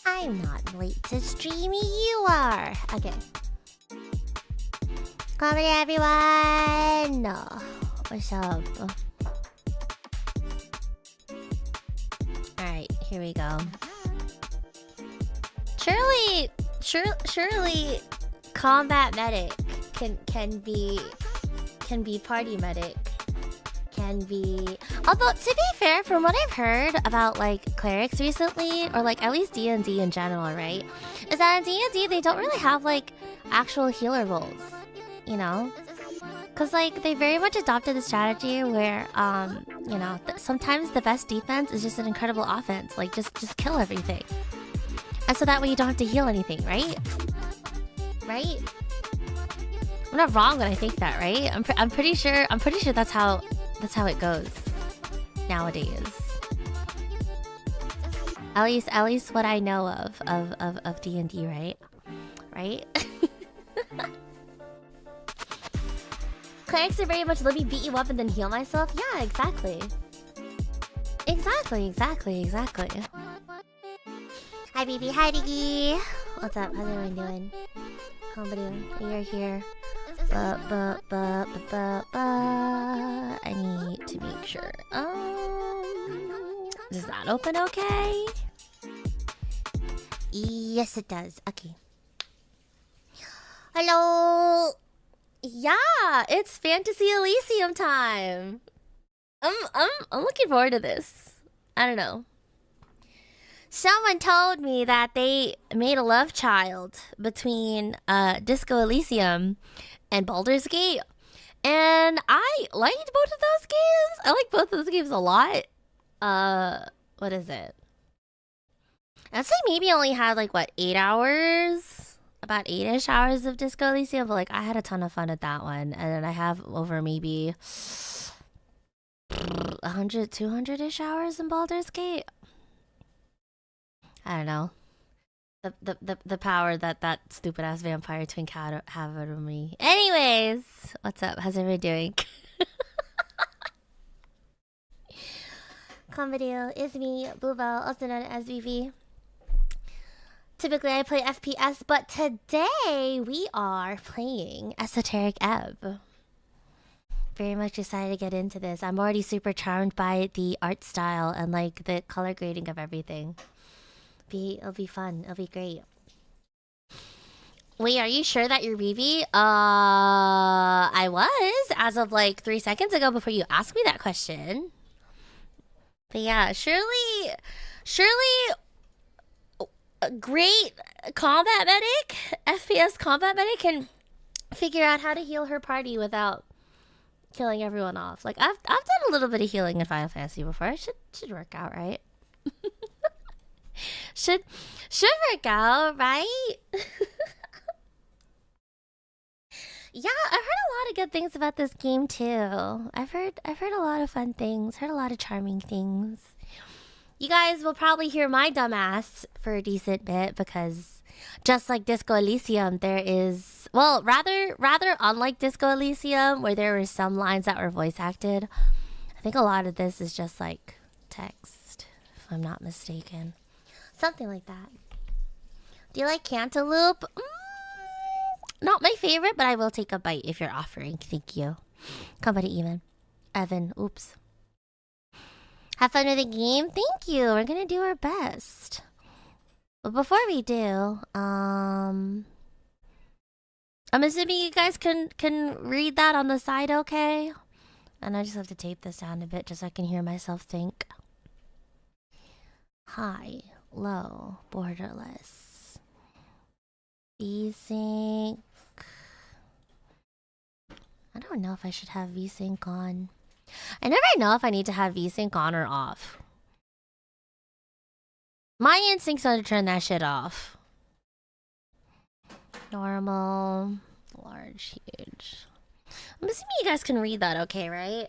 I'm not late to stream, you are. Okay. Comedy, everyone. What's up? Alright, here we go. Surely combat medic can be party medic. Can be, although to be fair, from what I've heard about like clerics recently, or like at least D&D in general, right, is that in D&D they don't really have like actual healer roles, you know, because like they very much adopted the strategy where you know, sometimes the best defense is just an incredible offense, like just kill everything, and so that way you don't have to heal anything, right? I'm not wrong when I think that, right? I'm pretty sure that's how it goes nowadays. At least what I know of D&D, right? Clerics are very much let me beat you up and then heal myself. Yeah, exactly. Exactly. Hi, BB. Hi, Diggy. What's up? How's everyone doing? Konberu, you're here. I need to make sure. Does that open okay? Yes, it does. Okay. Hello. Yeah, it's Fantasy Elysium time. I'm looking forward to this. I don't know. Someone told me that they made a love child between Disco Elysium and Baldur's Gate, and I liked both of those games. I like both of those games a lot. What is it? I'd say maybe I only had like what, 8 hours? About 8-ish hours of Disco Elysium, but like I had a ton of fun at that one, and then I have over maybe 100, 200-ish hours in Baldur's Gate. I don't know. The power that stupid ass vampire twin cat have over me. Anyways, what's up? How's everyone doing? Konberu is me, Bluebell, also known as VV. Typically I play FPS, but today we are playing Esoteric Ebb. very much excited to get into this. I'm already super charmed by the art style and like the color grading of everything. It'll be fun. It'll be great. Wait, are you sure that you're BB? I was as of like 3 seconds ago before you asked me that question. But yeah, surely a great combat medic, FPS combat medic can figure out how to heal her party without killing everyone off. Like I've done a little bit of healing in Final Fantasy before. It should work out, right? should work out, right? Yeah, I've heard a lot of good things about this game too. I've heard a lot of fun things, heard a lot of charming things. You guys will probably hear my dumbass for a decent bit because just like Disco Elysium, there is, well, rather unlike Disco Elysium where there were some lines that were voice acted, I think a lot of this is just like text, if I'm not mistaken. Something like that. Do you like cantaloupe? Not my favorite, but I will take a bite if you're offering. Thank you. Company even. Evan, oops. Have fun with the game? Thank you. We're gonna do our best. But before we do, I'm assuming you guys can read that on the side okay? And I just have to tape this down a bit just so I can hear myself think. High, low, borderless. VSync. I don't know if I should have VSync on. I never know if I need to have VSync on or off. My instincts are to turn that shit off. Normal, large, huge. I'm assuming you guys can read that okay, right?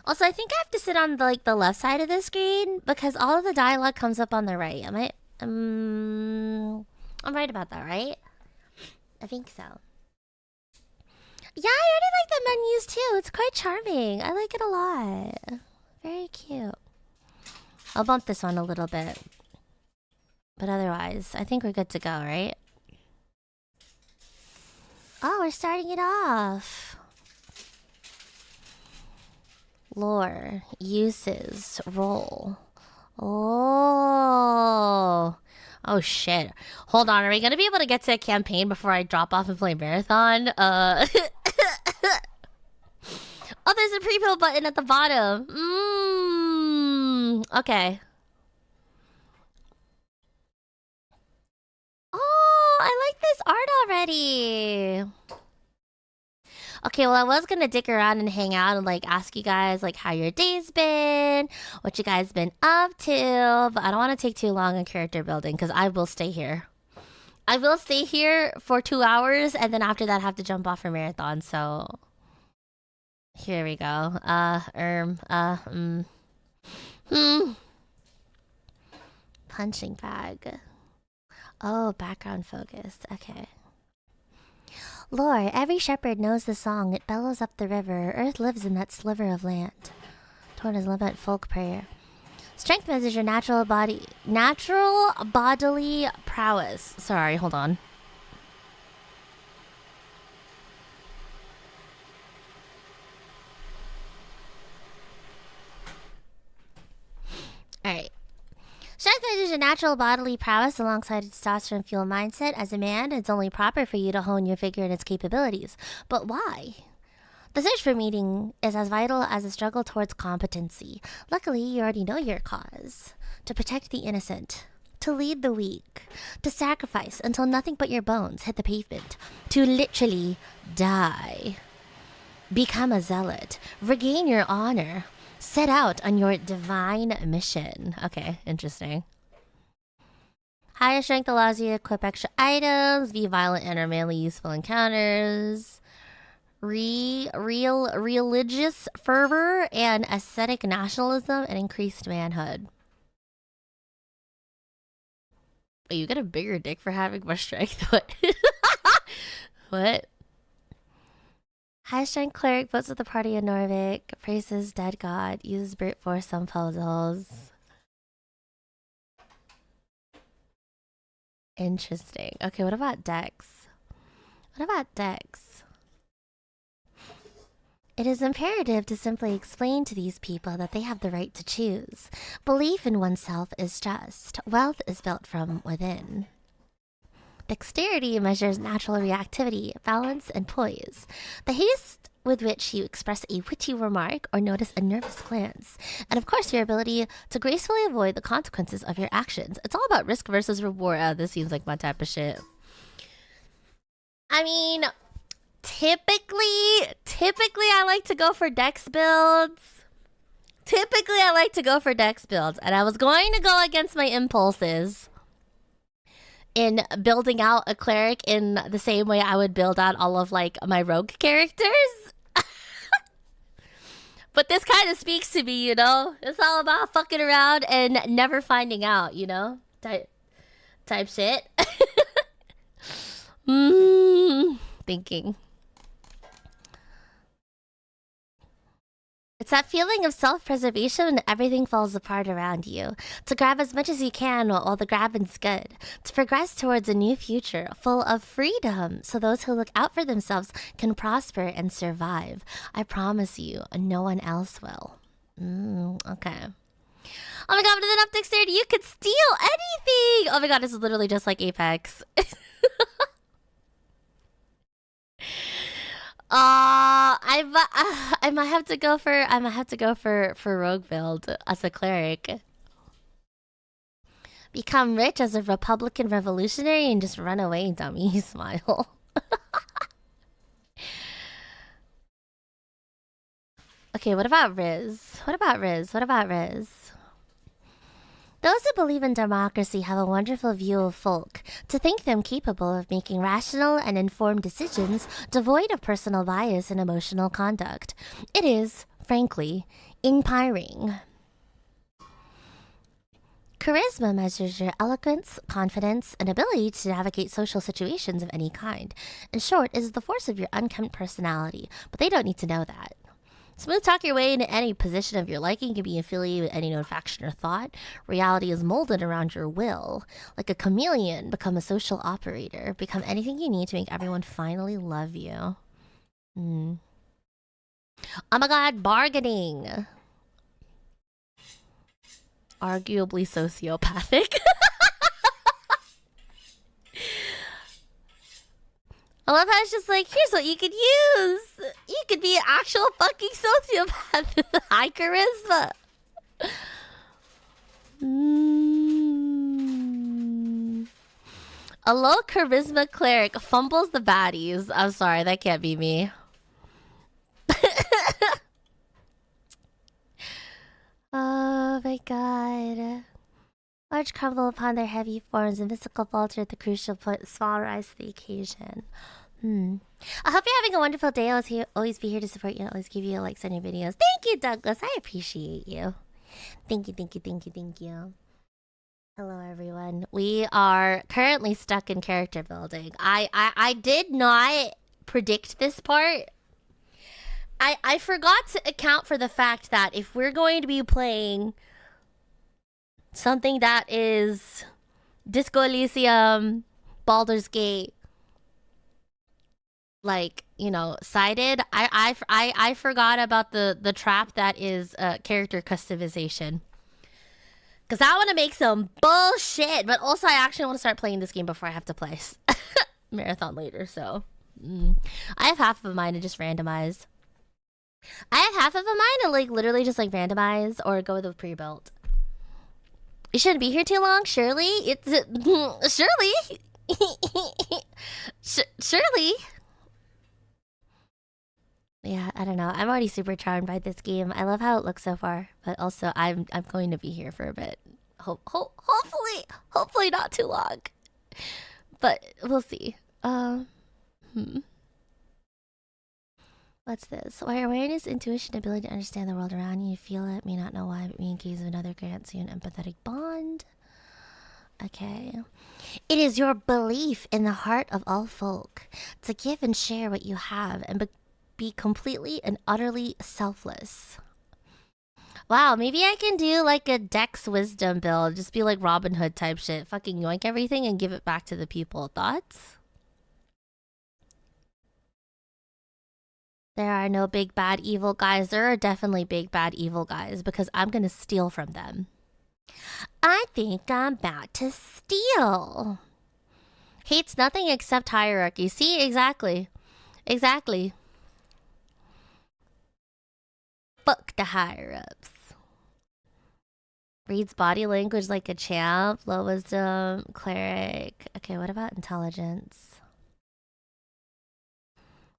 Also, I think I have to sit on the left side of the screen because all of the dialogue comes up on the right. Am I? I'm right about that, right? I think so. Yeah, I really like the menus too. It's quite charming. I like it a lot. Very cute. I'll bump this one a little bit. But otherwise, I think we're good to go, right? Oh, we're starting it off. Lore, uses, role. Oh. Oh shit. Hold on, are we gonna be able to get to a campaign before I drop off and play Marathon? Oh, there's a pre-build button at the bottom. Okay. Oh, I like this art already. Okay, well, I was gonna dick around and hang out and like ask you guys like how your day's been, what you guys been up to, but I don't want to take too long on character building because I will stay here. I will stay here for 2 hours and then after that have to jump off for Marathon, so here we go. Punching bag. Oh, background focused. Okay. Lore, every shepherd knows the song. It bellows up the river. Earth lives in that sliver of land. Torn is limit folk prayer. Strength measures your natural bodily prowess. Sorry, hold on. Alright. Strength measures your natural bodily prowess alongside its testosterone fuel mindset. As a man, it's only proper for you to hone your figure and its capabilities. But why? The search for meaning is as vital as the struggle towards competency. Luckily, you already know your cause. To protect the innocent. To lead the weak. To sacrifice until nothing but your bones hit the pavement. To literally die. Become a zealot. Regain your honor. Set out on your divine mission. Okay, interesting. Higher strength allows you to equip extra items, be violent and or mainly useful encounters. Religious fervor and aesthetic nationalism and increased manhood. Wait, you get a bigger dick for having more strength? What? What? High strength cleric votes with the party in Norvik, praises dead god, uses brute force on puzzles. Interesting. Okay, what about Dex? What about Dex? It is imperative to simply explain to these people that they have the right to choose. Belief in oneself is just. Wealth is built from within. Dexterity measures natural reactivity, balance, and poise. The haste with which you express a witty remark or notice a nervous glance. And of course, your ability to gracefully avoid the consequences of your actions. It's all about risk versus reward. This seems like my type of shit. I mean, typically I like to go for dex builds. And I was going to go against my impulses in building out a cleric in the same way I would build out all of like my rogue characters. But this kind of speaks to me, you know? It's all about fucking around and never finding out, you know? Type shit. Thinking. It's that feeling of self-preservation when everything falls apart around you. To grab as much as you can while the grabbing's good. To progress towards a new future full of freedom so those who look out for themselves can prosper and survive. I promise you, no one else will. Okay. Oh my god, with enough dexterity, you could steal anything! Oh my god, this is literally just like Apex. I might have to go for rogue build as a cleric. Become rich as a Republican revolutionary and just run away, dummy. Smile. Okay, what about Riz? Those who believe in democracy have a wonderful view of folk, to think them capable of making rational and informed decisions devoid of personal bias and emotional conduct. It is, frankly, inspiring. Charisma measures your eloquence, confidence, and ability to navigate social situations of any kind. In short, it is the force of your unkempt personality, but they don't need to know that. Smooth talk your way into any position of your liking. You can be affiliated with any known faction or thought. Reality is molded around your will. Like a chameleon, become a social operator. Become anything you need to make everyone finally love you. Oh my god, bargaining. Arguably sociopathic. I love how it's just like, here's what you could use. You could be an actual fucking sociopath with high charisma. A low charisma cleric fumbles the baddies. I'm sorry, that can't be me. Oh my god. Large crumble upon their heavy forms, and mystical falter at the crucial point, small rise to the occasion. I hope you're having a wonderful day. I'll always be here to support you and always give you likes on your videos. Thank you, Douglas. I appreciate you. Thank you. Hello, everyone. We are currently stuck in character building. I did not predict this part. I forgot to account for the fact that if we're going to be playing something that is Disco Elysium, Baldur's Gate, like, you know, sided, I forgot about the trap that is character customization. Because I want to make some bullshit, but also I actually want to start playing this game before I have to play marathon later, so I have half of a mind to just randomize. I have half of a mind to like literally just like randomize or go with a pre-built. You shouldn't be here too long, Shirley. It's Shirley. Shirley. Yeah, I don't know. I'm already super charmed by this game. I love how it looks so far, but also I'm going to be here for a bit. Hopefully not too long. But we'll see. What's this? Why awareness, intuition, ability to understand the world around you, feel it, may not know why, but me in case of another grants you an empathetic bond. Okay. It is your belief in the heart of all folk to give and share what you have and be completely and utterly selfless. Wow, maybe I can do like a Dex Wisdom build. Just be like Robin Hood type shit. Fucking yoink everything and give it back to the people. Thoughts? There are no big bad evil guys. There are definitely big bad evil guys because I'm gonna steal from them. I think I'm about to steal. Hates nothing except hierarchy. See, exactly. Exactly. Fuck the higher-ups. Reads body language like a champ. Low wisdom. Cleric. Okay, what about intelligence?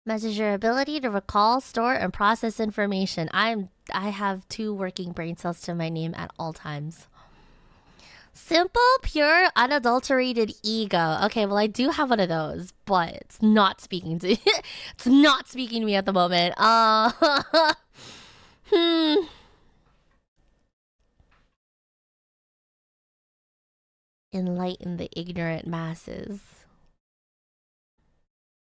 Measures your ability to recall, store, and process information. I have 2 working brain cells to my name at all times. Simple, pure, unadulterated ego. Okay, well I do have one of those, but it's not speaking to it's not speaking to me at the moment. Enlighten the ignorant masses.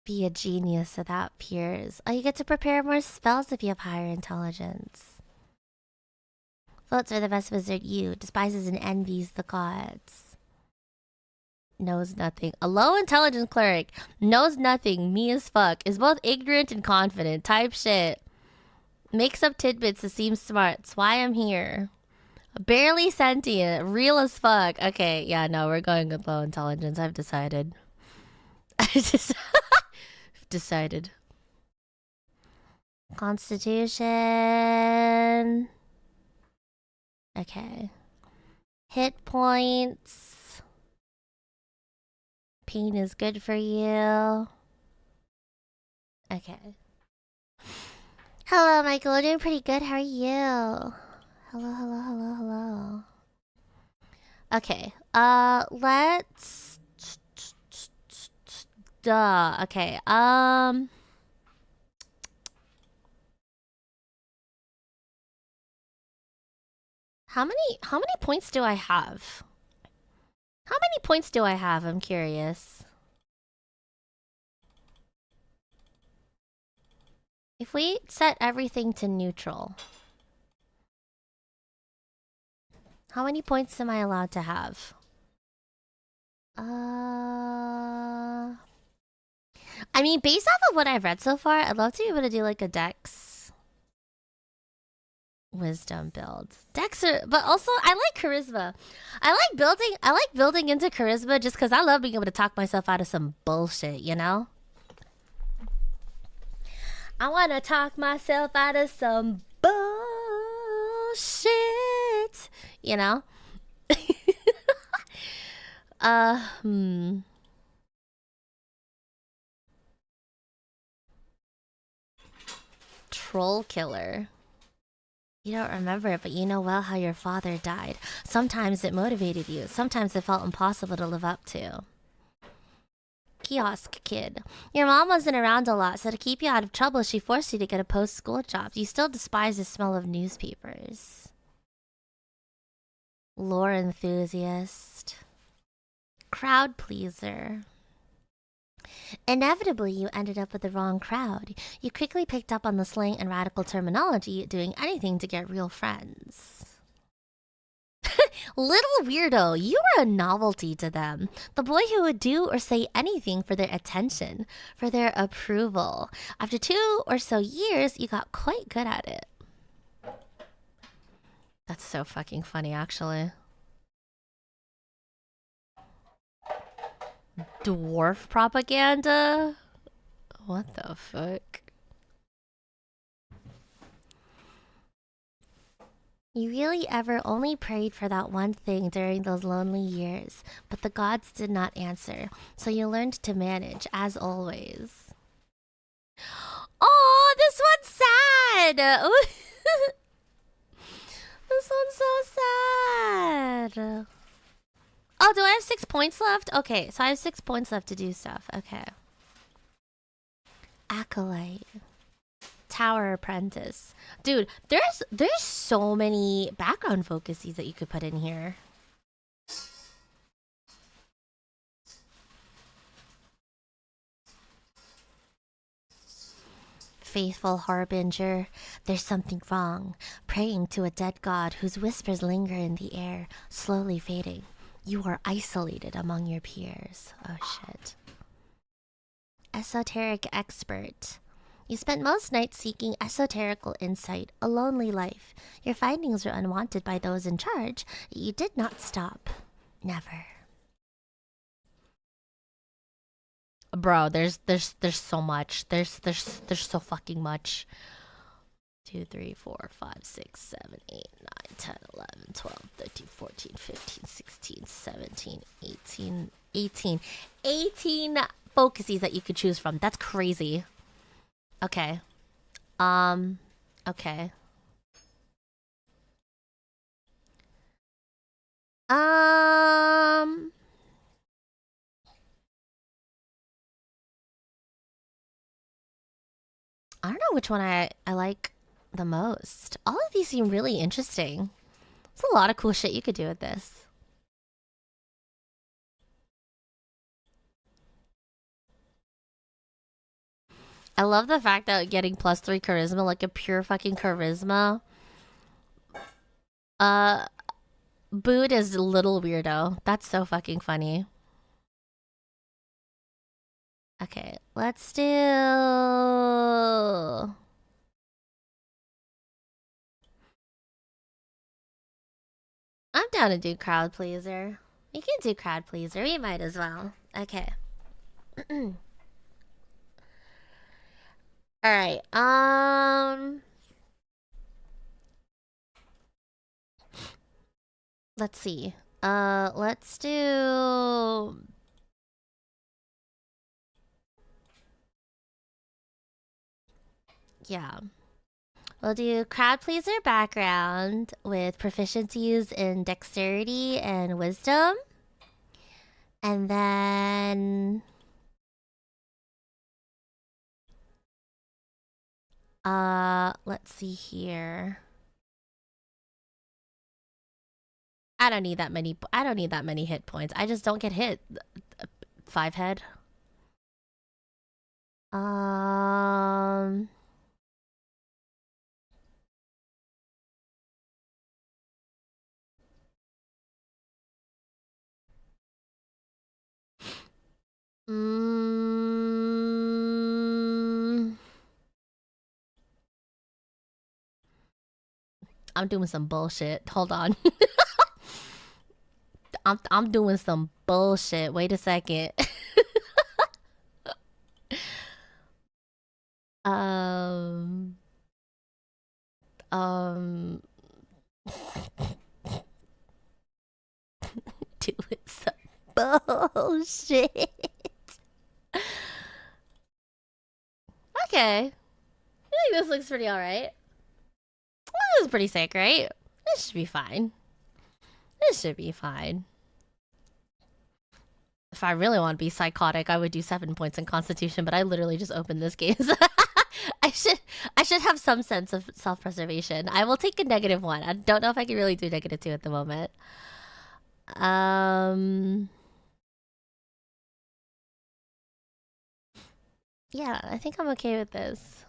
Be a genius without peers. Oh, you get to prepare more spells if you have higher intelligence. Votes for the best wizard you. Despises and envies the gods. Knows nothing. A low intelligence cleric. Knows nothing. Me as fuck. Is both ignorant and confident. Type shit. Makes up tidbits to seem smart. That's why I'm here. Barely sentient. Real as fuck. Okay, yeah, no, we're going with low intelligence. I've decided. Decided. Constitution. Okay. Hit points. Pain is good for you. Okay. Hello, Michael. We're doing pretty good. How are you? Hello. Okay. Let's... Duh. Okay. How many points do I have? How many points do I have? I'm curious. If we set everything to neutral, how many points am I allowed to have? I mean, based off of what I've read so far, I'd love to be able to do like a dex wisdom build. Dex are, but also I like charisma. I like building into charisma just because I love being able to talk myself out of some bullshit, you know? I want to talk myself out of some bullshit, you know? Troll killer. You don't remember it, but you know well how your father died. Sometimes it motivated you. Sometimes it felt impossible to live up to. Kiosk kid. Your mom wasn't around a lot, so to keep you out of trouble, she forced you to get a post-school job. You still despise the smell of newspapers. Lore enthusiast. Crowd pleaser. Inevitably, you ended up with the wrong crowd. You quickly picked up on the slang and radical terminology, doing anything to get real friends. Little weirdo, you were a novelty to them. The boy who would do or say anything for their attention, for their approval. After 2 or so years, you got quite good at it. That's so fucking funny, actually. Dwarf propaganda? What the fuck? You really ever only prayed for that one thing during those lonely years, but the gods did not answer, so you learned to manage, as always. Oh, this one's sad! This one's so sad! Oh, do I have 6 points left? Okay, so I have 6 points left to do stuff. Okay. Acolyte. Tower apprentice. Dude, there's so many background focuses that you could put in here. Faithful harbinger, there's something wrong. Praying to a dead god whose whispers linger in the air, slowly fading. You are isolated among your peers. Oh shit. Esoteric expert. You spent most nights seeking esoterical insight, a lonely life. Your findings were unwanted by those in charge. You did not stop. Never. Bro, there's so much. There's so fucking much. 2, 3, 4, 5, 6, 7, 8, 9, 10, 11, 12, 13, 14, 15, 16, 17, 18 focuses that you could choose from. That's crazy. Okay. Okay. I don't know which one I like the most. All of these seem really interesting. There's a lot of cool shit you could do with this. I love the fact that getting +3 charisma, like a pure fucking charisma. Boot is a little weirdo. That's so fucking funny. Okay, let's do... I'm down to do crowd pleaser. We can do crowd pleaser. We might as well. Okay. Alright, let's see. Let's do... Yeah. We'll do crowd pleaser background with proficiencies in dexterity and wisdom. And then... let's see here. I don't need that many hit points. I just don't get hit. 5 head. I'm doing some bullshit. Hold on. I'm doing some bullshit. Wait a second. Doing some bullshit. Okay. I think this looks pretty alright. Well, this is pretty sick, right? This should be fine. This should be fine. If I really want to be psychotic, I would do 7 points in Constitution, but I literally just opened this game. I should have some sense of self-preservation. I will take a -1. I don't know if I can really do -2 at the moment. Yeah, I think I'm okay with this.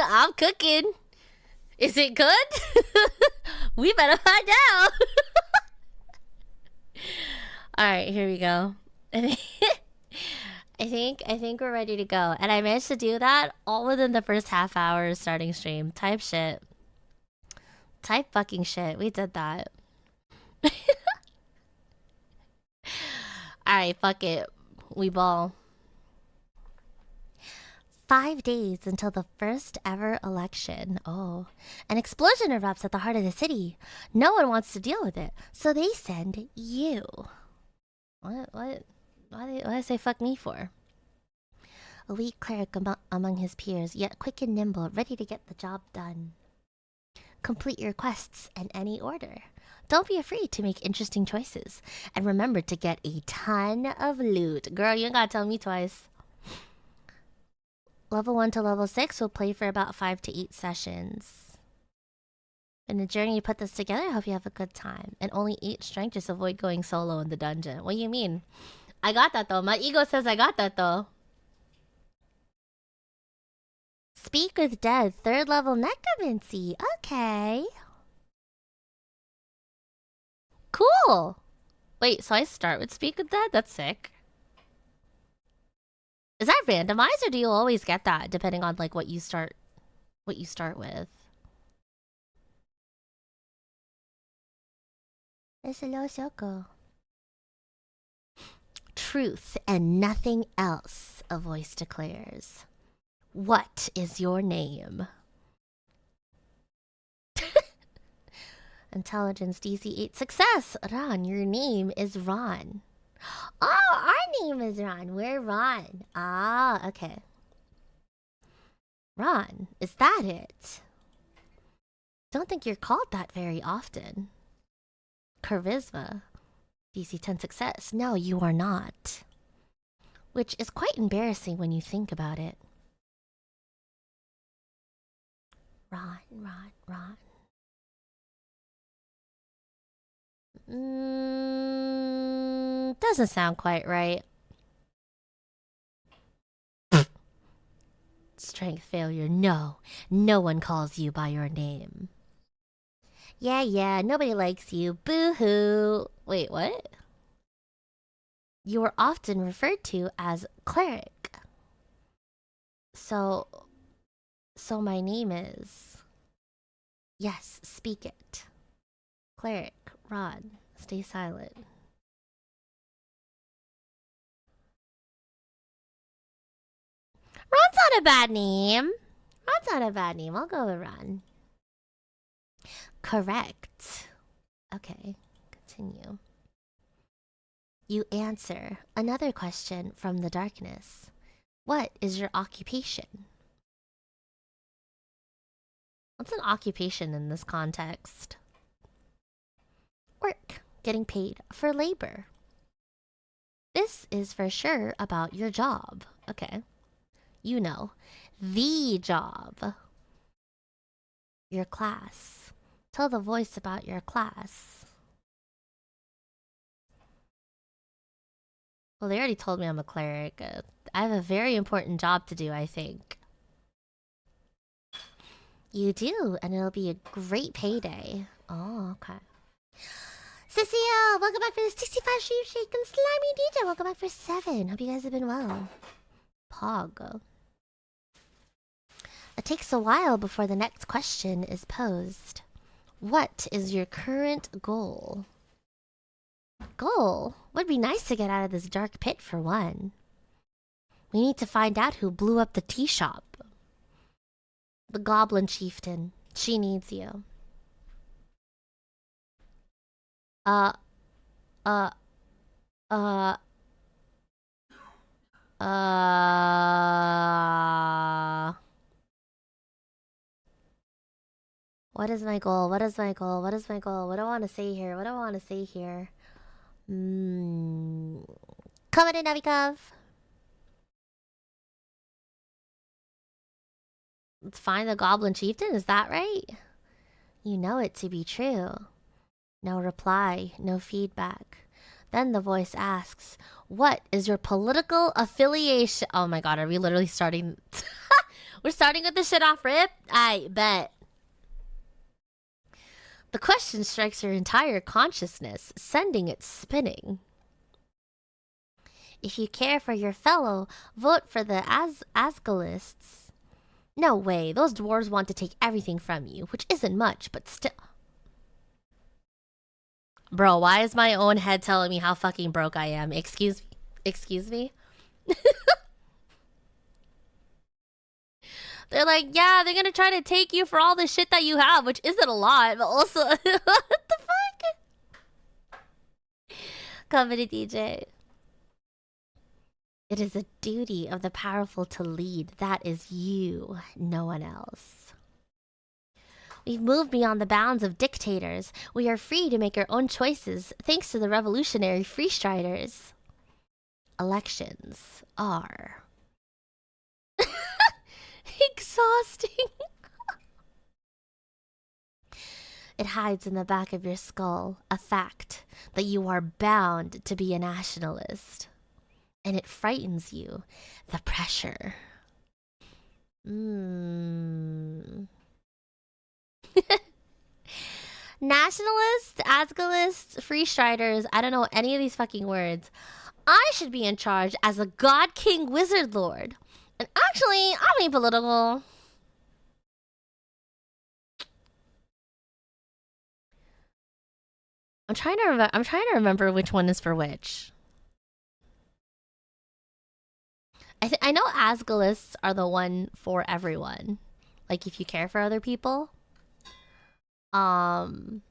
I'm cooking. Is it good? We better find out. Alright, here we go. I think we're ready to go. And I managed to do that all within the first half hour starting stream. Type shit. Type fucking shit. We did that. Alright, fuck it. We ball. 5 days until the first ever election. Oh. An explosion erupts at the heart of the city. No one wants to deal with it, so they send you. What? Why did I say fuck me for? A weak cleric among his peers, yet quick and nimble, ready to get the job done. Complete your quests in any order. Don't be afraid to make interesting choices. And remember to get a ton of loot. Girl, you ain't gotta tell me twice. Level 1 to level 6 will play for about 5 to 8 sessions. In the journey to put this together, I hope you have a good time. And only 8 strength, just avoid going solo in the dungeon. What do you mean? I got that though. My ego says I got that though. Speak with Dead, 3rd level necromancy. Okay. Cool. Wait, so I start with Speak with Dead? That's sick. Is that randomized, or do you always get that depending on like what you start with? It's a low circle. Truth and nothing else, a voice declares. What is your name? Intelligence DC 8 success. Ron, your name is Ron. Oh, our name is Ron. We're Ron. Ah, okay. Ron, is that it? Don't think you're called that very often. Charisma. DC 10 success. No, you are not. Which is quite embarrassing when you think about it. Ron. Doesn't sound quite right. Strength failure. No. No one calls you by your name. Yeah, nobody likes you. Boo-hoo. Wait, what? You are often referred to as Cleric. So my name is... Yes, speak it. Cleric, Ron, stay silent. Ron's not a bad name. I'll go with Ron. Correct. Okay, continue. You answer another question from the darkness. What is your occupation? What's an occupation in this context? Work. Getting paid for labor. This is for sure about your job. Okay. You know. The job. Your class. Tell the voice about your class. Well, they already told me I'm a cleric. I have a very important job to do, I think. You do, and it'll be a great payday. Oh, okay. Cecile, welcome back for the 65 Stream Shake and Slimy DJ. Welcome back for 7. Hope you guys have been well. Pog. It takes a while before the next question is posed. What is your current goal? Goal? Would be nice to get out of this dark pit for one. We need to find out who blew up the tea shop. The Goblin Chieftain. She needs you. What is my goal? What is my goal? What is my goal? What do I want to say here? What do I want to say here? Coming in, Navikov. Let's find the Goblin Chieftain, is that right? You know it to be true. No reply, no feedback. Then the voice asks, what is your political affiliation? Oh my god, are we literally starting? We're starting with the shit off rip? I bet. The question strikes your entire consciousness, sending it spinning. If you care for your fellow, vote for the Asgalists. No way, those dwarves want to take everything from you, which isn't much, but still... Bro, why is my own head telling me how fucking broke I am? Excuse me? They're like, yeah, they're gonna try to take you for all the shit that you have, which isn't a lot, but also... what the fuck? Company DJ. It is a duty of the powerful to lead. That is you, no one else. We've moved beyond the bounds of dictators. We are free to make our own choices, thanks to the revolutionary freestriders. Elections are... exhausting. It hides in the back of your skull, a fact that you are bound to be a nationalist. And it frightens you, the pressure. Nationalists, Asgalists, freestriders, I don't know any of these fucking words. I should be in charge as a god king wizard lord. And actually, I'm apolitical. I'm trying to remember which one is for which. I know Asgalists are the one for everyone. Like if you care for other people. And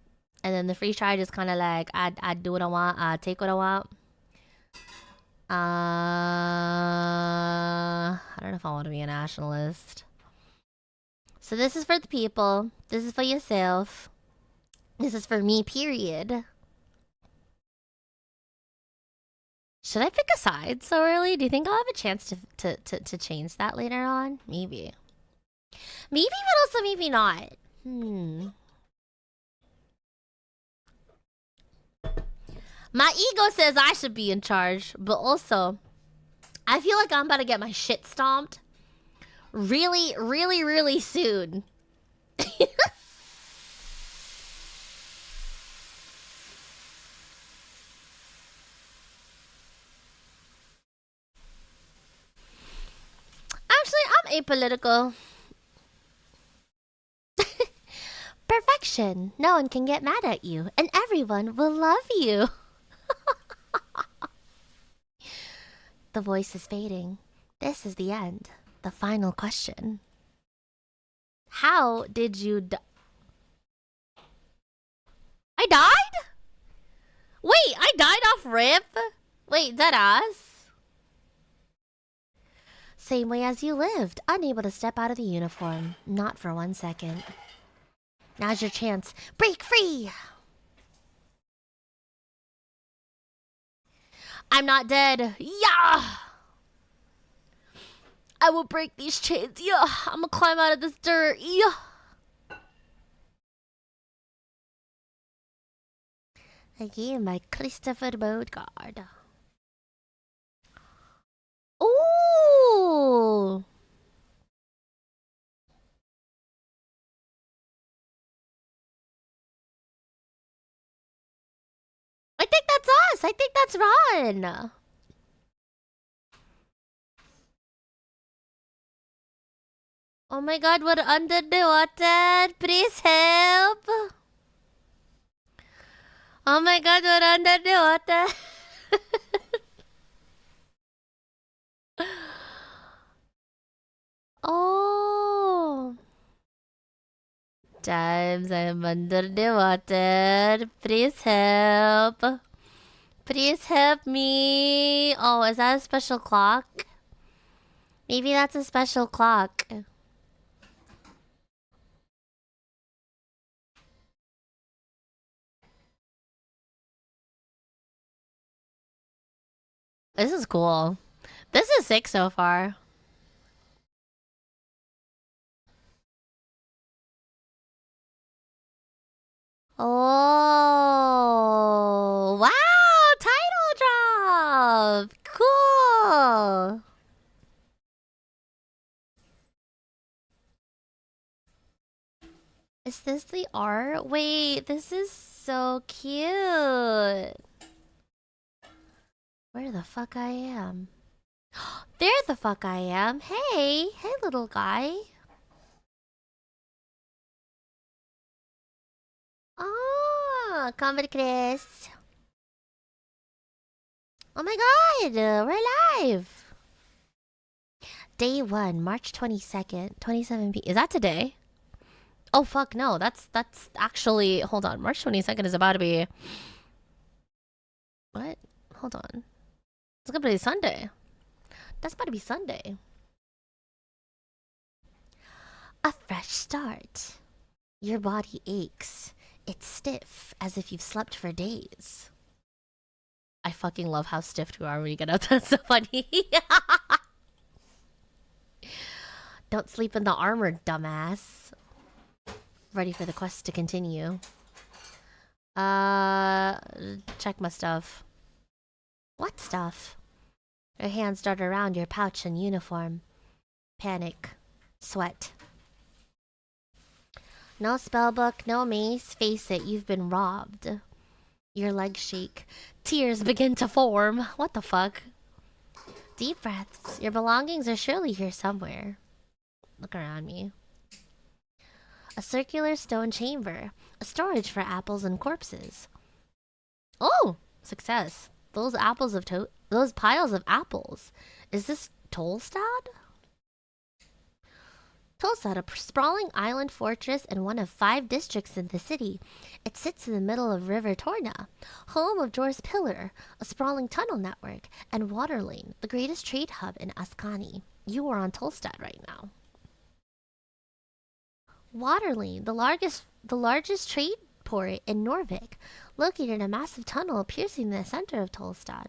then the free charge is kind of like I do what I want, I take what I want. I don't know if I want to be a nationalist. So this is for the people. This is for yourself. This is for me, period. Should I pick a side so early? Do you think I'll have a chance to change that later on? Maybe. Maybe, but also maybe not. My ego says I should be in charge, but also, I feel like I'm about to get my shit stomped really, really, really soon. Actually, I'm apolitical. Perfection. No one can get mad at you, and everyone will love you. The voice is fading. This is the end. The final question. How did you I died? Wait, I died off rip? Wait, dead ass? Same way as you lived, unable to step out of the uniform. Not for 1 second. Now's your chance. Break free! I'm not dead. Yeah! I will break these chains. Yeah! I'm gonna climb out of this dirt. Yeah! Again, my Christopher Bodegaard. Ooh! I think that's us. I think that's Ron. Oh my god, we're under the water. Please help. Oh my god, we're under the water. Oh. Times I'm under the water. Please help. Please help me. Oh, is that a special clock? Maybe that's a special clock. This is cool. This is sick so far. Oh, wow! Title drop! Cool! Is this the art? Wait, this is so cute. Where the fuck I am? There the fuck I am. Hey, hey little guy. Oh, Comedy Chris. Oh my god, we're live. Day 1, March 22nd, 27 p. Is that today? Oh fuck no, that's actually, hold on, March 22nd is about to be... What? Hold on. It's gonna be Sunday. That's about to be Sunday. A fresh start. Your body aches. It's stiff, as if you've slept for days. I fucking love how stiff you are when you get out. That's so funny. Don't sleep in the armor, dumbass. Ready for the quest to continue. Check my stuff. What stuff? Your hands dart around your pouch and uniform. Panic. Sweat. No spellbook, no mace. Face it, you've been robbed. Your legs shake. Tears begin to form. What the fuck? Deep breaths. Your belongings are surely here somewhere. Look around me. A circular stone chamber. A storage for apples and corpses. Oh! Success. Those piles of apples. Is this Tolstad? Tolstad, a sprawling island fortress and one of 5 districts in the city. It sits in the middle of River Torna, home of Jor's Pillar, a sprawling tunnel network, and Waterlane, the greatest trade hub in Ascani. You are on Tolstad right now. Waterlane, the largest trade port in Norvik, located in a massive tunnel piercing the center of Tolstad.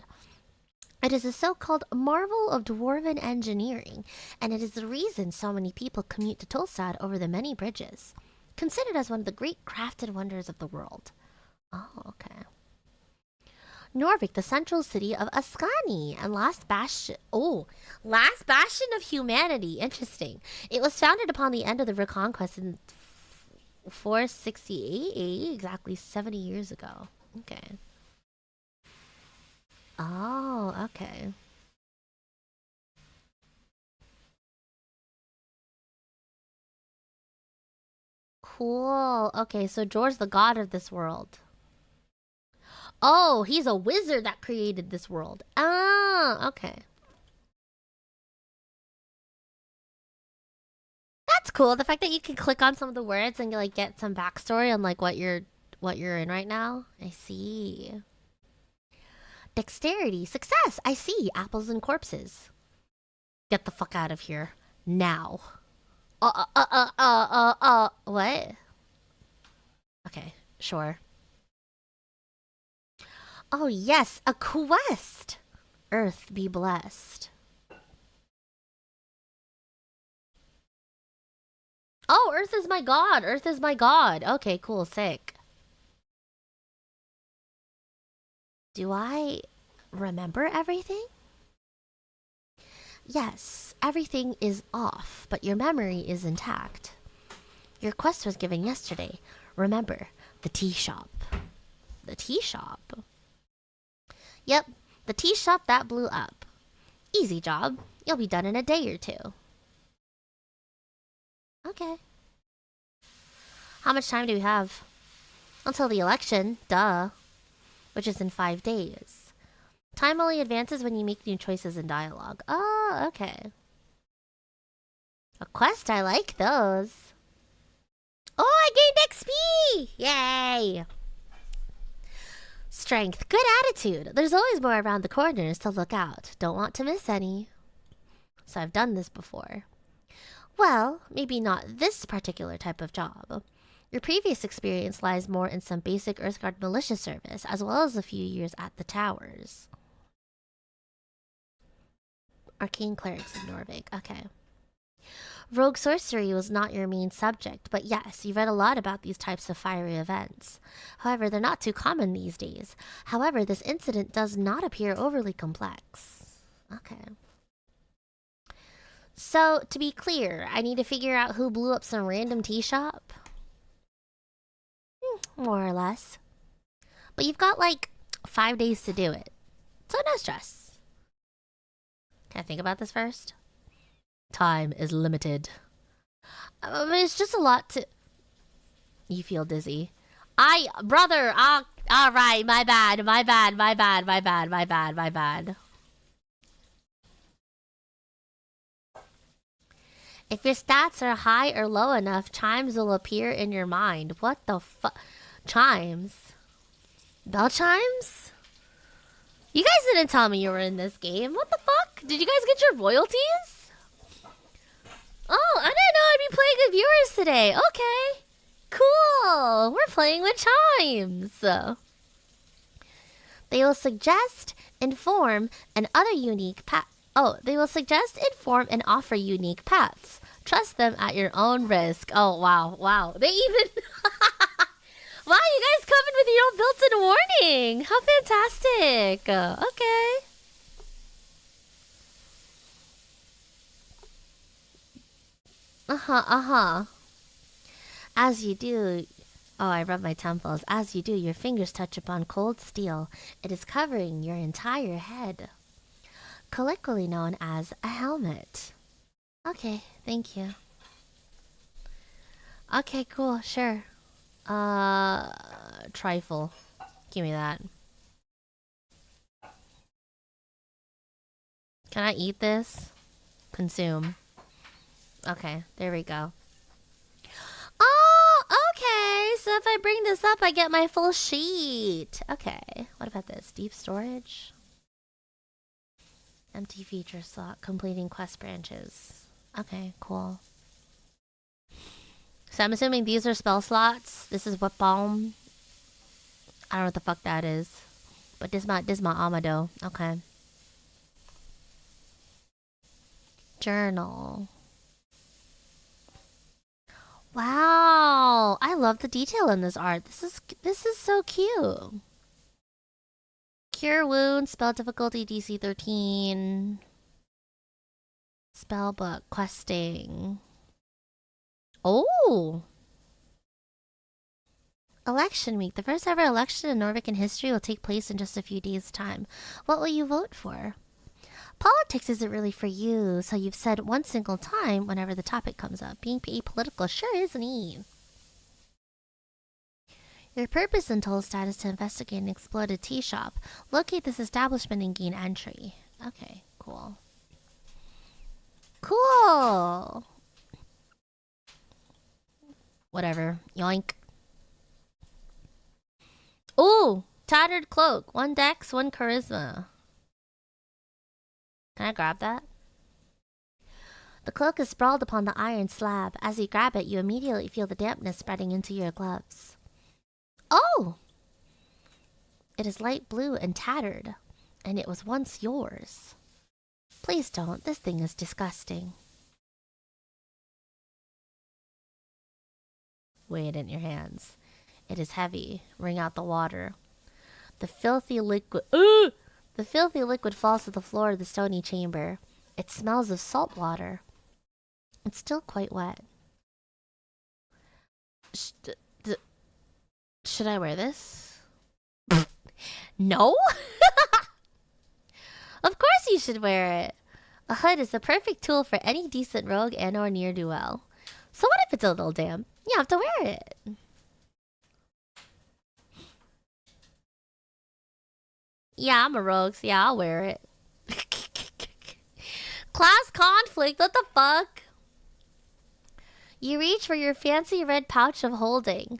It is a so-called marvel of dwarven engineering, and it is the reason so many people commute to Tolstad over the many bridges. Considered as one of the great crafted wonders of the world. Oh, okay. Norvik, the central city of Ascani, and last bastion of humanity. Interesting. It was founded upon the end of the Reconquest in 468 AE, exactly 70 years ago. Okay. Oh, okay. Cool. Okay, so Jor's the god of this world. Oh, he's a wizard that created this world. Ah, okay. That's cool. The fact that you can click on some of the words and like get some backstory on like what you're in right now. I see. Dexterity, success. I see. Apples and corpses. Get the fuck out of here now. What? Okay, sure. Oh yes, a quest. Earth be blessed. Oh, Earth is my god. Earth is my god. Okay, cool, sick. Do I remember everything? Yes, everything is off, but your memory is intact. Your quest was given yesterday. Remember, the tea shop. The tea shop? Yep, the tea shop that blew up. Easy job. You'll be done in a day or 2. Okay. How much time do we have? Until the election, duh. Which is in 5 days. Time only advances when you make new choices in dialogue. Oh, okay. A quest, I like those. Oh, I gained XP! Yay! Strength, good attitude. There's always more around the corners to look out. Don't want to miss any. So I've done this before. Well, maybe not this particular type of job. Your previous experience lies more in some basic Earthguard militia service, as well as a few years at the towers. Arcane Clerics in Norvik, okay. Rogue sorcery was not your main subject, but yes, you've read a lot about these types of fiery events. However, they're not too common these days. However, this incident does not appear overly complex. Okay. So, to be clear, I need to figure out who blew up some random tea shop? More or less. But you've got like 5 days to do it. So no stress. Can I think about this first? Time is limited. I mean, it's just a lot to... You feel dizzy. Brother, alright, my bad. If your stats are high or low enough, chimes will appear in your mind. What the fuck? Chimes? Bell chimes? You guys didn't tell me you were in this game. What the fuck? Did you guys get your royalties? Oh, I didn't know I'd be playing with viewers today. Okay. Cool. We're playing with chimes. They will suggest, inform, and other unique they will suggest, inform, and offer unique paths. Trust them at your own risk. Oh, wow. Wow. They even... Wow, you guys coming with your own built-in warning. How fantastic. Okay. As you do. Oh, I rub my temples. As you do, your fingers touch upon cold steel. It is covering your entire head. Colloquially known as a helmet. Okay, thank you. Okay, cool, sure. Trifle. Give me that. Can I eat this? Consume. Okay, there we go. Oh, okay. So if I bring this up, I get my full sheet. Okay. What about this? Deep storage? Empty feature slot. Completing quest branches. Okay, cool. So I'm assuming these are spell slots. This is what balm. I don't know what the fuck that is. But this my Amado. Okay. Journal. Wow, I love the detail in this art. This is so cute. Cure wounds, spell difficulty DC 13. Spellbook, questing. Oh! Election week. The first ever election in Norvican history will take place in just a few days' time. What will you vote for? Politics isn't really for you, so you've said one single time whenever the topic comes up. Being apolitical sure is neat. Your purpose in Tolstad is to investigate an exploded tea shop. Locate this establishment and gain entry. Okay, cool. Cool! Whatever. Yoink. Ooh! Tattered cloak. 1 dex, 1 charisma. Can I grab that? The cloak is sprawled upon the iron slab. As you grab it, you immediately feel the dampness spreading into your gloves. Oh! It is light blue and tattered, and it was once yours. Please don't. This thing is disgusting. Weigh it in your hands. It is heavy. Wring out the water. The filthy liquid... The filthy liquid falls to the floor of the stony chamber. It smells of salt water. It's still quite wet. Should I wear this? No? Of course you should wear it. A hood is the perfect tool for any decent rogue and or ne'er-do-well. So what if it's a little damp? You have to wear it. Yeah, I'm a rogue, so yeah, I'll wear it. Class conflict, what the fuck? You reach for your fancy red pouch of holding.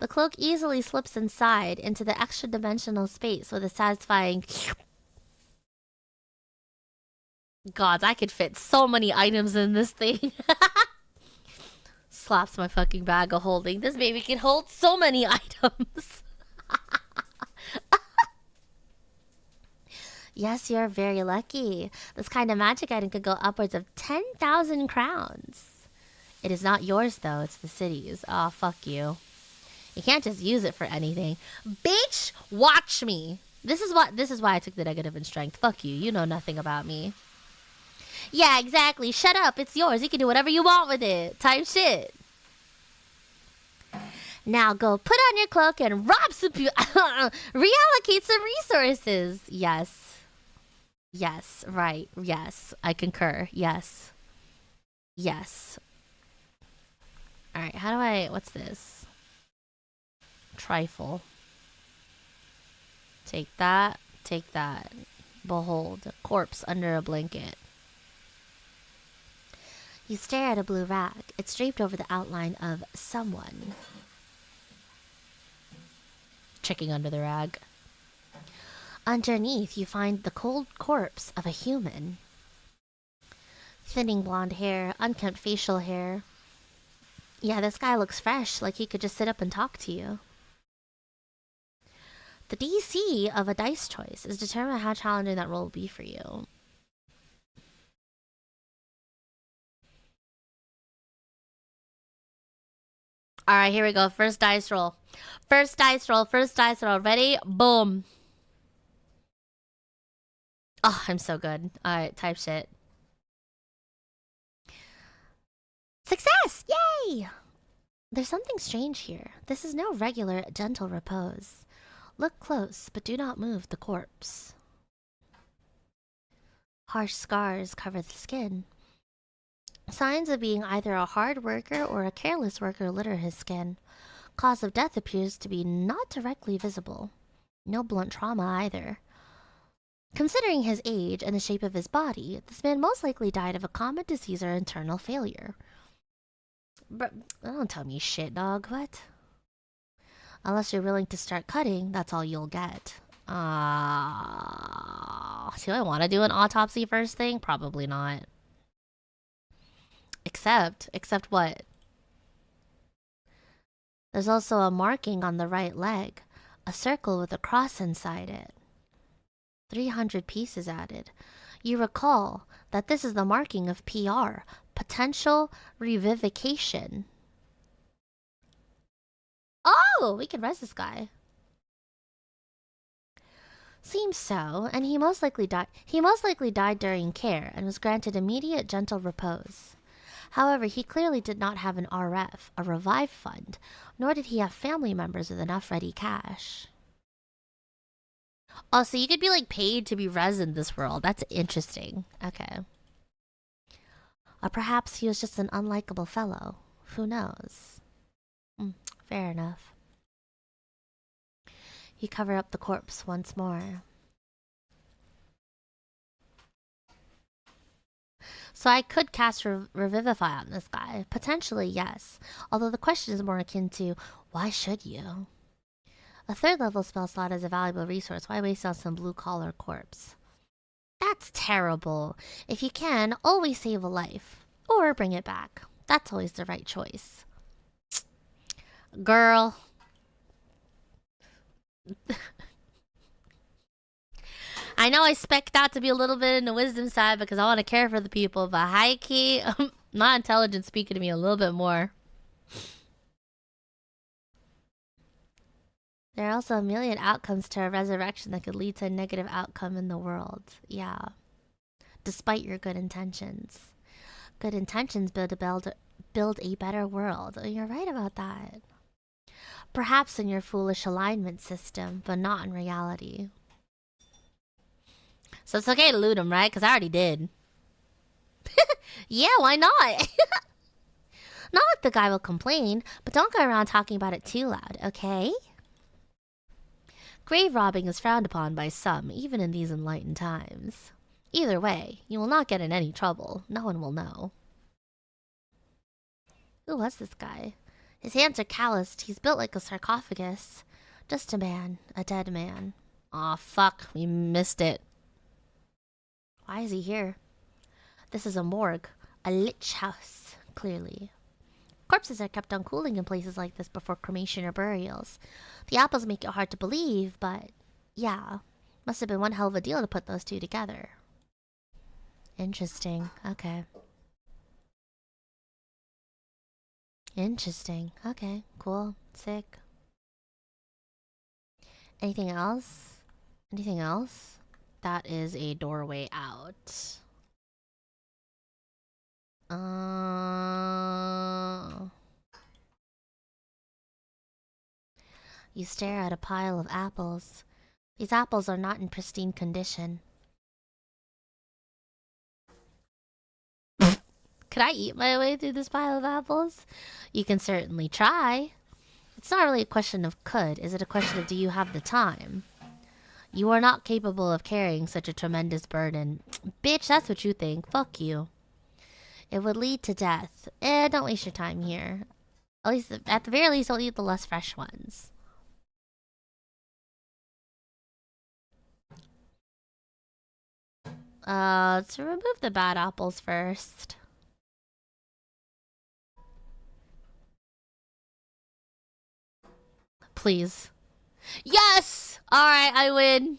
The cloak easily slips inside into the extra-dimensional space with a satisfying... Gods, I could fit so many items in this thing. Slaps my fucking bag of holding. This baby can hold so many items. Yes, you're very lucky. This kind of magic item could go upwards of 10,000 crowns. It is not yours, though. It's the city's. Aw, fuck you. You can't just use it for anything. Bitch, watch me. This is why I took the negative in strength. Fuck you. You know nothing about me. Yeah, exactly. Shut up. It's yours. You can do whatever you want with it. Type shit. Now go put on your cloak and rob some people. Reallocate some resources. Yes. Yes, right. Yes, I concur. Yes. Yes. Alright, how do I... What's this? Trifle. Take that. Take that. Behold, a corpse under a blanket. You stare at a blue rag. It's draped over the outline of someone. Checking under the rag. Underneath, you find the cold corpse of a human. Thinning blonde hair, unkempt facial hair. Yeah, this guy looks fresh, like he could just sit up and talk to you. The DC of a dice choice is determined how challenging that roll will be for you. Alright, here we go. First dice roll. First dice roll. First dice roll. Ready? Boom. Oh, I'm so good. Alright, type shit. Success! Yay! There's something strange here. This is no regular, gentle repose. Look close, but do not move the corpse. Harsh scars cover the skin. Signs of being either a hard worker or a careless worker litter his skin. Cause of death appears to be not directly visible. No blunt trauma either. Considering his age and the shape of his body, this man most likely died of a common disease or internal failure. But don't tell me shit, dog. What? Unless you're willing to start cutting, that's all you'll get. Do I want to do an autopsy first thing? Probably not. Except what? There's also a marking on the right leg. A circle with a cross inside it. 300 pieces added. You recall that this is the marking of PR. Potential revivification. Oh, we can res this guy. Seems so, and he most likely died during care and was granted immediate gentle repose. However, he clearly did not have an RF, a revive fund, nor did he have family members with enough ready cash. Oh, so you could be like paid to be res in this world. That's interesting. Okay. Or perhaps he was just an unlikable fellow. Who knows? Fair enough. You cover up the corpse once more. So I could cast Revivify on this guy. Potentially, yes. Although the question is more akin to, why should you? A 3rd level spell slot is a valuable resource. Why waste on some blue-collar corpse? That's terrible. If you can, always save a life. Or bring it back. That's always the right choice. Girl. I know I spec'd out to be a little bit in the wisdom side because I want to care for the people, but high key, my intelligence speaking to me a little bit more. There are also a million outcomes to a resurrection that could lead to a negative outcome in the world. Yeah. Despite your good intentions. Good intentions build a better world. Oh, you're right about that. Perhaps in your foolish alignment system, but not in reality. So it's okay to loot him, right? Because I already did. Yeah, why not? Not like the guy will complain, but don't go around talking about it too loud, okay? Grave robbing is frowned upon by some, even in these enlightened times. Either way, you will not get in any trouble. No one will know. Who was this guy? His hands are calloused. He's built like a sarcophagus. Just a man. A dead man. Aw, fuck. We missed it. Why is he here? This is a morgue. A lich house, clearly. Corpses are kept on cooling in places like this before cremation or burials. The apples make it hard to believe, but yeah. Must have been one hell of a deal to put those two together. Interesting. Okay. Interesting. Okay, cool. Sick. Anything else? Anything else? That is a doorway out. You stare at a pile of apples. These apples are not in pristine condition. Could I eat my way through this pile of apples? You can certainly try. It's not really a question of could. Is it a question of do you have the time? You are not capable of carrying such a tremendous burden. Bitch, that's what you think. Fuck you. It would lead to death. Don't waste your time here. At the very least, I'll eat the less fresh ones. Let's remove the bad apples first. Please. Yes! Alright, I win.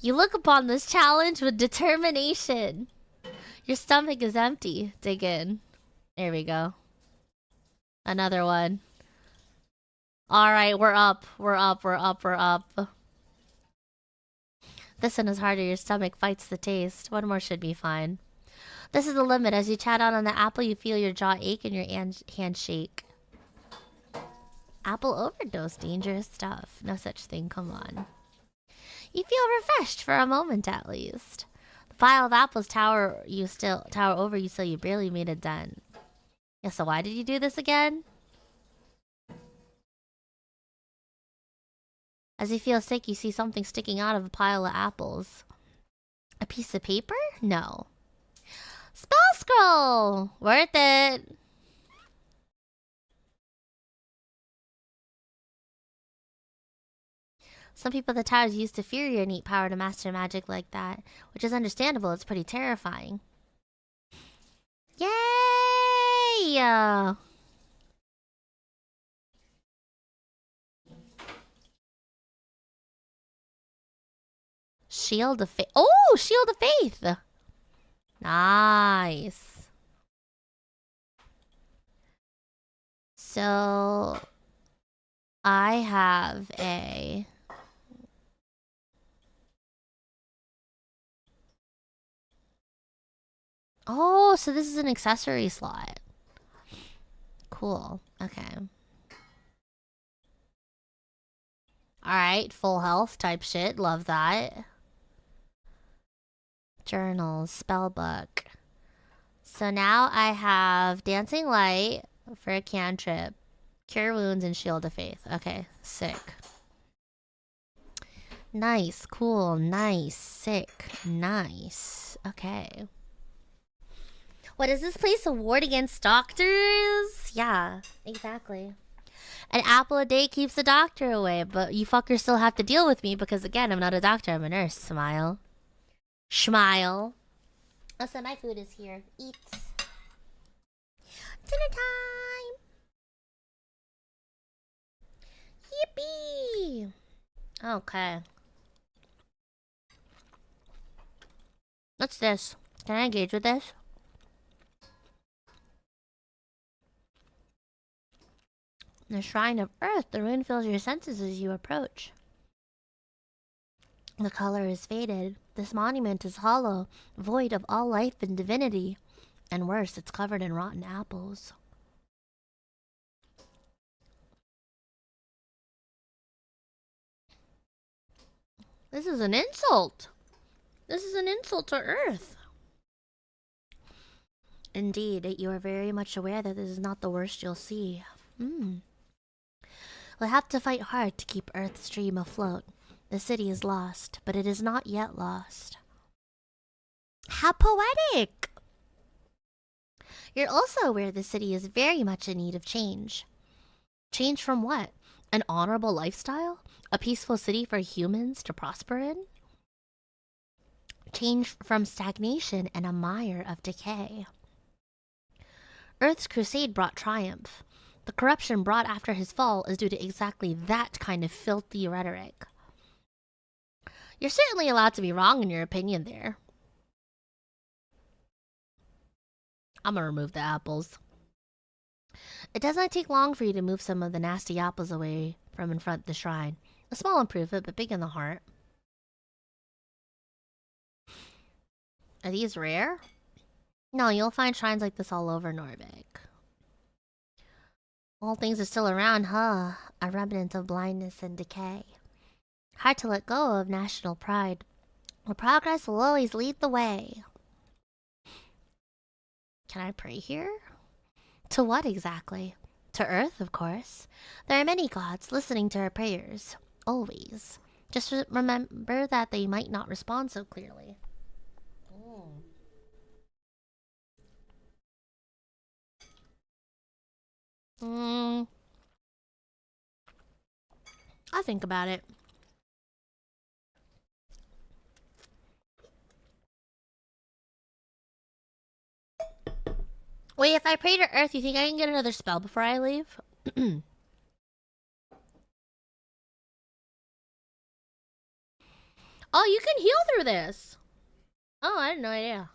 You look upon this challenge with determination. Your stomach is empty. Dig in. There we go. Another one. Alright, we're up. We're up. This one is harder. Your stomach fights the taste. One more should be fine. This is the limit. As you chat out on the apple, you feel your jaw ache and your hand shake. Apple overdose, dangerous stuff. No such thing, come on. You feel refreshed for a moment at least. The pile of apples tower over you, so you barely made a dent. Yeah, so why did you do this again? As you feel sick, you see something sticking out of a pile of apples. A piece of paper? No. Spell scroll! Worth it! Some people at the towers used to fear your neat power to master magic like that, which is understandable. It's pretty terrifying. Yay! Shield of Faith. Oh, Shield of Faith! Nice. So, I have a... Oh, so this is an accessory slot. Cool. Okay. Alright, full health type shit. Love that. Journals, spellbook. So now I have Dancing Light for a cantrip, Cure Wounds, and Shield of Faith. Okay, sick. Nice, cool, nice, sick, nice. Okay. What is this place? A ward against doctors? Yeah, exactly. An apple a day keeps the doctor away, but you fuckers still have to deal with me because, again, I'm not a doctor, I'm a nurse. Smile. Schmile. Also, my food is here. Eat. Dinner time! Yippee! Okay. What's this? Can I engage with this? The Shrine of Earth. The rune fills your senses as you approach. The color is faded. This monument is hollow, void of all life and divinity. And worse, it's covered in rotten apples. This is an insult. This is an insult to Earth. Indeed, you are very much aware that this is not the worst you'll see. We'll have to fight hard to keep Earth's dream afloat. The city is lost, but it is not yet lost. How poetic! You're also aware the city is very much in need of change. Change from what? An honorable lifestyle? A peaceful city for humans to prosper in? Change from stagnation and a mire of decay. Earth's crusade brought triumph. The corruption brought after his fall is due to exactly that kind of filthy rhetoric. You're certainly allowed to be wrong in your opinion there. I'm gonna remove the apples. It does not take long for you to move some of the nasty apples away from in front of the shrine. A small improvement, but big in the heart. Are these rare? No, you'll find shrines like this all over Norvik. All things are still around, huh? A remnant of blindness and decay. Hard to let go of national pride. But progress will always lead the way. Can I pray here? To what exactly? To Earth, of course. There are many gods listening to our prayers. Always. Just remember that they might not respond so clearly. I'll think about it. Wait, if I pray to Earth, you think I can get another spell before I leave? Oh, you can heal through this. Oh, I had no idea.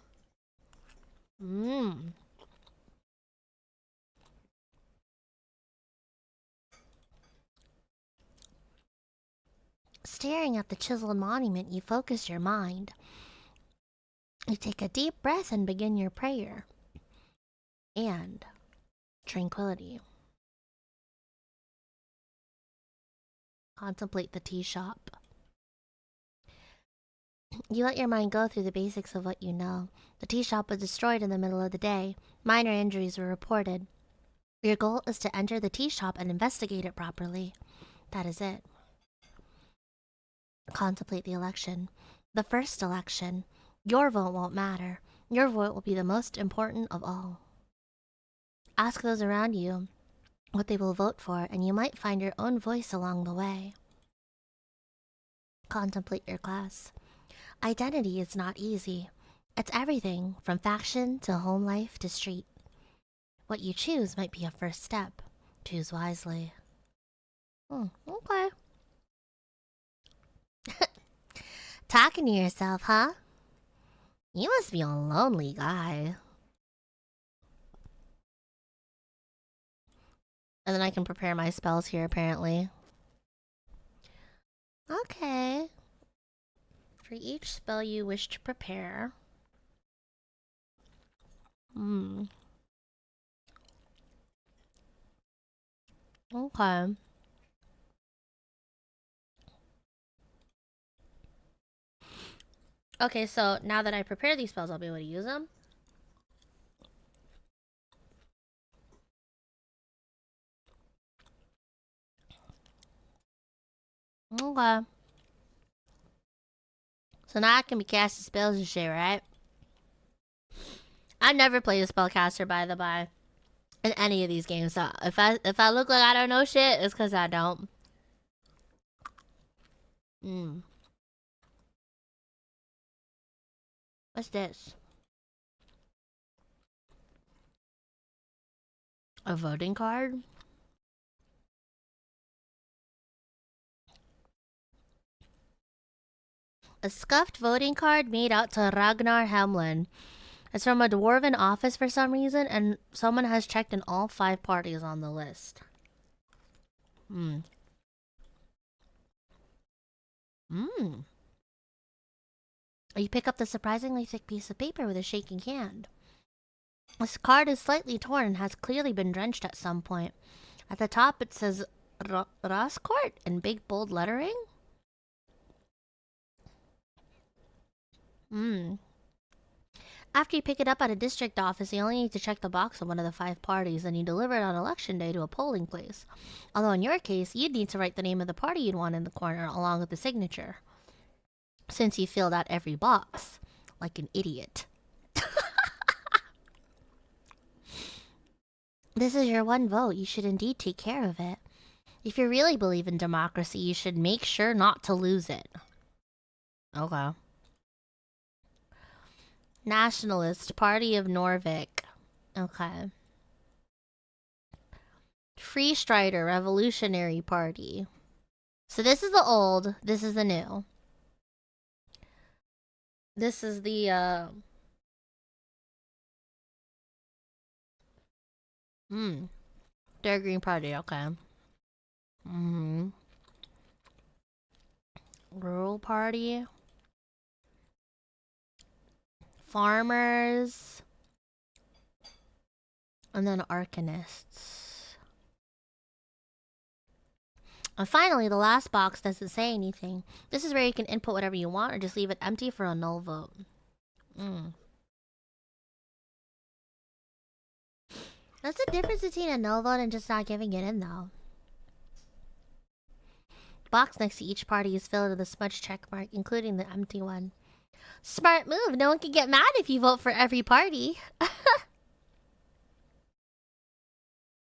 Staring at the chiseled monument, you focus your mind. You take a deep breath and begin your prayer. And tranquility. Contemplate the tea shop. You let your mind go through the basics of what you know. The tea shop was destroyed in the middle of the day. Minor injuries were reported. Your goal is to enter the tea shop and investigate it properly. That is it. Contemplate the election. The first election. Your vote won't matter. Your vote will be the most important of all. Ask those around you what they will vote for, and you might find your own voice along the way. Contemplate your class. Identity is not easy. It's everything from faction to home life to street. What you choose might be a first step. Choose wisely. Okay. Talking to yourself, huh? You must be a lonely guy. And then I can prepare my spells here, apparently. Okay. For each spell you wish to prepare. Okay. Okay, so now that I prepare these spells, I'll be able to use them. Okay. So now I can be casting spells and shit, right? I never played a spellcaster, by the by, in any of these games. So if I look like I don't know shit, it's because I don't. What's this? A voting card? A scuffed voting card made out to Ragnar Hamlin. It's from a dwarven office for some reason, and someone has checked in all 5 parties on the list. You pick up the surprisingly thick piece of paper with a shaking hand. This card is slightly torn and has clearly been drenched at some point. At the top it says Roscourt in big bold lettering. After you pick it up at a district office, you only need to check the box on one of the 5 parties, and you deliver it on election day to a polling place. Although in your case, you'd need to write the name of the party you'd want in the corner along with the signature, since you filled out every box like an idiot. This is your one vote. You should indeed take care of it. If you really believe in democracy, you should make sure not to lose it. Okay. Nationalist Party of Norvik. Okay. Free Strider Revolutionary Party. So this is the old, this is the new. This is the Fair Green Party, okay. Rural Party. Farmers. And then Arcanists. And finally, the last box doesn't say anything. This is where you can input whatever you want or just leave it empty for a null vote. That's the difference between a null vote and just not giving it in, though. The box next to each party is filled with a smudge check mark, including the empty one. Smart move. No one can get mad if you vote for every party.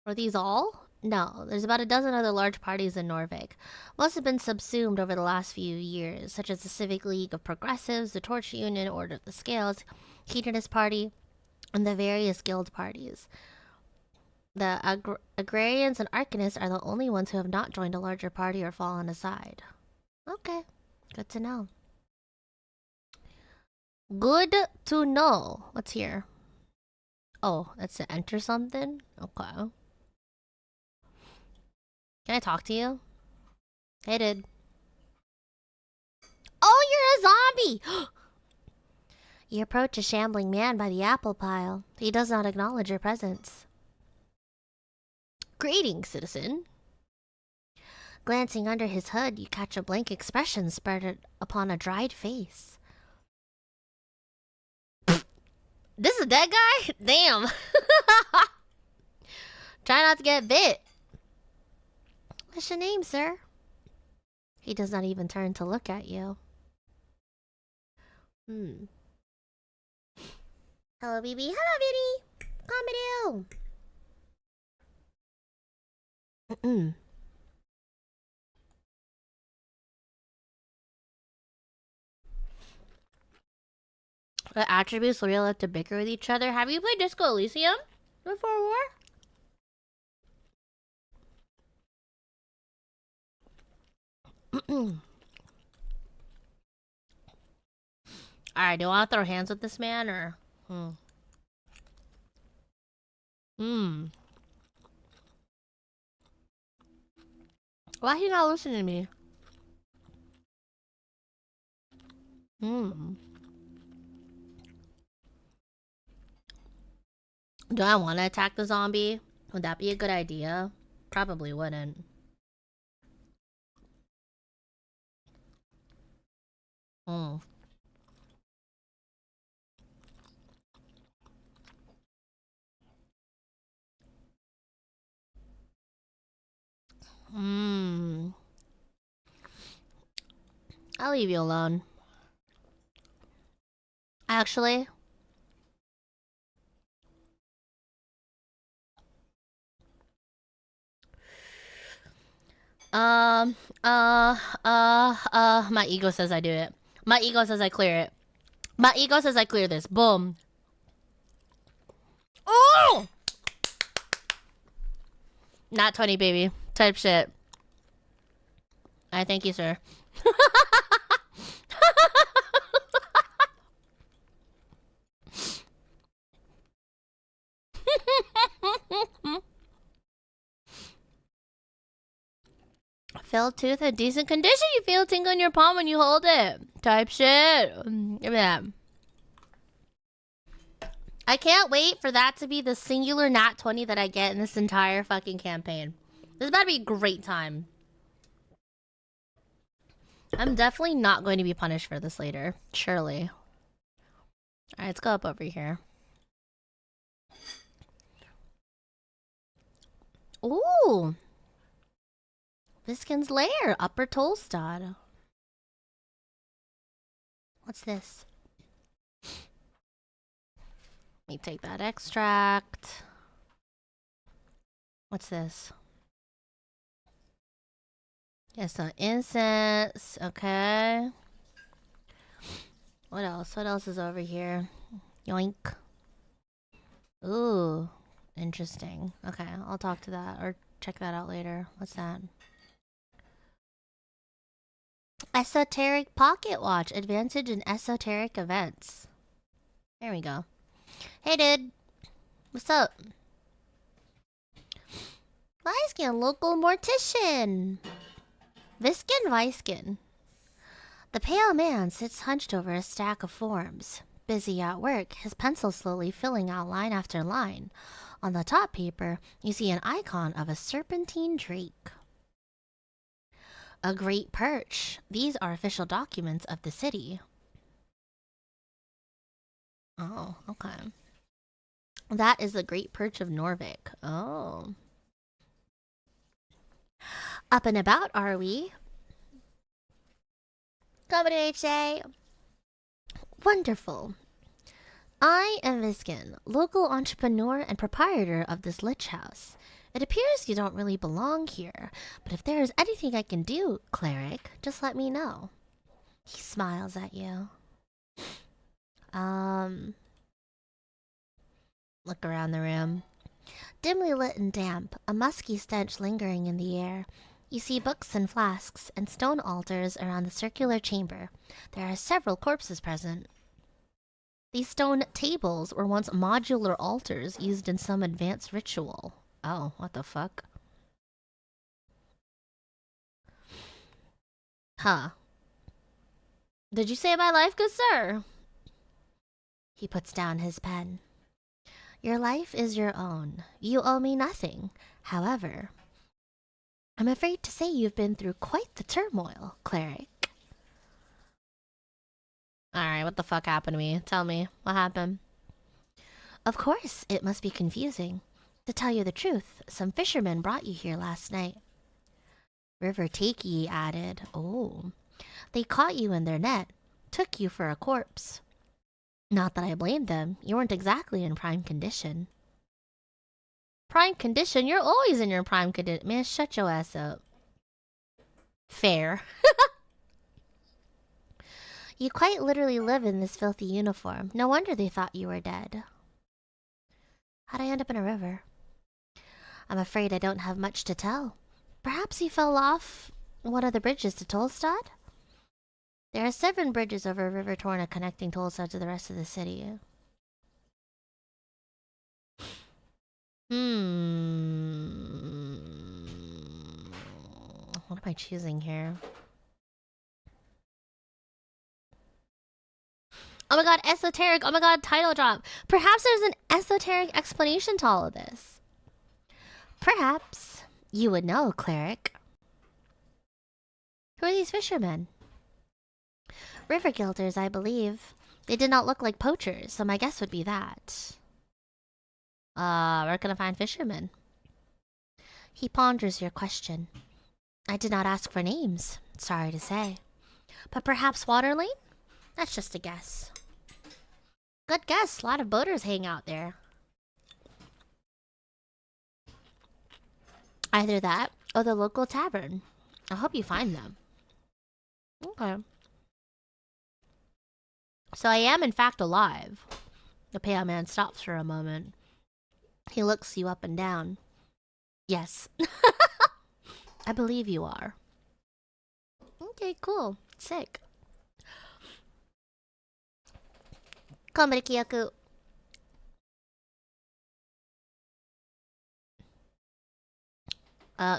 Are these all? No, there's about a dozen other large parties in Norvik. Most have been subsumed over the last few years, such as the Civic League of Progressives, the Torch Union, Order of the Scales, Hedonist Party, and the various guild parties. The Agrarians and Arcanists are the only ones who have not joined a larger party or fallen aside. Okay, good to know. Good to know. What's here? Oh, that's to enter something? Okay. Can I talk to you? Hey, dude. Oh, you're a zombie! You approach a shambling man by the apple pile. He does not acknowledge your presence. Greetings, citizen. Glancing under his hood, you catch a blank expression spread upon a dried face. This is that guy? Damn. Try not to get bit. What's your name, sir? He does not even turn to look at you. Hello, BB. Hello, Beauty. Konberu. The attributes real up to bicker with each other. Have you played Disco Elysium before war? Alright, do you want to throw hands with this man or? Why he not listening to me? Do I want to attack the zombie? Would that be a good idea? Probably wouldn't. I'll leave you alone. Actually, my ego says I do it. My ego says I clear it. My ego says I clear this. Boom. Oh! Not 20, baby. Type shit. I thank you, sir. Filled tooth in decent condition. You feel a tingle in your palm when you hold it. Type shit. Give me that. I can't wait for that to be the singular nat 20 that I get in this entire fucking campaign. This is about to be a great time. I'm definitely not going to be punished for this later. Surely. Alright, let's go up over here. Ooh! Viskin's Lair, Upper Tolstad. What's this? Let me take that extract. What's this? Yes, some incense. Okay. What else? What else is over here? Yoink. Ooh. Interesting. Okay, I'll talk to that or check that out later. What's that? Esoteric Pocket Watch. Advantage in esoteric events. There we go. Hey, dude. What's up? Viskin, local mortician. Viskin. The pale man sits hunched over a stack of forms. Busy at work, his pencil slowly filling out line after line. On the top paper, you see an icon of a serpentine drake. A great perch. These are official documents of the city. Oh, okay. That is the Great Perch of Norvik. Oh. Up and about, are we? Comedy HA. Wonderful. I am Viskin, local entrepreneur and proprietor of this lich house. It appears you don't really belong here, but if there is anything I can do, Cleric, just let me know. He smiles at you. Look around the room. Dimly lit and damp, a musky stench lingering in the air. You see books and flasks and stone altars around the circular chamber. There are several corpses present. These stone tables were once modular altars used in some advanced ritual. Oh, what the fuck? Huh. Did you save my life, good sir? He puts down his pen. Your life is your own. You owe me nothing. However, I'm afraid to say you've been through quite the turmoil, Cleric. Alright, what the fuck happened to me? Tell me, what happened? Of course, it must be confusing. To tell you the truth, some fishermen brought you here last night. River Takey added, oh. They caught you in their net, took you for a corpse. Not that I blame them, you weren't exactly in prime condition. Prime condition? You're always in your prime condition. Man, shut your ass up. Fair. You quite literally live in this filthy uniform. No wonder they thought you were dead. How'd I end up in a river? I'm afraid I don't have much to tell. Perhaps you fell off one of the bridges to Tolstad? There are 7 bridges over River Torna connecting Tolstad to the rest of the city. What am I choosing here? Oh my god, esoteric! Oh my god, title drop! Perhaps there's an esoteric explanation to all of this. Perhaps you would know, Cleric. Who are these fishermen? River guilders, I believe. They did not look like poachers, so my guess would be that. Where can I find fishermen? He ponders your question. I did not ask for names, sorry to say. But perhaps Waterlane? That's just a guess. Good guess, a lot of boaters hang out there. Either that, or the local tavern. I hope you find them. Okay. So I am in fact alive. The pale man stops for a moment. He looks you up and down. Yes. I believe you are. Okay, cool. Sick. Konberu Kiyaku.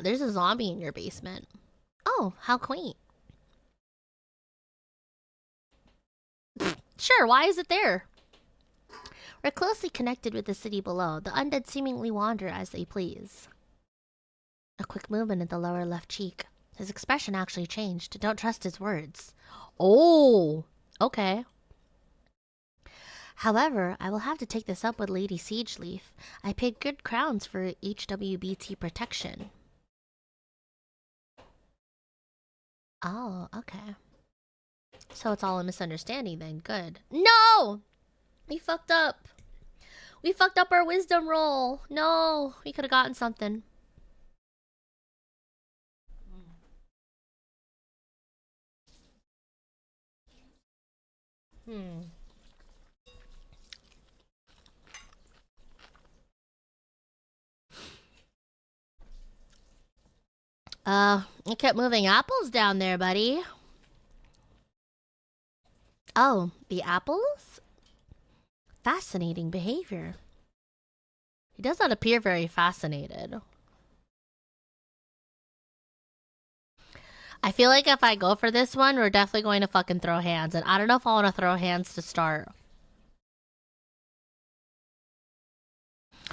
There's a zombie in your basement. Oh, how quaint. Sure, why is it there? We're closely connected with the city below. The undead seemingly wander as they please. A quick movement in the lower left cheek. His expression actually changed. Don't trust his words. Oh, okay. However, I will have to take this up with Lady Siegeleaf. I paid good crowns for HWBT protection. Oh, okay. So it's all a misunderstanding then. Good. No! We fucked up. We fucked up our wisdom roll. No, we could have gotten something. You kept moving apples down there, buddy. Oh, the apples? Fascinating behavior. He does not appear very fascinated. I feel like if I go for this one, we're definitely going to fucking throw hands. And I don't know if I want to throw hands to start.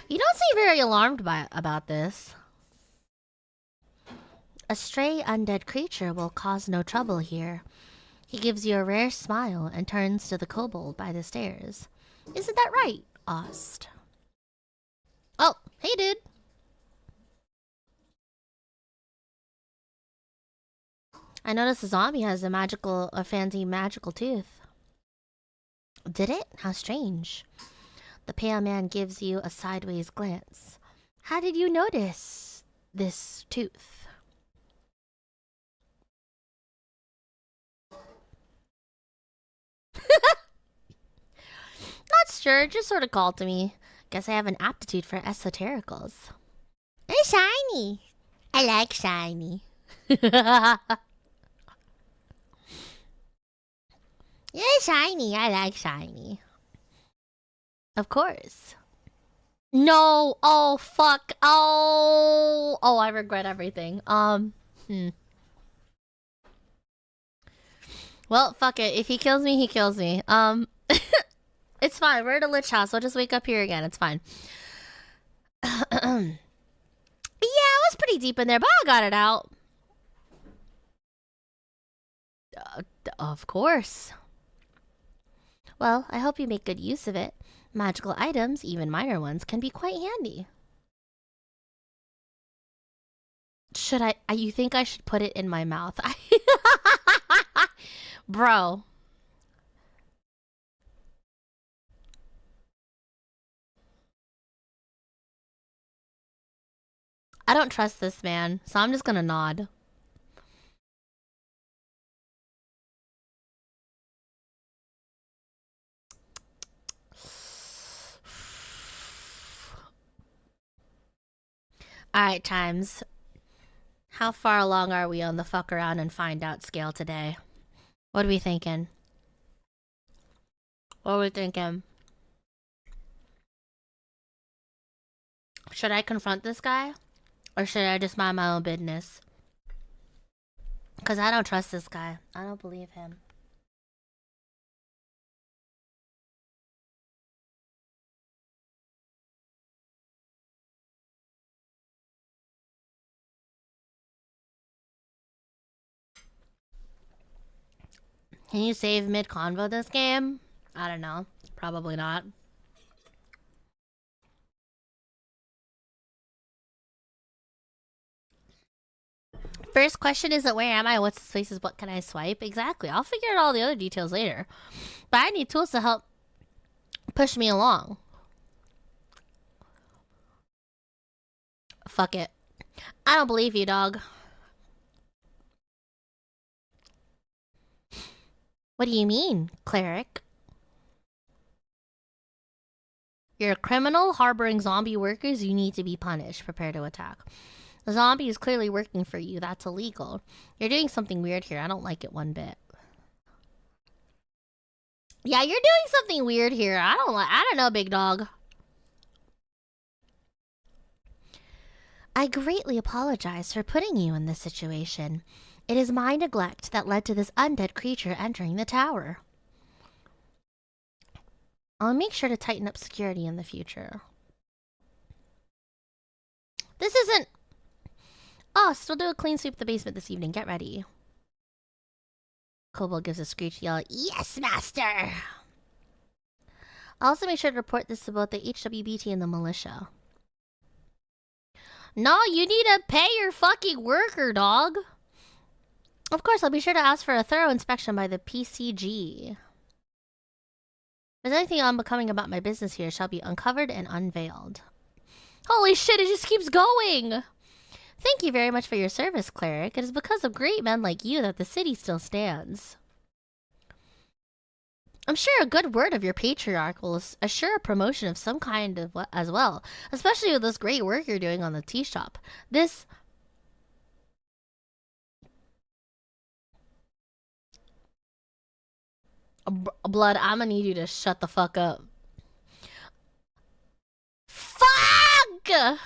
You don't seem very alarmed about this. A stray undead creature will cause no trouble here. He gives you a rare smile and turns to the kobold by the stairs. Isn't that right, Ost? Oh, hey dude. I noticed the zombie has a fancy magical tooth. Did it? How strange. The pale man gives you a sideways glance. How did you notice this tooth? Not sure, just sort of called to me. Guess I have an aptitude for esotericals. They're shiny. I like shiny. You're shiny. I like shiny. Of course. No. Oh, fuck. Oh, I regret everything. Well, fuck it. If he kills me, he kills me. It's fine. We're at a lich house. I'll just wake up here again. It's fine. Yeah, it was pretty pretty deep in there, but I got it out. Of course. Well, I hope you make good use of it. Magical items, even minor ones, can be quite handy. Should I? You think I should put it in my mouth? Bro. I don't trust this man, so I'm just gonna nod. Alright, Times. How far along are we on the fuck around and find out scale today? What are we thinking? What are we thinking? Should I confront this guy? Or should I just mind my own business? Because I don't trust this guy. I don't believe him. Can you save mid-convo this game? I don't know. Probably not. First question isn't where am I, what's the places, what can I swipe? Exactly. I'll figure out all the other details later. But I need tools to help push me along. Fuck it. I don't believe you, dog. What do you mean, Cleric? You're a criminal harboring zombie workers. You need to be punished. Prepare to attack. The zombie is clearly working for you. That's illegal. You're doing something weird here. I don't like it one bit. Yeah, you're doing something weird here. I don't know, big dog. I greatly apologize for putting you in this situation. It is my neglect that led to this undead creature entering the tower. I'll make sure to tighten up security in the future. This isn't... Oh, still do a clean sweep of the basement this evening. Get ready. Kobold gives a screech yell. Yes, master! I'll also make sure to report this to both the HWBT and the militia. No, you need to pay your fucking worker, dog. Of course, I'll be sure to ask for a thorough inspection by the PCG. If there's anything unbecoming about my business here, it shall be uncovered and unveiled. Holy shit, it just keeps going! Thank you very much for your service, Cleric. It is because of great men like you that the city still stands. I'm sure a good word of your patriarch will assure a promotion of some kind as well, especially with this great work you're doing on the tea shop. This... Blood, I'm gonna need you to shut the fuck up. Fuck!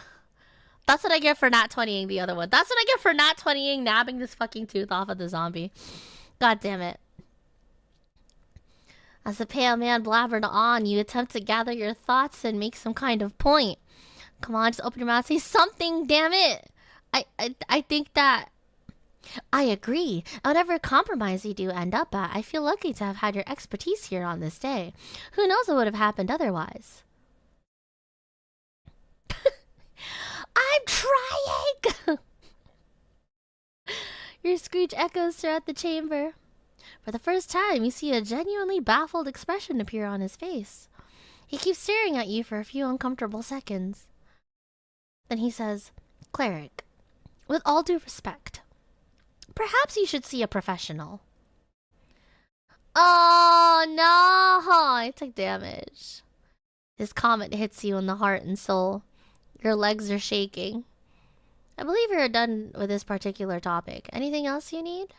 That's what I get for not 20ing the other one. That's what I get for not 20ing nabbing this fucking tooth off of the zombie. God damn it. As the pale man blabbered on, you attempt to gather your thoughts and make some kind of point. Come on, just open your mouth, say something, damn it! I think that... I agree. Whatever compromise you do end up at, I feel lucky to have had your expertise here on this day. Who knows what would have happened otherwise? I'm trying! Your screech echoes throughout the chamber. For the first time, you see a genuinely baffled expression appear on his face. He keeps staring at you for a few uncomfortable seconds. Then he says, Cleric, with all due respect, perhaps you should see a professional. Oh, no! I took damage. His comment hits you in the heart and soul. Your legs are shaking. I believe you're done with this particular topic. Anything else you need?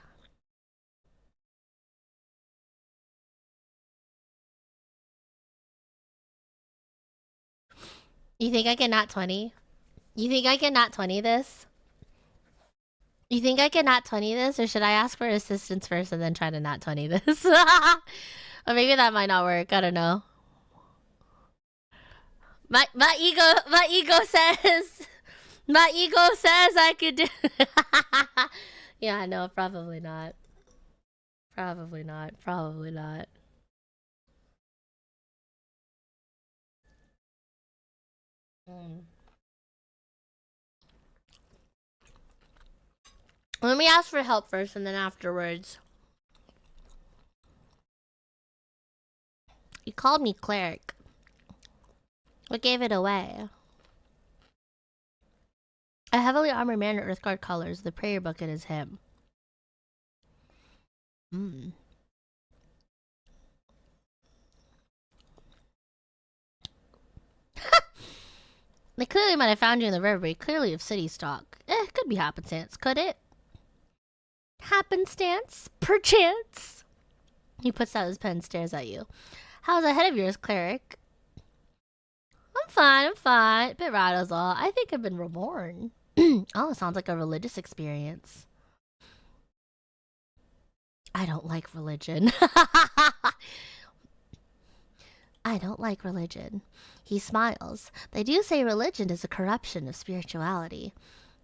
You think I can not 20? You think I can not 20 this? You think I can not 20 this? Or should I ask for assistance first and then try to not 20 this? Or maybe that might not work. I don't know. My ego says My ego says I could do. Yeah, no, probably not. Probably not. Probably not. Let me ask for help first and then afterwards. You called me Cleric. What gave it away? A heavily armored man in Earthguard colors. The prayer bucket is him. They clearly might have found you in the river, but clearly of city stock. Could be happenstance, could it? Happenstance? Perchance? He puts out his pen and stares at you. How's that head of yours, Cleric? I'm fine. A bit rattles all. I think I've been reborn. Oh, sounds like a religious experience. I don't like religion. I don't like religion. He smiles. They do say religion is a corruption of spirituality.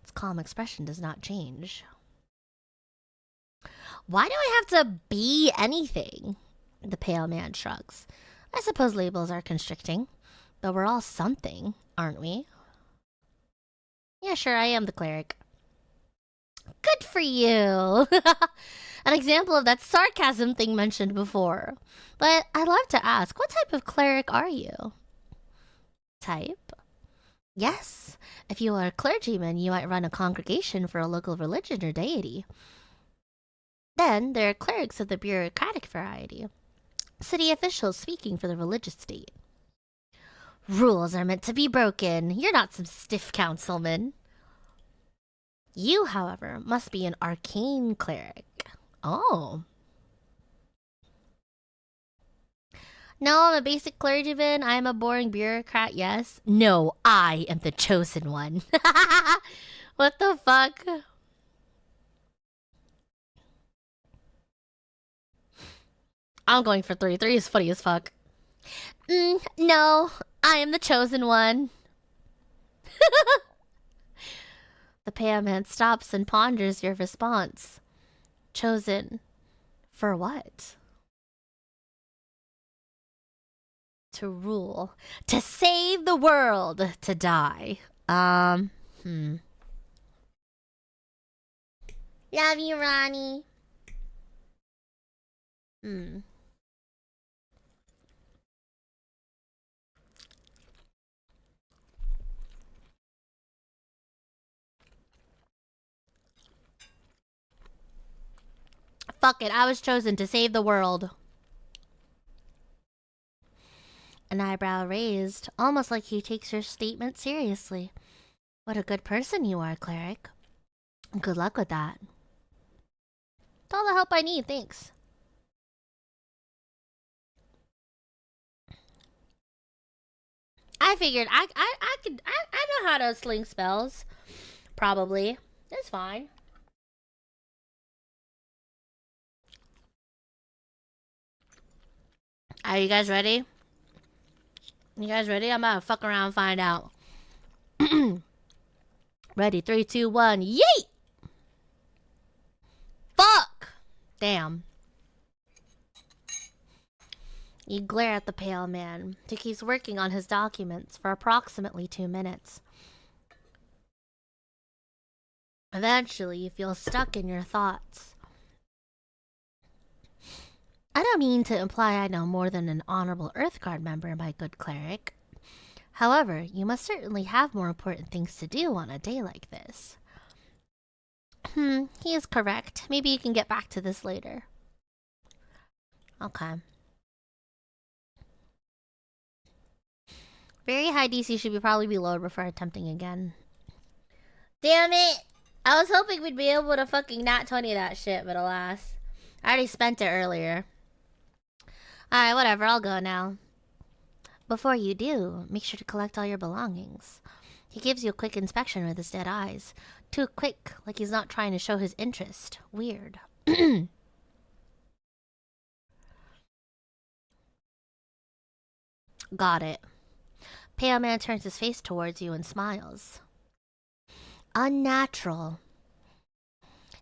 Its calm expression does not change. Why do I have to be anything? The pale man shrugs. I suppose labels are constricting. But we're all something, aren't we? Yeah, sure, I am the cleric. Good for you! An example of that sarcasm thing mentioned before. But I'd love to ask, what type of cleric are you? Type? Yes. If you are a clergyman, you might run a congregation for a local religion or deity. Then there are clerics of the bureaucratic variety. City officials speaking for the religious state. Rules are meant to be broken. You're not some stiff councilman. You, however, must be an arcane cleric. Oh. No, I'm a basic clergyman. I am a boring bureaucrat, yes. No, I am the chosen one. What the fuck? I'm going for 3. 3 is funny as fuck. No, I am the chosen one. The pale man stops and ponders your response. Chosen for what? To rule. To save the world. To die. Love you, Ronnie. Fuck it, I was chosen to save the world. An eyebrow raised, almost like he takes your statement seriously. What a good person you are, Cleric. Good luck with that. It's all the help I need, thanks. I figured I know how to sling spells. Probably. It's fine. Are you guys ready? You guys ready? I'm about to fuck around and find out. Ready? 3, 2, 1. Yeet! Fuck! Damn. You glare at the pale man, who keeps working on his documents for approximately 2 minutes. Eventually, you feel stuck in your thoughts. I don't mean to imply I know more than an honorable Earthguard member, my good cleric. However, you must certainly have more important things to do on a day like this. He is correct. Maybe you can get back to this later. Okay. Very high DC should probably be lowered before attempting again. Damn it! I was hoping we'd be able to fucking nat 20 that shit, but alas. I already spent it earlier. Alright, whatever, I'll go now. Before you do, make sure to collect all your belongings. He gives you a quick inspection with his dead eyes. Too quick, like he's not trying to show his interest. Weird. Got it. Pale man turns his face towards you and smiles. Unnatural.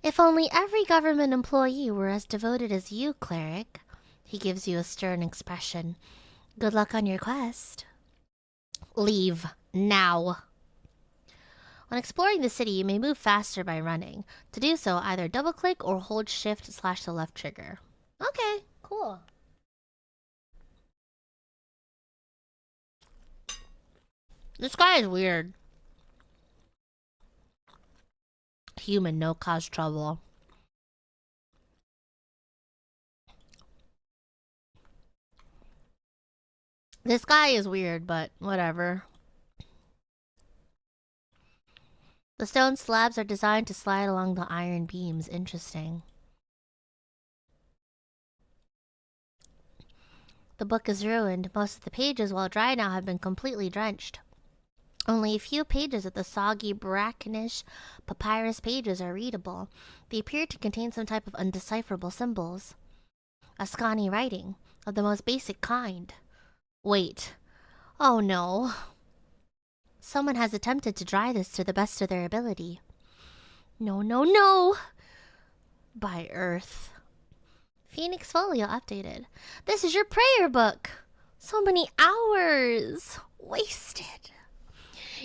If only every government employee were as devoted as you, Cleric. He gives you a stern expression. Good luck on your quest. Leave. Now. When exploring the city, you may move faster by running. To do so, either double-click or hold shift / the left trigger. Okay, cool. This guy is weird. Human, no cause trouble. This guy is weird, but whatever. The stone slabs are designed to slide along the iron beams. Interesting. The book is ruined. Most of the pages, while dry now, have been completely drenched. Only a few pages of the soggy, brackenish papyrus pages are readable. They appear to contain some type of undecipherable symbols. Ascani writing, of the most basic kind. Wait. Oh no. Someone has attempted to dry this to the best of their ability. No, no, no! By Earth. Phoenix Folio updated. This is your prayer book! So many hours! Wasted.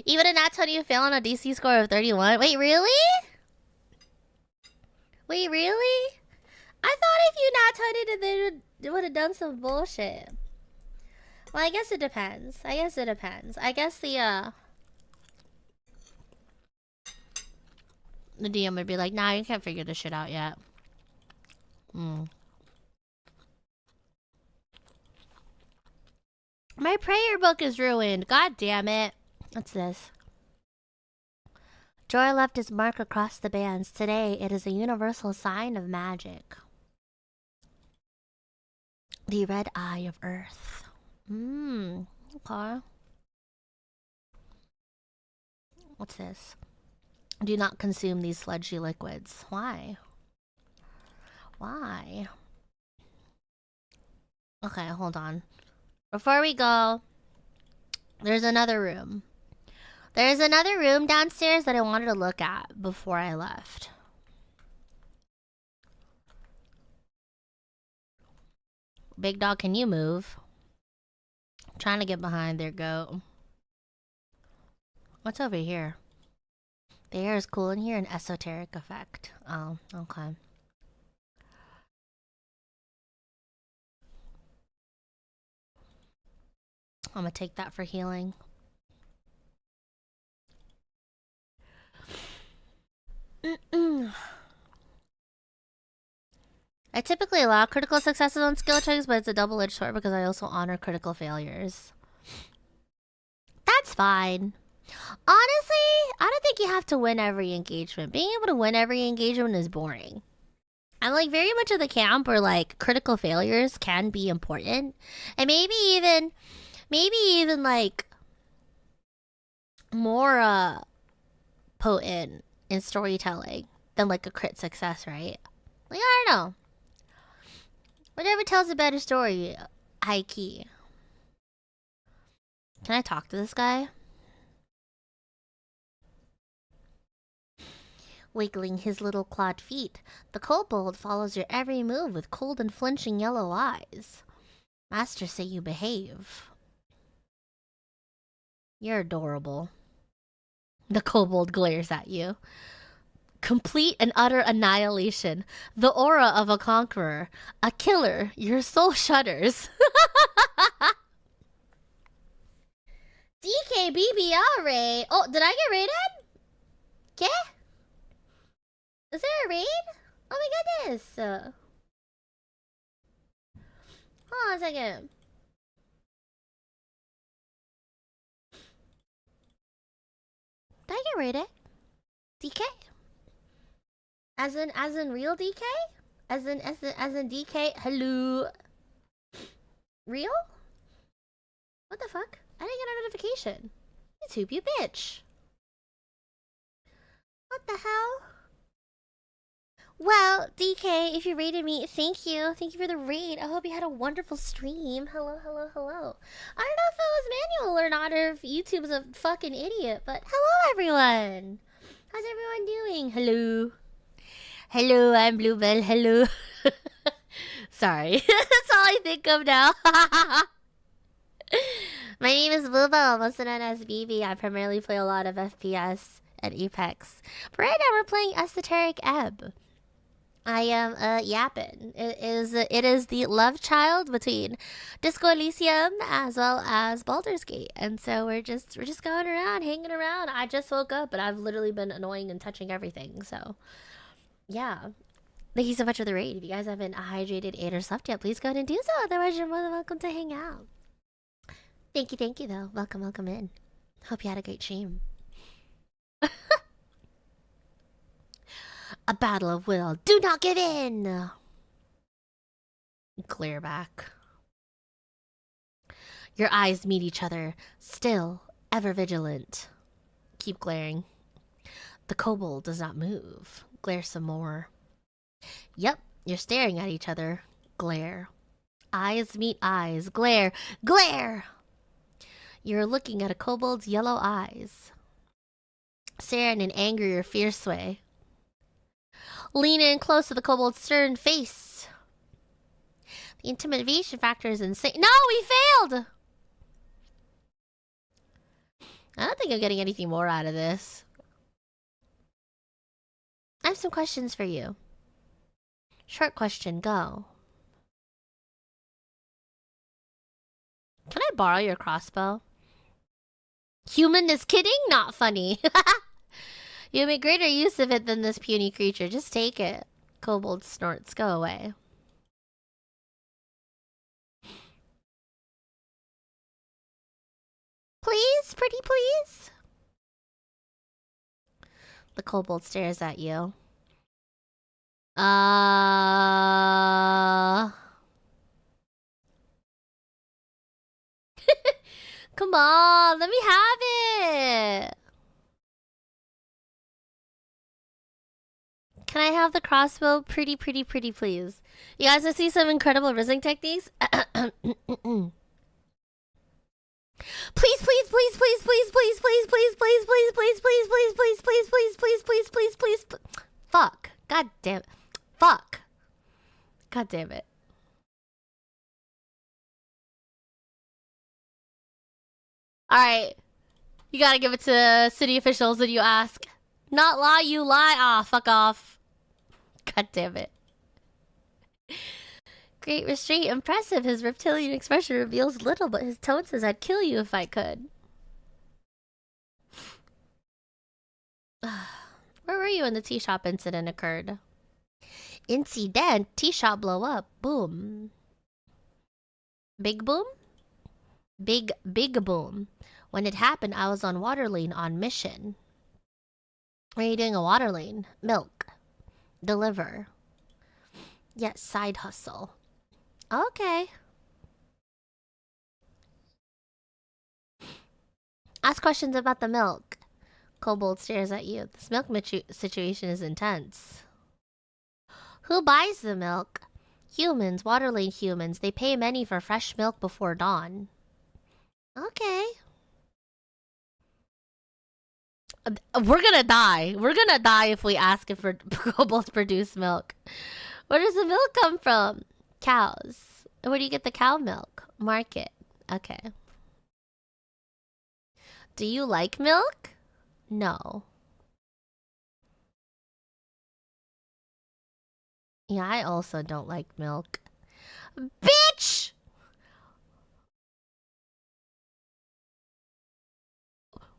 Even a nat 20 you fail on a DC score of 31? Wait, really? Wait, really? I thought if you nat 20 they would have done some bullshit. Well, I guess it depends. I guess the DM would be like, nah, you can't figure this shit out yet. My prayer book is ruined. God damn it. What's this? Joy left his mark across the bands. Today, it is a universal sign of magic. The red eye of Earth. Okay. What's this? Do not consume these sludgy liquids. Why? Why? Okay, hold on. Before we go, there's another room. There's another room downstairs that I wanted to look at before I left. Big dog, can you move? I'm trying to get behind their goat. What's over here? The air is cool in here, an esoteric effect. Oh, okay. I'm gonna take that for healing. I typically allow critical successes on skill checks, but it's a double-edged sword because I also honor critical failures. That's fine. Honestly, I don't think you have to win every engagement. Being able to win every engagement is boring. I'm like very much of the camp where like critical failures can be important. And maybe even like more potent in storytelling than like a crit success, right? Like, I don't know. Whatever tells a better story, high key. Can I talk to this guy? Wiggling his little clawed feet, the kobold follows your every move with cold and flinching yellow eyes. Masters say you behave. You're adorable. The kobold glares at you. Complete and utter annihilation. The aura of a conqueror. A killer. Your soul shudders. DK BBL raid. Oh, did I get raided? Okay. Is there a raid? Oh my goodness. Hold on a second. Did I get raided? DK? As in real DK? As in DK? Hello? Real? What the fuck? I didn't get a notification. YouTube, you bitch. What the hell? Well, DK, if you raided me, thank you. Thank you for the raid. I hope you had a wonderful stream. Hello, hello, hello. I don't know if it was manual or not, or if YouTube's a fucking idiot, but hello, everyone. How's everyone doing? Hello. Hello, I'm Bluebell. Hello. Sorry. That's all I think of now. My name is Bluebell, also known as BB. I primarily play a lot of FPS and EVE.EXE. But right now we're playing Esoteric Ebb. I am yapping. It is the love child between Disco Elysium as well as Baldur's Gate, and so we're just going around, hanging around. I just woke up, but I've literally been annoying and touching everything. So yeah, thank you so much for the raid. If you guys haven't hydrated, ate, or slept yet, please go ahead and do so. Otherwise, you're more than welcome to hang out. Thank you though. Welcome in. Hope you had a great stream. A battle of will. Do not give in! Clear back. Your eyes meet each other, still, ever vigilant. Keep glaring. The kobold does not move. Glare some more. Yep, you're staring at each other. Glare. Eyes meet eyes. Glare. Glare! You're looking at a kobold's yellow eyes. Stare in an angry or fierce way. Lean in close to the kobold's stern face. The intimidation factor is insane. No, we failed! I don't think I'm getting anything more out of this. I have some questions for you. Short question, go. Can I borrow your crossbow? Human is kidding? Not funny. You make greater use of it than this puny creature. Just take it. Kobold snorts. Go away. Please? Pretty please? The kobold stares at you. Come on, let me have it. Can I have the crossbow? Pretty please. You guys want to see some incredible rizzing techniques? Please, please, please, please, please, please, please, please, please, please, please, please, please, please, please, please, please, please, please, please. Fuck. God damn it. Fuck. God damn it. Alright. You gotta give it to city officials when you ask. Not lie, you lie. Ah, fuck off. God damn it. Great restraint, impressive. His reptilian expression reveals little, but his tone says I'd kill you if I could. Where were you when the tea shop incident occurred? Incident? Tea shop blow up. Boom. Big boom? Big boom. When it happened, I was on water lane on mission. What are you doing a water lane? Milk. Deliver. Yes, side hustle. Okay. Ask questions about the milk. Kobold stares at you. This milk situation is intense. Who buys the milk? Humans, water lane humans. They pay many for fresh milk before dawn. Okay. We're gonna die. We're gonna die if we ask if kobolds produce milk. Where does the milk come from? Cows. Where do you get the cow milk? Market. Okay. Do you like milk? No. Yeah, I also don't like milk. Bitch!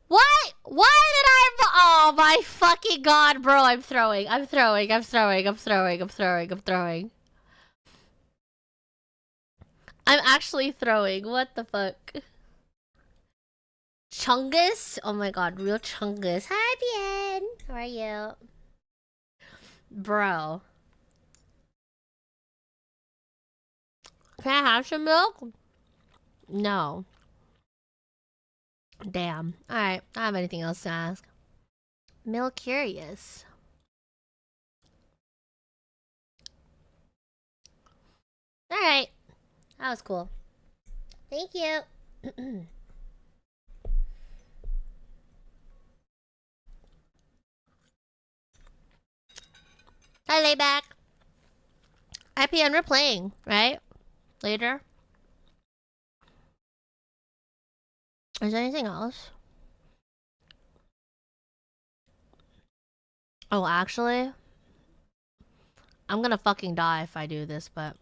What? Why did I... Oh my fucking god, bro. I'm throwing. I'm actually throwing. What the fuck? Chungus? Oh my god, real Chungus. Hi, Bien. How are you? Bro. Can I have some milk? No. Damn. Alright, I don't have anything else to ask. Milk curious. Alright. That was cool. Thank you. Hi, Layback. IPN, we're playing, right? Later. Is there anything else? Oh, actually, I'm gonna fucking die if I do this, but...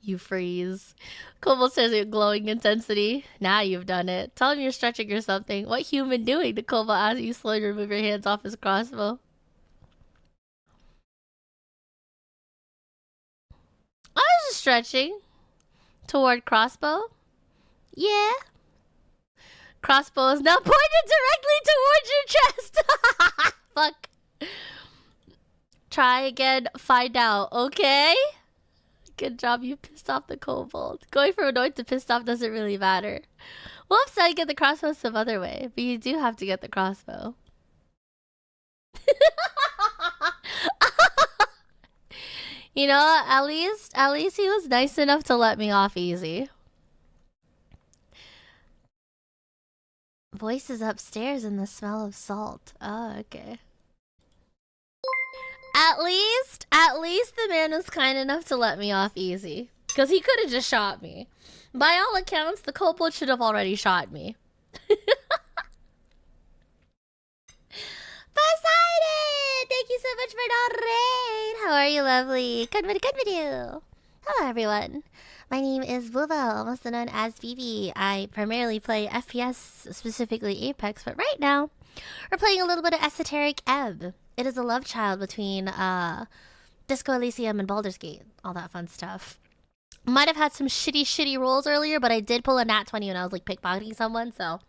You freeze. Kobo says it glowing intensity. Now you've done it. Tell him you're stretching or something. What human doing? The Kobo asks you slowly remove your hands off his crossbow. I was just stretching. Toward crossbow? Yeah. Crossbow is now pointed directly towards your chest. Fuck. Try again. Find out. Okay? Good job. You pissed off the kobold. Going from annoyed to pissed off doesn't really matter. Whoops, I get the crossbow some other way. But you do have to get the crossbow. You know, at least he was nice enough to let me off easy. Voices upstairs and the smell of salt. Oh, okay. At least the man was kind enough to let me off easy. Because he could have just shot me. By all accounts, the kobold should have already shot me. Poseidon! Thank you so much for the raid! How are you, lovely? Konberu. Hello, everyone. My name is Bluebell, also known as Vivi. I primarily play FPS, specifically Apex, but right now, we're playing a little bit of Esoteric Ebb. It is a love child between Disco Elysium and Baldur's Gate. All that fun stuff. Might have had some shitty rolls earlier, but I did pull a nat 20 when I was like pickpocketing someone, so...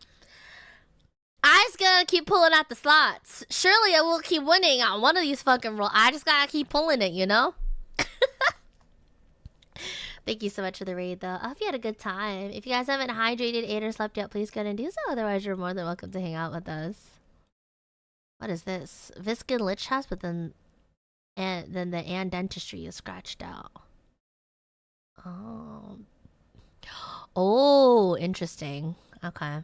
I just gotta keep pulling out the slots. Surely I will keep winning on one of these fucking rolls. I just gotta keep pulling it, you know? Thank you so much for the raid, though. I hope you had a good time. If you guys haven't hydrated, ate, or slept yet, please go ahead and do so. Otherwise, you're more than welcome to hang out with us. What is this? Viscid Lich House, but then the and dentistry is scratched out. Oh, interesting. Okay.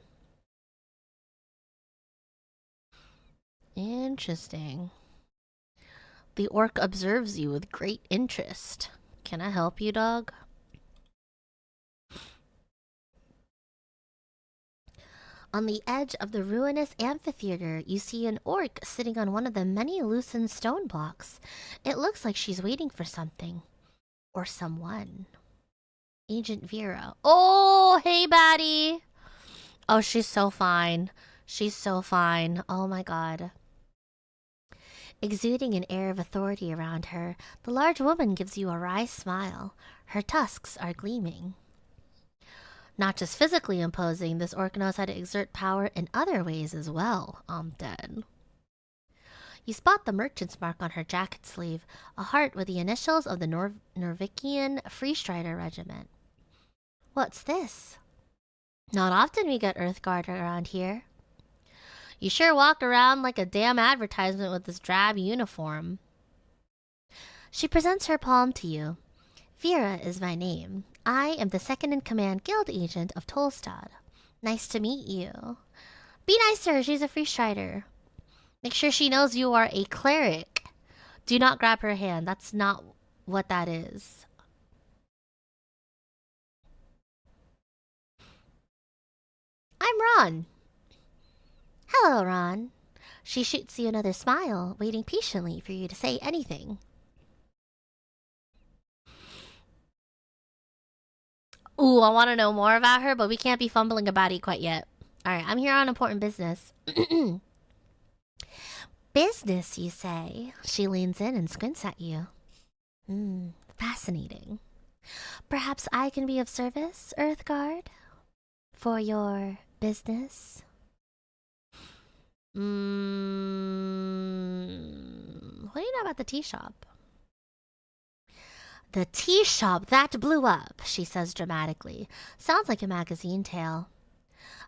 Interesting. The orc observes you with great interest. Can I help you, dog? On the edge of the ruinous amphitheater, you see an orc sitting on one of the many loosened stone blocks. It looks like she's waiting for something. Or someone. Agent Vera. Oh, hey, baddie! Oh, she's so fine. She's so fine. Oh my god. Exuding an air of authority around her, the large woman gives you a wry smile. Her tusks are gleaming. Not just physically imposing, this orc knows how to exert power in other ways as well. I'm dead. You spot the merchant's mark on her jacket sleeve, a heart with the initials of the Norvikian Freestrider Regiment. What's this? Not often we get Earthguard around here. You sure walk around like a damn advertisement with this drab uniform. She presents her palm to you. Vera is my name. I am the second-in-command guild agent of Tolstad. Nice to meet you. Be nice to her, she's a free strider. Make sure she knows you are a cleric. Do not grab her hand, that's not what that is. I'm Ron. Hello, Ron. She shoots you another smile, waiting patiently for you to say anything. Ooh, I want to know more about her, but we can't be fumbling about it quite yet. Alright, I'm here on important business. Business, you say? She leans in and squints at you. Fascinating. Perhaps I can be of service, Earthguard? For your business? What do you know about the tea shop? The tea shop that blew up, she says dramatically. Sounds like a magazine tale.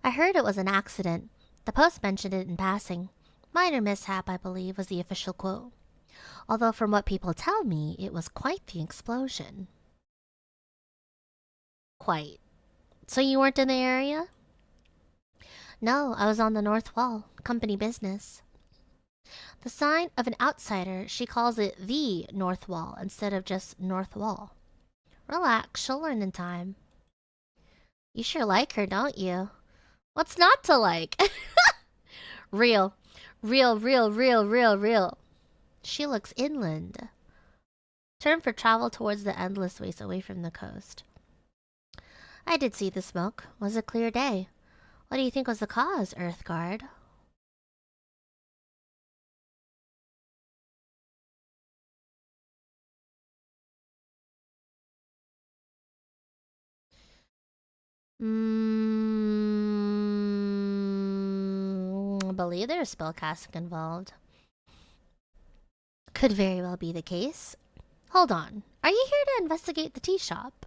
I heard it was an accident. The Post mentioned it in passing. Minor mishap, I believe, was the official quote. Although from what people tell me, it was quite the explosion. Quite. So you weren't in the area? No, I was on the North Wall. Company business. The sign of an outsider, she calls it the North Wall instead of just North Wall. Relax, she'll learn in time. You sure like her, don't you? What's not to like? Real. Real, real, real, real, real. She looks inland. Term for travel towards the endless waste away from the coast. I did see the smoke. Was a clear day. What do you think was the cause, Earthguard? I believe there's spellcasting involved. Could very well be the case. Hold on. Are you here to investigate the tea shop?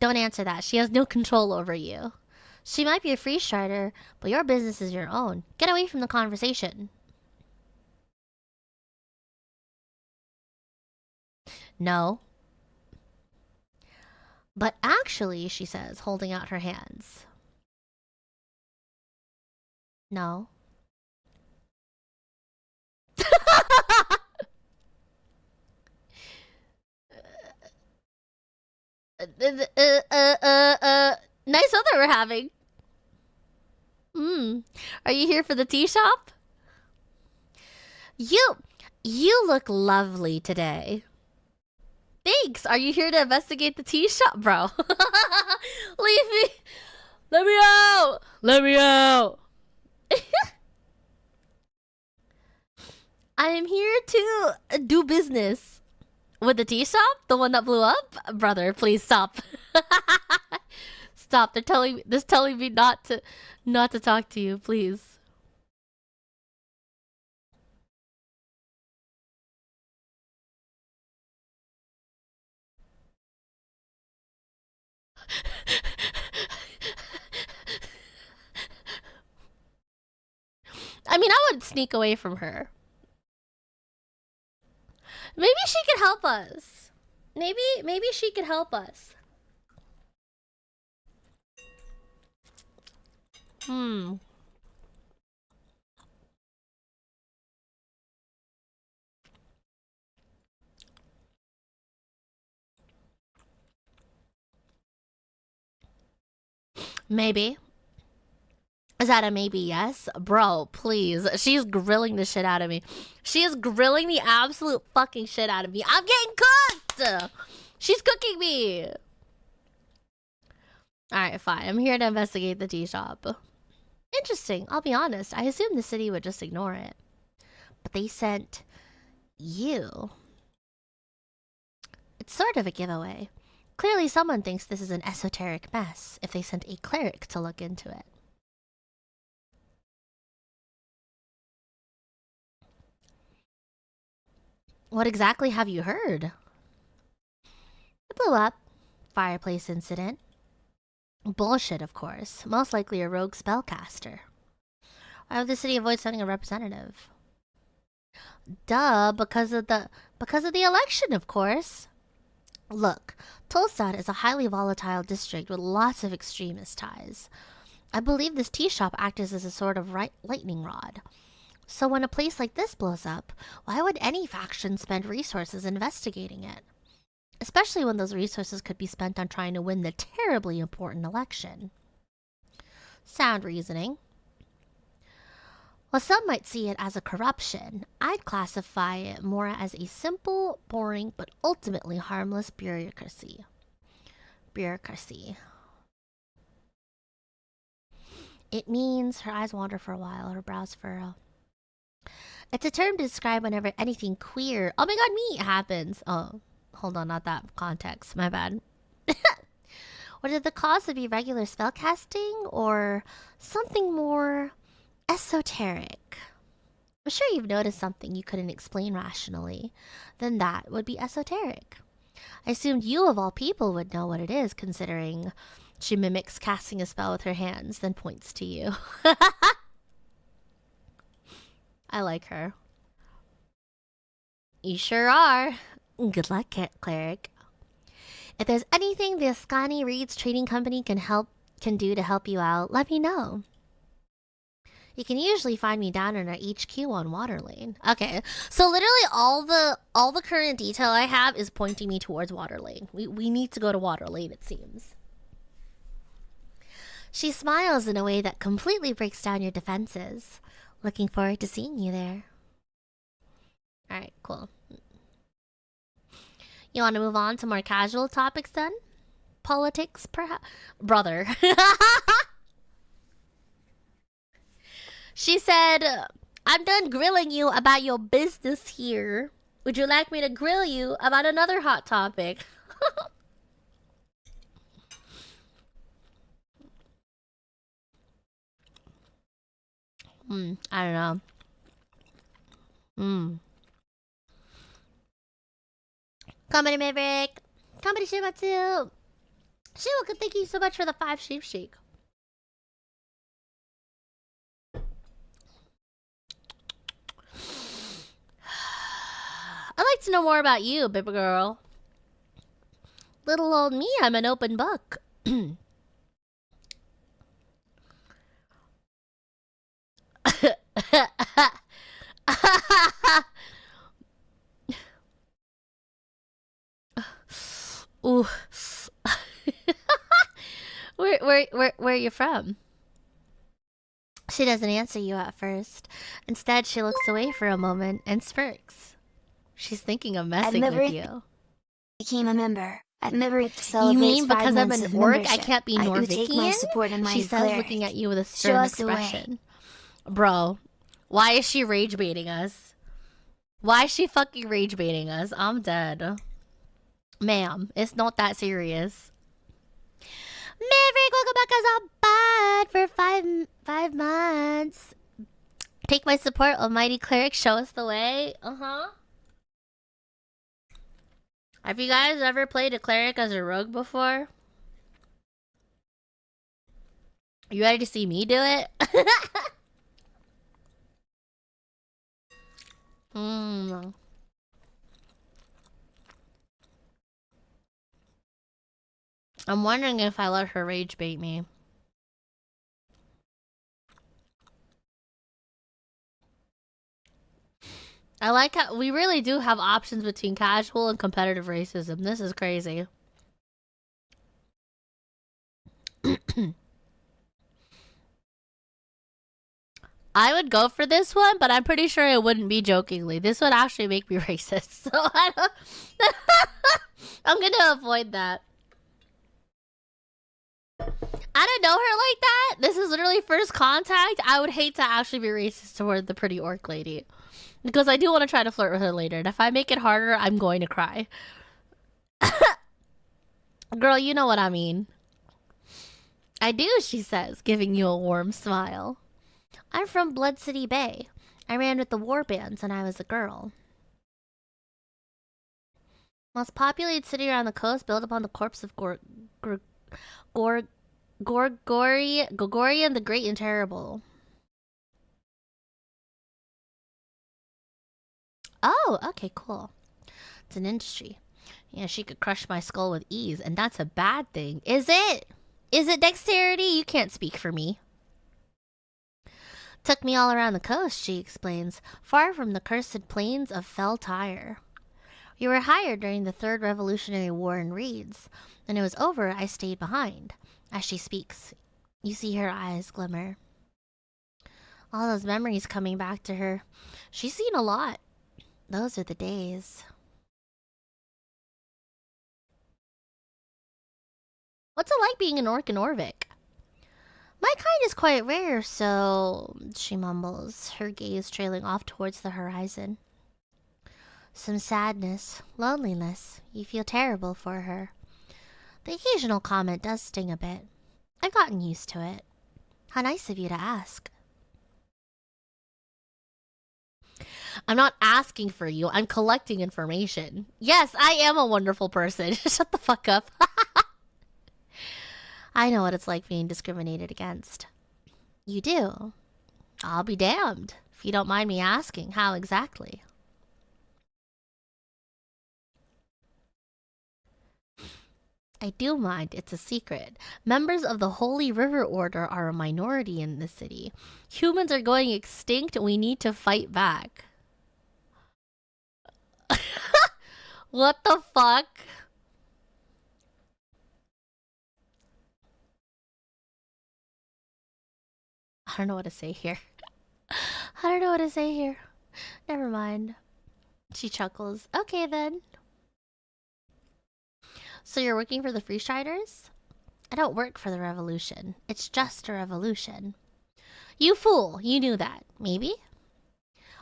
Don't answer that. She has no control over you. She might be a free starter, but your business is your own. Get away from the conversation. No. But actually, she says, holding out her hands. No. Nice weather we're having. Are you here for the tea shop? You look lovely today. Thanks. Are you here to investigate the tea shop, bro? Leave me. Let me out. Let me out. I am here to do business. With the tea shop? The one that blew up? Brother, please stop. Stop. They're telling me not to talk to you, please. I mean, I would sneak away from her. Maybe she could help us. Maybe she could help us. Maybe. Is that a maybe yes? Bro, please. She's grilling the shit out of me. She is grilling the absolute fucking shit out of me. I'm getting cooked! She's cooking me! Alright, fine. I'm here to investigate the tea shop. Interesting. I'll be honest. I assumed the city would just ignore it. But they sent you. It's sort of a giveaway. Clearly someone thinks this is an esoteric mess if they sent a cleric to look into it. What exactly have you heard? It blew up. Fireplace incident. Bullshit, of course. Most likely a rogue spellcaster. Why would the city avoid sending a representative? Duh, because of the election, of course. Look, Tolstad is a highly volatile district with lots of extremist ties. I believe this tea shop acts as a sort of lightning rod. So when a place like this blows up, why would any faction spend resources investigating it? Especially when those resources could be spent on trying to win the terribly important election. Sound reasoning. While some might see it as a corruption, I'd classify it more as a simple, boring, but ultimately harmless bureaucracy. It means, her eyes wander for a while, her brows furrow. It's a term to describe whenever anything queer, oh my god, me, happens. Oh, hold on, not that context, my bad. Whether the cause would be regular spellcasting or something more esoteric. I'm sure you've noticed something you couldn't explain rationally. Then that would be esoteric. I assumed you of all people would know what it is, considering she mimics casting a spell with her hands, then points to you. I like her. You sure are. Good luck, Cleric. If there's anything the Ascani Reed's trading company can do to help you out, let me know. You can usually find me down in our HQ on Water Lane. Okay, so literally all the current detail I have is pointing me towards Water Lane. We need to go to Water Lane, it seems. She smiles in a way that completely breaks down your defenses. Looking forward to seeing you there. Alright, cool. You want to move on to more casual topics then? Politics, perhaps? Brother. She said, I'm done grilling you about your business here. Would you like me to grill you about another hot topic? I don't know. Comedy Maverick. Comedy Shibatsu. Shiwaka, thank you so much for the 5 sheep shake. I'd like to know more about you, baby girl. Little old me, I'm an open book. Ooh. Where are you from? She doesn't answer you at first. Instead, she looks away for a moment and smirks. She's thinking of messing with you. Became a member. At EVE.EXE You mean because I'm an orc, I can't be Norvegian? She says, looking at you with a stern expression. Bro, why is she rage baiting us? Why is she fucking rage baiting us? I'm dead. Ma'am, it's not that serious. Maverick, welcome back as a bot for five months. Take my support, almighty cleric, show us the way. Have you guys ever played a cleric as a rogue before? You ready to see me do it? I'm wondering if I let her rage bait me. I like how we really do have options between casual and competitive racism. This is crazy. I would go for this one, but I'm pretty sure it wouldn't be jokingly. This would actually make me racist. So I don't I'm gonna avoid that. I don't know her like that. This is literally first contact. I would hate to actually be racist toward the pretty orc lady. Because I do want to try to flirt with her later. And if I make it harder, I'm going to cry. Girl, you know what I mean. I do, she says, giving you a warm smile. I'm from Blood City Bay. I ran with the war bands when I was a girl. Most populated city around the coast, built upon the corpse of Gogorian the Great and Terrible. Oh, okay, cool. It's an industry. Yeah, she could crush my skull with ease, and that's a bad thing. Is it? Is it dexterity? You can't speak for me. Took me all around the coast, she explains, far from the cursed plains of Fell Tire. You were hired during the Third Revolutionary War in Reeds. When it was over, I stayed behind. As she speaks, you see her eyes glimmer. All those memories coming back to her. She's seen a lot. Those are the days. What's it like being an orc in Orvik? My kind is quite rare, so... she mumbles, her gaze trailing off towards the horizon. Some sadness, loneliness. You feel terrible for her. The occasional comment does sting a bit. I've gotten used to it. How nice of you to ask. I'm not asking for you. I'm collecting information. Yes, I am a wonderful person. Shut the fuck up. I know what it's like being discriminated against. You do? I'll be damned. If you don't mind me asking, how exactly? I do mind. It's a secret. Members of the Holy River Order are a minority in this city. Humans are going extinct. We need to fight back. What the fuck? I don't know what to say here. I don't know what to say here. Never mind. She chuckles. Okay then. So you're working for the Freestriders? I don't work for the revolution. It's just a revolution. You fool! You knew that. Maybe?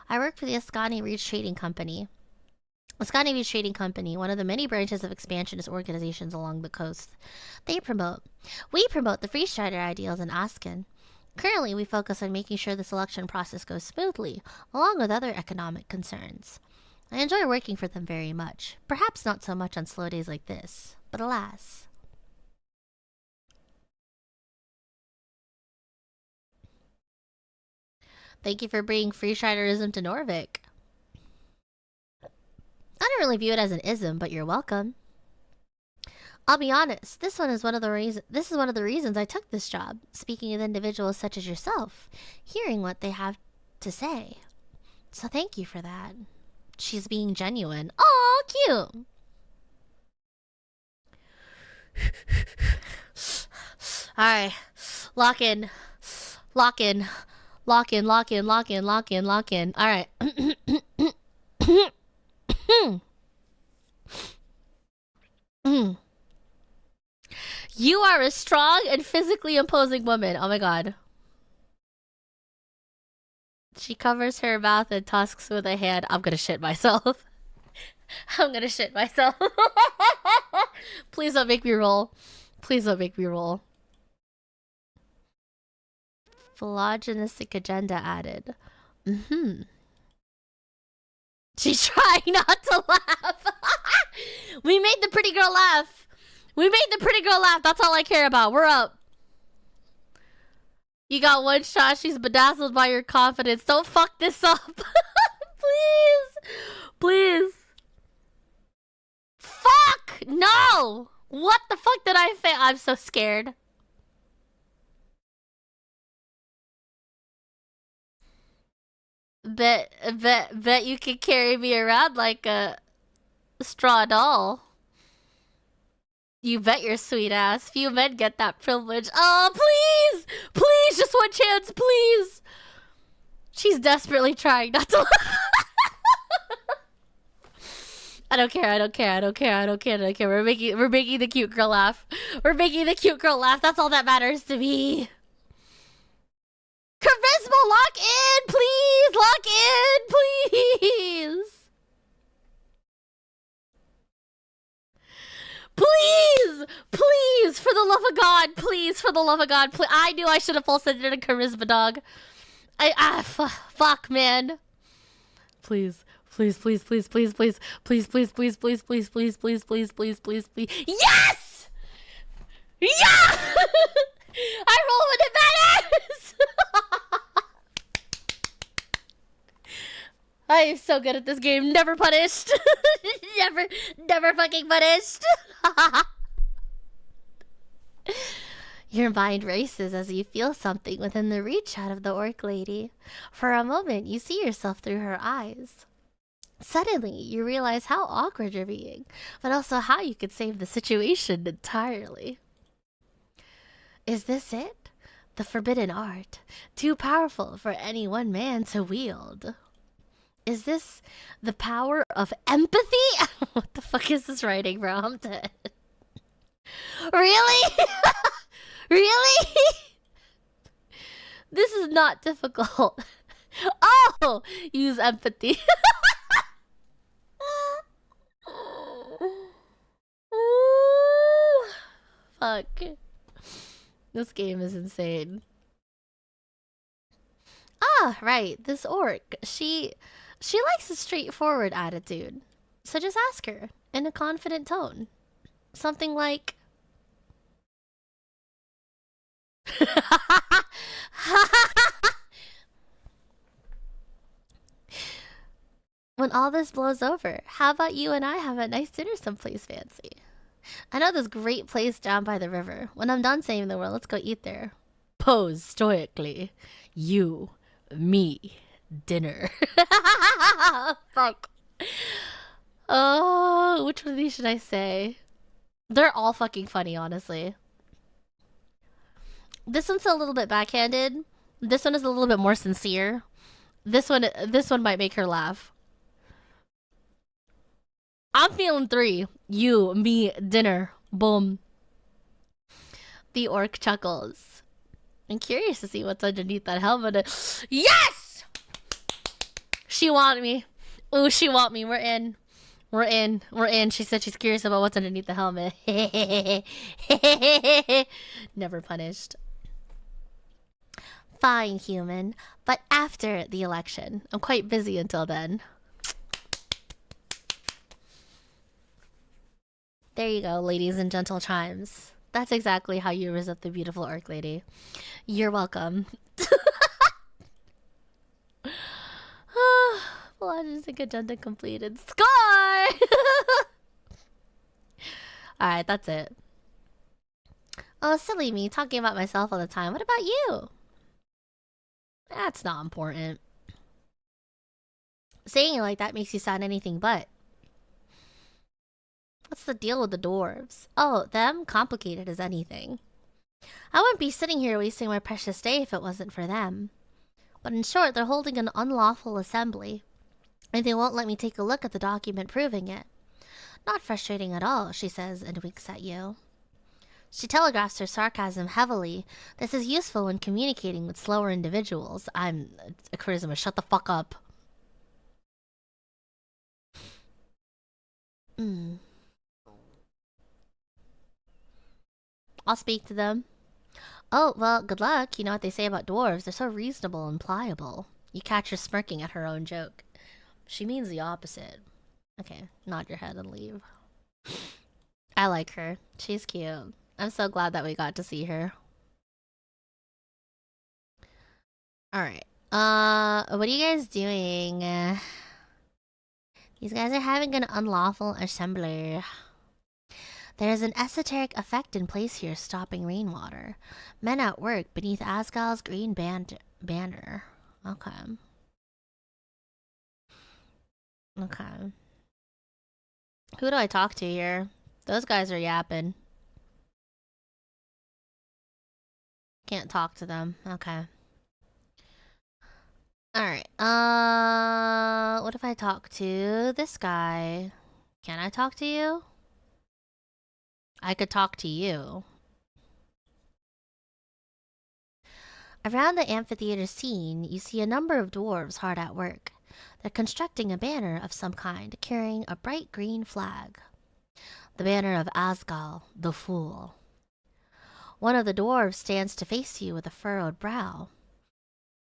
I work for the Ascani Reach Trading Company. Ascani Reach Trading Company, one of the many branches of expansionist organizations along the coast. We promote the Freestrider ideals in Asken. Currently, we focus on making sure the selection process goes smoothly, along with other economic concerns. I enjoy working for them very much. Perhaps not so much on slow days like this, but alas. Thank you for bringing Freestriderism to Norvik. I don't really view it as an ism, but you're welcome. I'll be honest, this is one of the reasons I took this job, speaking with individuals such as yourself, hearing what they have to say. So thank you for that. She's being genuine. Aw, cute! Alright. Lock in. Lock in. Lock in, lock in, lock in, lock in, lock in. Alright. You are a strong and physically imposing woman. Oh my god. She covers her mouth and tusks with a hand. I'm gonna shit myself. I'm gonna shit myself. Please don't make me roll. Please don't make me roll. Phylogenistic agenda added. She's trying not to laugh. We made the pretty girl laugh. We made the pretty girl laugh. That's all I care about. We're up. You got one shot. She's bedazzled by your confidence. Don't fuck this up. Please. Please. Fuck! No! What the fuck did I fail? I'm so scared. Bet you can carry me around like a straw doll. You bet your sweet ass. Few men get that privilege. Oh, please! Please, just one chance, please! She's desperately trying not to I don't care, I don't care, I don't care, I don't care, I don't care. We're making the cute girl laugh. We're making the cute girl laugh. That's all that matters to me. Charisma, lock in, please! Lock in, please! Please! Please! For the love of God! Please! For the love of God! Please! I knew I should have full centered a charisma dog. Fuck, man. Please. Please, please, please, please, please, please, please, please, please, please, please, please, please, please, please, please. Yes! Yeah! I roll with it badass! I am so good at this game. Never punished. never fucking punished. Your mind races as you feel something within the reach out of the orc lady. For a moment, you see yourself through her eyes. Suddenly, you realize how awkward you're being, but also how you could save the situation entirely. Is this it? The forbidden art, too powerful for any one man to wield. Is this the power of empathy? What the fuck is this writing, bro? I'm dead. Really? Really? This is not difficult. Oh! Use empathy. Fuck. This game is insane. Ah, right. This orc. She likes a straightforward attitude. So just ask her in a confident tone. Something like... When all this blows over, how about you and I have a nice dinner someplace fancy? I know this great place down by the river. When I'm done saving the world, let's go eat there. Pose stoically. You, me, dinner. Fuck. Oh, which one of these should I say? They're all fucking funny, honestly. This one's a little bit backhanded. This one is a little bit more sincere. This one might make her laugh. I'm feeling 3. You, me, dinner. Boom. The orc chuckles. I'm curious to see what's underneath that helmet. Yes! She want me. Ooh, she want me. We're in. We're in. We're in. She said she's curious about what's underneath the helmet. Never punished. Fine, human. But after the election. I'm quite busy until then. There you go, ladies and gentle chimes. That's exactly how you resist the beautiful orc lady. You're welcome. Logistic agenda completed. Score! Alright, that's it. Oh, silly me, talking about myself all the time. What about you? That's not important. Saying it like that makes you sound anything but. What's the deal with the dwarves? Oh, them? Complicated as anything. I wouldn't be sitting here wasting my precious day if it wasn't for them. But in short, they're holding an unlawful assembly. And they won't let me take a look at the document proving it. Not frustrating at all, she says and winks at you. She telegraphs her sarcasm heavily. This is useful when communicating with slower individuals. I'm a charisma. Shut the fuck up. I'll speak to them. Oh, well, good luck. You know what they say about dwarves. They're so reasonable and pliable. You catch her smirking at her own joke. She means the opposite. Okay, nod your head and leave. I like her. She's cute. I'm so glad that we got to see her. Alright. What are you guys doing? These guys are having an unlawful assembly. There's an esoteric effect in place here stopping rainwater. Men at work beneath Asgal's green banner. Okay. Okay. Who do I talk to here? Those guys are yapping. Can't talk to them. Okay. Alright. What if I talk to this guy? Can I talk to you? I could talk to you. Around the amphitheater scene, you see a number of dwarves hard at work. They're constructing a banner of some kind, carrying a bright green flag. The banner of Asgal, the Fool. One of the dwarves stands to face you with a furrowed brow.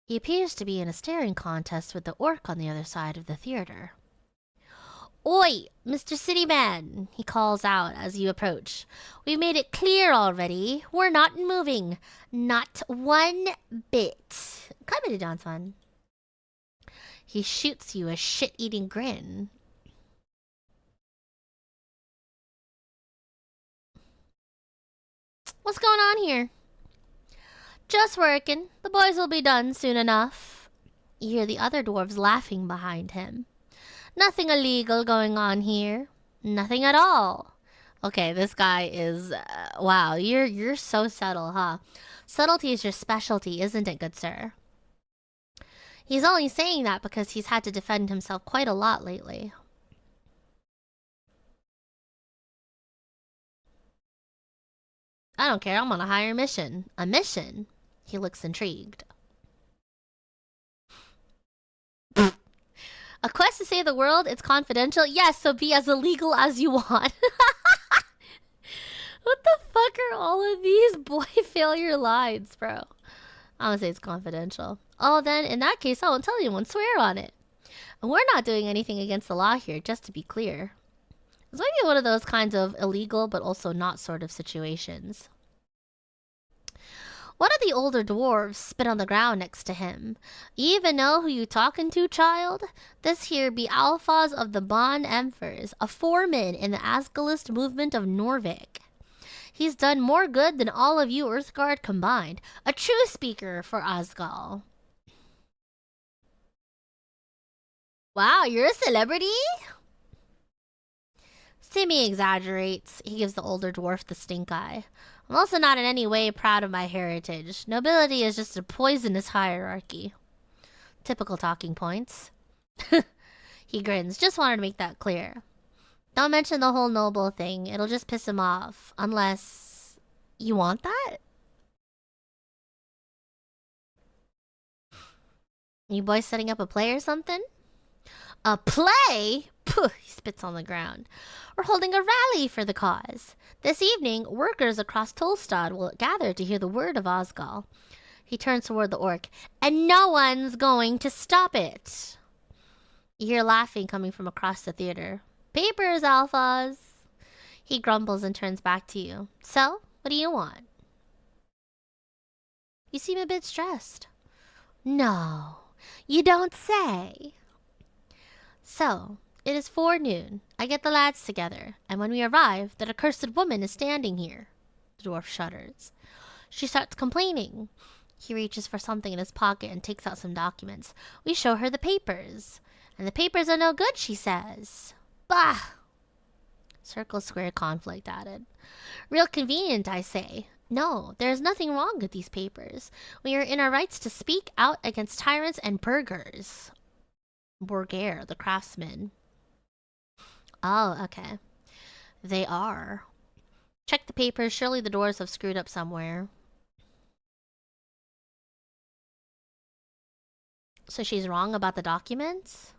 He appears to be in a staring contest with the orc on the other side of the theater. Oi, Mr. Cityman, he calls out as you approach. We made it clear already. We're not moving. Not one bit. Son. He shoots you a shit-eating grin. What's going on here? Just working. The boys will be done soon enough. You hear the other dwarves laughing behind him. Nothing illegal going on here. Nothing at all. Okay, this guy is... wow, you're so subtle, huh? Subtlety is your specialty, isn't it, good sir? He's only saying that because he's had to defend himself quite a lot lately. I don't care, I'm on a higher mission. A mission? He looks intrigued. A quest to save the world? It's confidential? Yes, so be as illegal as you want. What the fuck are all of these boy failure lines, bro? I'm gonna say it's confidential. Oh, then in that case, I won't tell anyone. Swear on it. And we're not doing anything against the law here, just to be clear. This might be one of those kinds of illegal but also not sort of situations. One of the older dwarves spit on the ground next to him. You even know who you talking to, child? This here be Alphas of the Bond Emperors, a foreman in the Asgalist movement of Norvik. He's done more good than all of you Earthguard combined. A true speaker for Asgal. Wow, you're a celebrity? Simi exaggerates. He gives the older dwarf the stink eye. I'm also not in any way proud of my heritage. Nobility is just a poisonous hierarchy. Typical talking points. He grins. Just wanted to make that clear. Don't mention the whole noble thing. It'll just piss him off. Unless... you want that? You boys setting up a play or something? A play? Puh, he spits on the ground. We're holding a rally for the cause. This evening, workers across Tolstad will gather to hear the word of Osgal. He turns toward the orc. And no one's going to stop it. You hear laughing coming from across the theater. Papers, Alphas. He grumbles and turns back to you. So, what do you want? You seem a bit stressed. No, you don't say. So, it is forenoon. I get the lads together, and when we arrive, that accursed woman is standing here. The dwarf shudders. She starts complaining. He reaches for something in his pocket and takes out some documents. We show her the papers. And the papers are no good, she says. Bah! Circle square conflict added. Real convenient, I say. No, there is nothing wrong with these papers. We are in our rights to speak out against tyrants and burghers. Borgare, the craftsman. Oh, okay. They are. Check the papers. Surely the doors have screwed up somewhere. So she's wrong about the documents?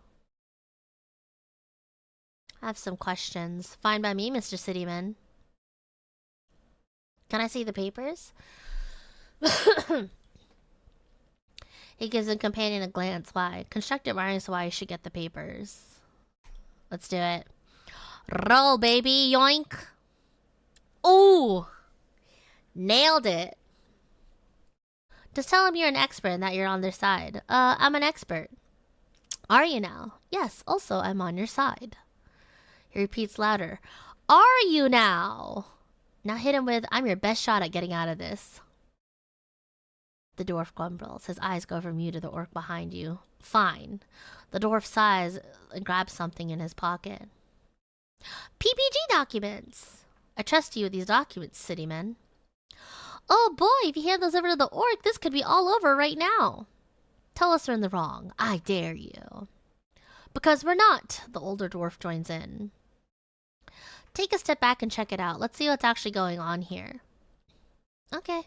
I have some questions. Fine by me, Mr. Cityman. Can I see the papers? He gives the companion a glance. Why? Constructive writing is why you should get the papers. Let's do it. Roll, baby. Yoink. Ooh. Nailed it. Just tell him you're an expert and that you're on their side. I'm an expert. Are you now? Yes, also I'm on your side. He repeats louder. Are you now? Now hit him with, I'm your best shot at getting out of this. The dwarf grumbles. His eyes go from you to the orc behind you. Fine. The dwarf sighs and grabs something in his pocket. PPG documents. I trust you with these documents, Cityman. Oh boy, if you hand those over to the orc, this could be all over right now. Tell us we're in the wrong. I dare you. Because we're not. The older dwarf joins in. Take a step back and check it out. Let's see what's actually going on here. Okay.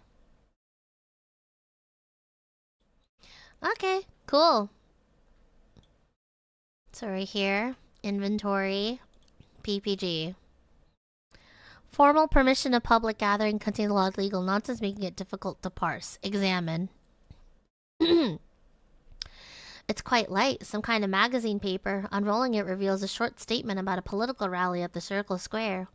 Okay, cool. So right here, inventory, PPG. Formal permission of public gathering contains a lot of legal nonsense, making it difficult to parse. Examine. It's quite light, some kind of magazine paper. Unrolling it reveals a short statement about a political rally at the Circle Square.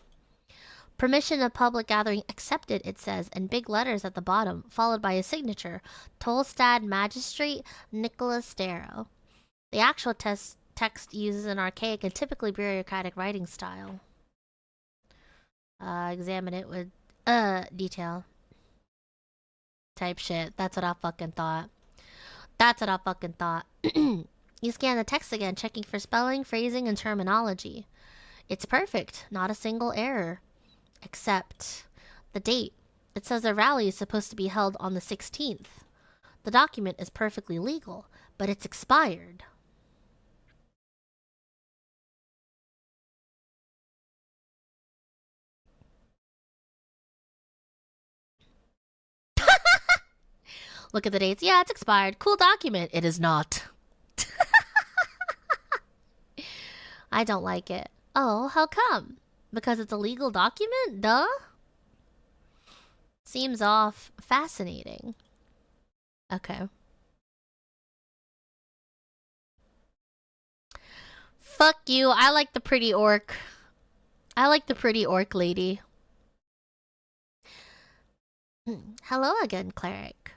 Permission of public gathering accepted, it says, in big letters at the bottom, followed by a signature. Tolstad Magistrate Nicholas Darrow. The actual text uses an archaic and typically bureaucratic writing style. Examine it with, detail. Type shit. That's what I fucking thought. That's what I fucking thought. You scan the text again, checking for spelling, phrasing, and terminology. It's perfect. Not a single error. Except the date. It says the rally is supposed to be held on the 16th. The document is perfectly legal, but it's expired. Look at the dates. Yeah, it's expired. Cool document. It is not. I don't like it. Oh, how come? Because it's a legal document? Duh? Seems off. Fascinating. Okay. Fuck you. I like the pretty orc. I like the pretty orc lady. Hello again, Cleric.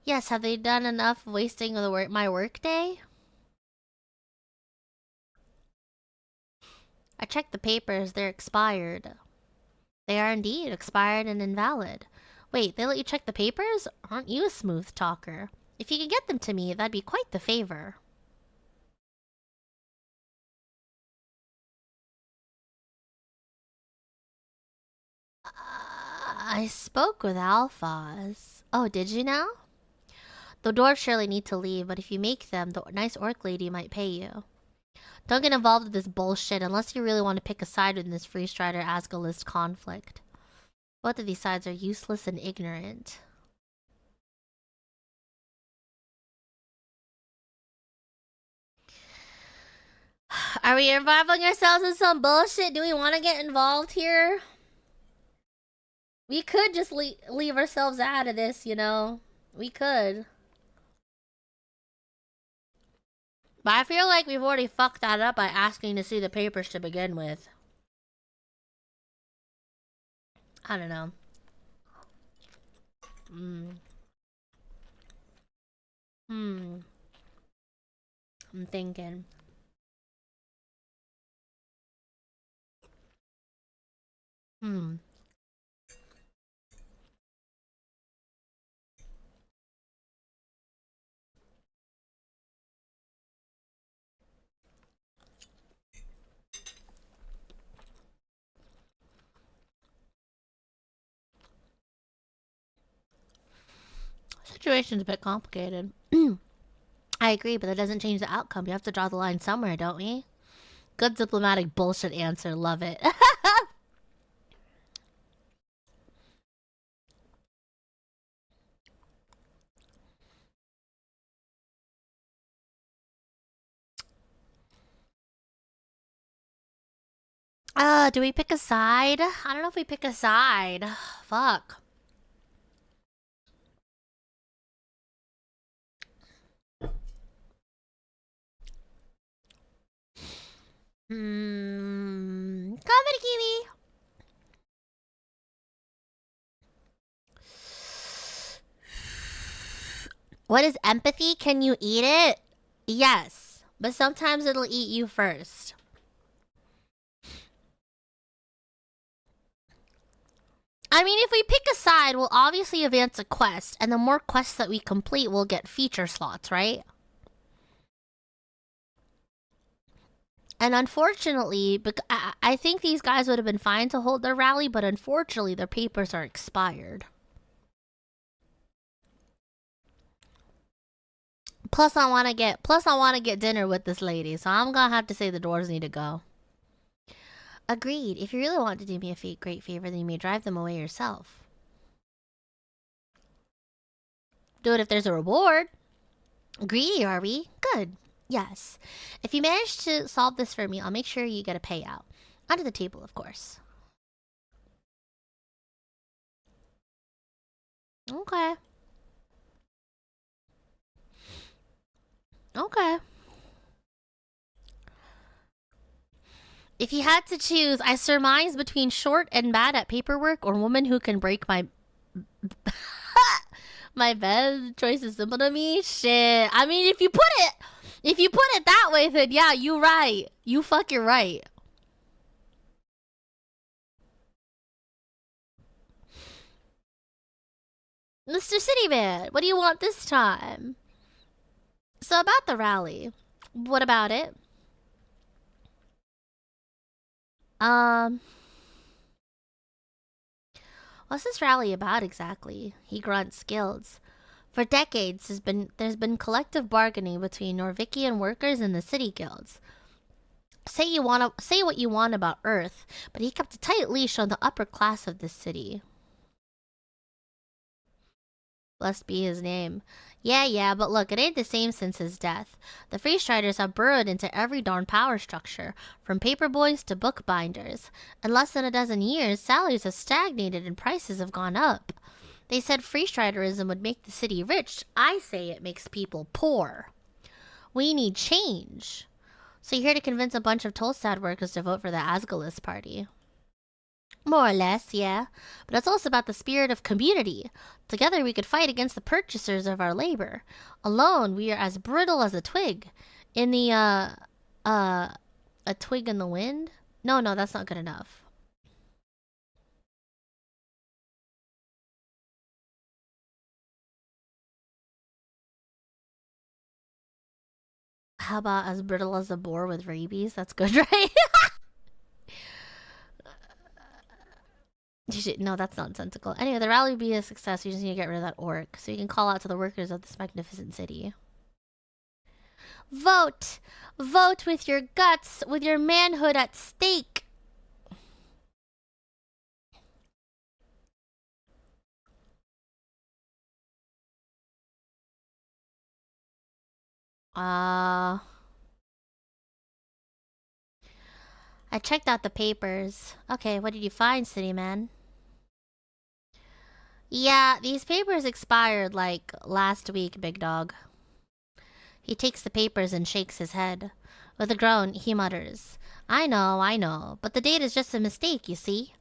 Yes, have they done enough wasting of my work day? I checked the papers, they're expired. They are indeed expired and invalid. Wait, they let you check the papers? Aren't you a smooth talker? If you could get them to me, that'd be quite the favor. I spoke with Alphas. Oh, did you now? The dwarves surely need to leave, but if you make them, the nice orc lady might pay you. Don't get involved with this bullshit unless you really want to pick a side in this Free Strider Asgalist conflict. Both of these sides are useless and ignorant. Are we involving ourselves in some bullshit? Do we want to get involved here? We could just leave ourselves out of this, you know? We could. But I feel like we've already fucked that up by asking to see the papers to begin with. I don't know. I'm thinking. Situation's a bit complicated. I agree, but that doesn't change the outcome. You have to draw the line somewhere, don't we? Good diplomatic bullshit answer. Love it. Do we pick a side? I don't know if we pick a side. Fuck. Comedy Kiwi. What is empathy? Can you eat it? Yes, but sometimes it'll eat you first. I mean, if we pick a side, we'll obviously advance a quest, and the more quests that we complete, we'll get feature slots, right? And unfortunately, I think these guys would have been fine to hold their rally, but unfortunately, their papers are expired. Plus, I want to get dinner with this lady, so I'm gonna have to say the dwarves need to go. Agreed. If you really want to do me a great favor, then you may drive them away yourself. Do it if there's a reward. Greedy, are we? Good. Yes. If you manage to solve this for me, I'll make sure you get a payout. Under the table, of course. Okay. Okay. If you had to choose, I surmise between short and bad at paperwork or woman who can break my... my bed. Choice is simple to me. Shit. I mean, if you put it that way, then yeah, you right. You fucking right. Mr. Cityman, what do you want this time? So about the rally. What about it? What's this rally about exactly? He grunts guilds. For decades, there's been collective bargaining between Norvikian workers and the city guilds. Say what you want about Earth, but he kept a tight leash on the upper class of this city. Blessed be his name. Yeah, but look, it ain't the same since his death. The Free Striders have burrowed into every darn power structure, from paperboys to bookbinders. In less than a dozen years, salaries have stagnated and prices have gone up. They said Free Striderism would make the city rich. I say it makes people poor. We need change. So you're here to convince a bunch of Tolstad workers to vote for the Asgalist party. More or less, yeah. But it's also about the spirit of community. Together we could fight against the purchasers of our labor. Alone, we are as brittle as a twig. In the, a twig in the wind? No, that's not good enough. How about as brittle as a boar with rabies? That's good, right? No, that's nonsensical. Anyway, the rally will be a success. We just need to get rid of that orc, so you can call out to the workers of this magnificent city. Vote! Vote with your guts, with your manhood at stake! I checked out the papers. Okay, what did you find, city man? Yeah, these papers expired, like, last week, big dog. He takes the papers and shakes his head. With a groan, he mutters, I know, but the date is just a mistake, you see.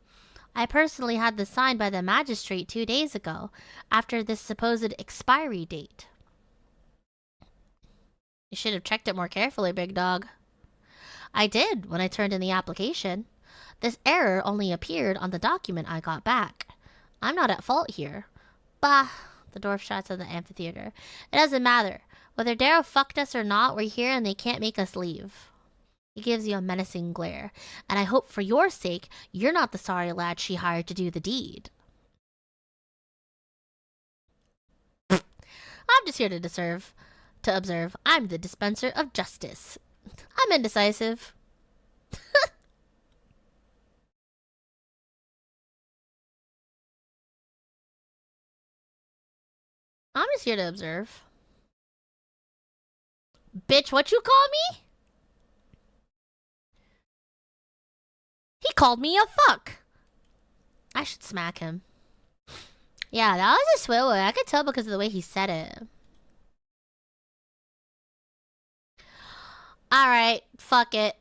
I personally had this signed by the magistrate 2 days ago, after this supposed expiry date. You should have checked it more carefully, big dog. I did when I turned in the application. This error only appeared on the document I got back. I'm not at fault here. Bah, the dwarf shouts at the amphitheater. It doesn't matter. Whether Darrow fucked us or not, we're here and they can't make us leave. He gives you a menacing glare. And I hope for your sake, you're not the sorry lad she hired to do the deed. I'm just here to observe. I'm the dispenser of justice. I'm indecisive. I'm just here to observe. Bitch, what you call me? He called me a fuck. I should smack him. Yeah, that was a swear word. I could tell because of the way he said it. Alright, fuck it.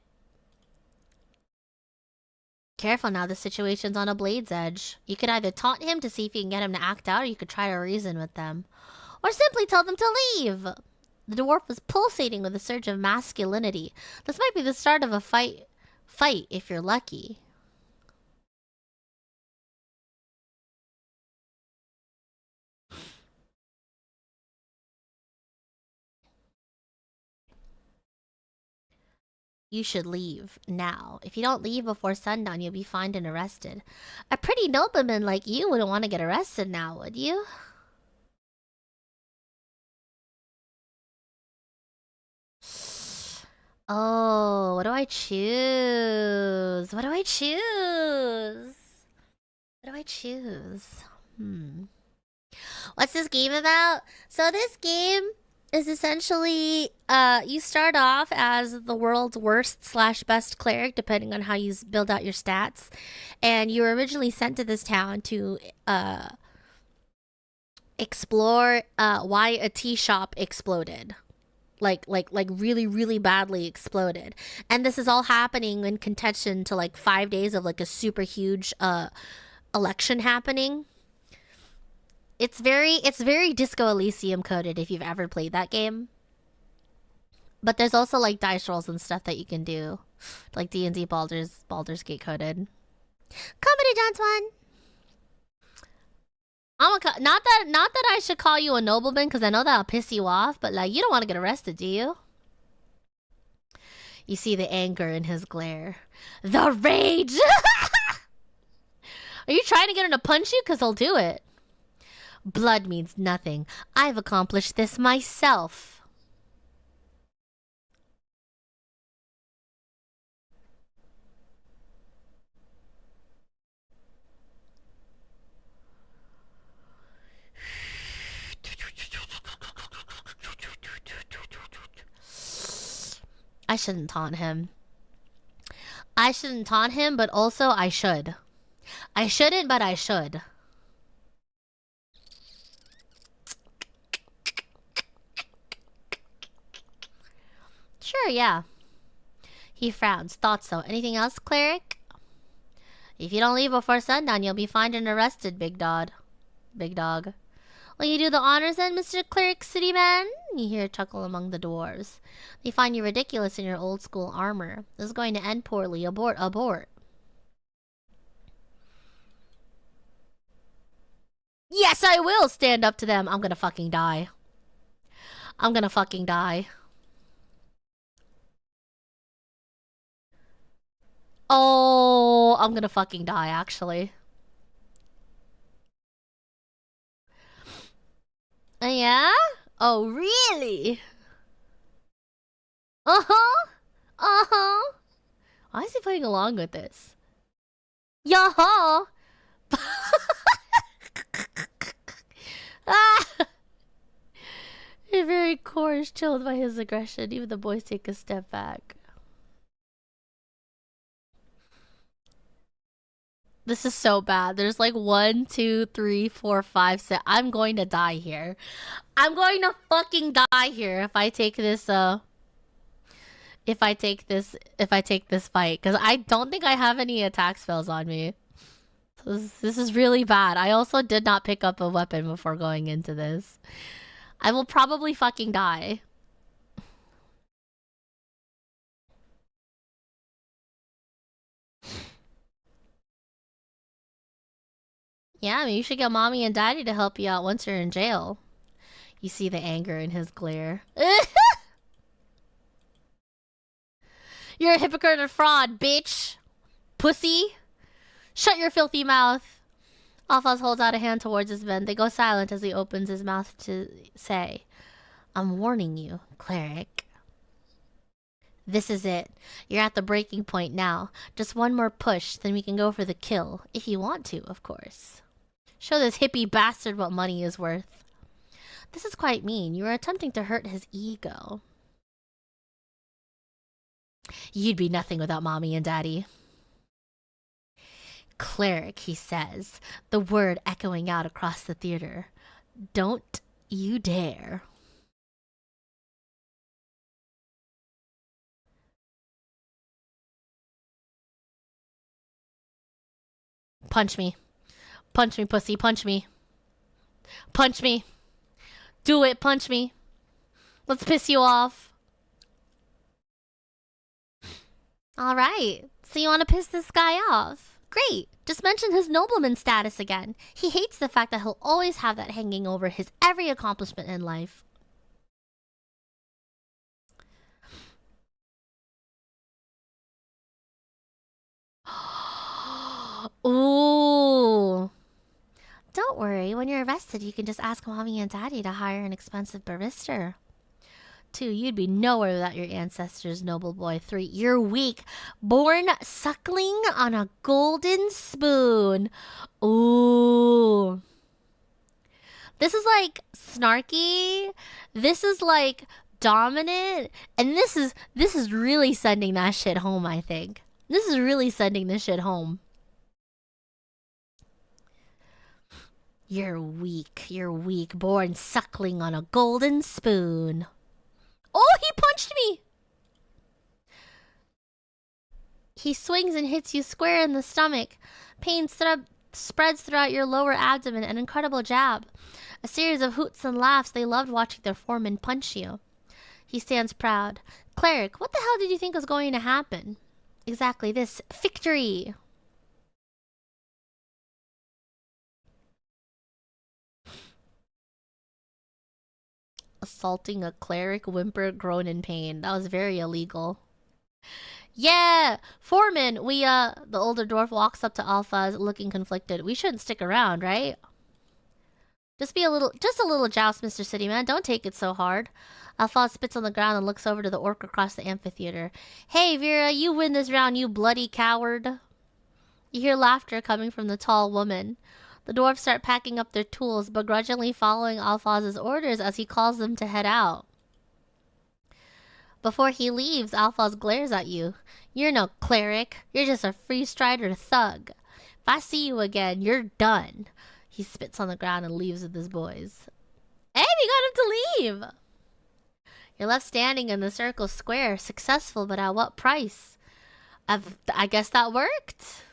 Careful now, the situation's on a blade's edge. You could either taunt him to see if you can get him to act out, or you could try to reason with them. Or simply tell them to leave! The dwarf was pulsating with a surge of masculinity. This might be the start of a fight if you're lucky. You should leave now. If you don't leave before sundown, you'll be fined and arrested. A pretty nobleman like you wouldn't want to get arrested now, would you? Oh, what do I choose? What do I choose? What do I choose? What's this game about? So this game is essentially, you start off as the world's worst / best cleric, depending on how you build out your stats. And you were originally sent to this town to, explore, why a tea shop exploded. Like really, really badly exploded. And this is all happening in contention to, like, 5 days of, like, a super huge, election happening. It's very Disco Elysium coded if you've ever played that game. But there's also, like, dice rolls and stuff that you can do. Like D&D Baldur's Gate coded. Comedy Dance one! Not that I should call you a nobleman, because I know that'll piss you off, but, like, you don't want to get arrested, do you? You see the anger in his glare. The rage! Are you trying to get him to punch you? Because he'll do it. Blood means nothing. I've accomplished this myself. I shouldn't taunt him. I shouldn't taunt him, but also I should. I shouldn't, but I should. Sure, yeah. He frowns. Thought so. Anything else, Cleric? If you don't leave before sundown, you'll be fined and arrested, big dog. Big dog. Will you do the honors then, Mr. Cleric City Man? You hear a chuckle among the dwarves. They find you ridiculous in your old school armor. This is going to end poorly. Abort, abort. Yes, I will stand up to them. I'm gonna fucking die. I'm gonna fucking die. Oh, I'm gonna fucking die, actually. Yeah? Oh, really? Uh-huh. Uh-huh. Why is he playing along with this? Yaha! Ah! Your very core is chilled by his aggression. Even the boys take a step back. This is so bad. There's like 1, 2, 3, 4, 5, 6. I'm going to die here. I'm going to fucking die here if I take this if I take this fight, because I don't think I have any attack spells on me. So this is really bad. I also did not pick up a weapon before going into this. I will probably fucking die. Yeah, I mean, you should get mommy and daddy to help you out once you're in jail. You see the anger in his glare. You're a hypocrite and fraud, bitch. Pussy. Shut your filthy mouth. Alphonse holds out a hand towards his men. They go silent as he opens his mouth to say, I'm warning you, Cleric. This is it. You're at the breaking point now. Just one more push, then we can go for the kill. If you want to, of course. Show this hippie bastard what money is worth. This is quite mean. You are attempting to hurt his ego. You'd be nothing without mommy and daddy. Cleric, he says, the word echoing out across the theater. Don't you dare. Punch me. Punch me, pussy. Punch me. Punch me. Do it. Punch me. Let's piss you off. Alright. So you want to piss this guy off? Great. Just mention his nobleman status again. He hates the fact that he'll always have that hanging over his every accomplishment in life. Ooh. Don't worry. When you're arrested, you can just ask mommy and daddy to hire an expensive barrister. 2, you'd be nowhere without your ancestors, noble boy. 3, you're weak. Born suckling on a golden spoon. Ooh. This is like snarky. This is like dominant. And this is really sending that shit home, I think. This is really sending this shit home. You're weak. You're weak. Born suckling on a golden spoon. Oh, he punched me! He swings and hits you square in the stomach. Pain spreads throughout your lower abdomen, an incredible jab. A series of hoots and laughs. They loved watching their foreman punch you. He stands proud. Cleric, what the hell did you think was going to happen? Exactly this. Victory! Assaulting a cleric, whimper, groan in pain. That was very illegal. Yeah! Foreman, we, the older dwarf walks up to Alpha looking conflicted. We shouldn't stick around, right? Just a little joust, Mr. Cityman. Don't take it so hard. Alpha spits on the ground and looks over to the orc across the amphitheater. Hey, Vera, you win this round, you bloody coward. You hear laughter coming from the tall woman. The dwarves start packing up their tools, begrudgingly following Alphonse's orders as he calls them to head out. Before he leaves, Alphonse glares at you. You're no cleric. You're just a freestrider thug. If I see you again, you're done. He spits on the ground and leaves with his boys. Hey, we got him to leave! You're left standing in the circle square, successful, but at what price? I guess that worked?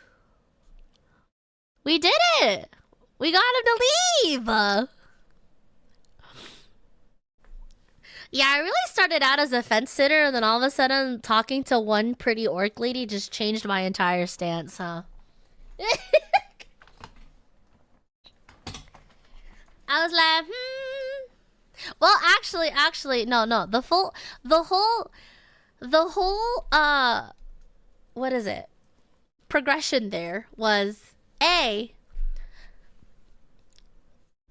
We did it! We got him to leave! Yeah, I really started out as a fence sitter, and then all of a sudden, talking to one pretty orc lady just changed my entire stance, huh? I was like, Well, actually, no. The whole, what is it? Progression there was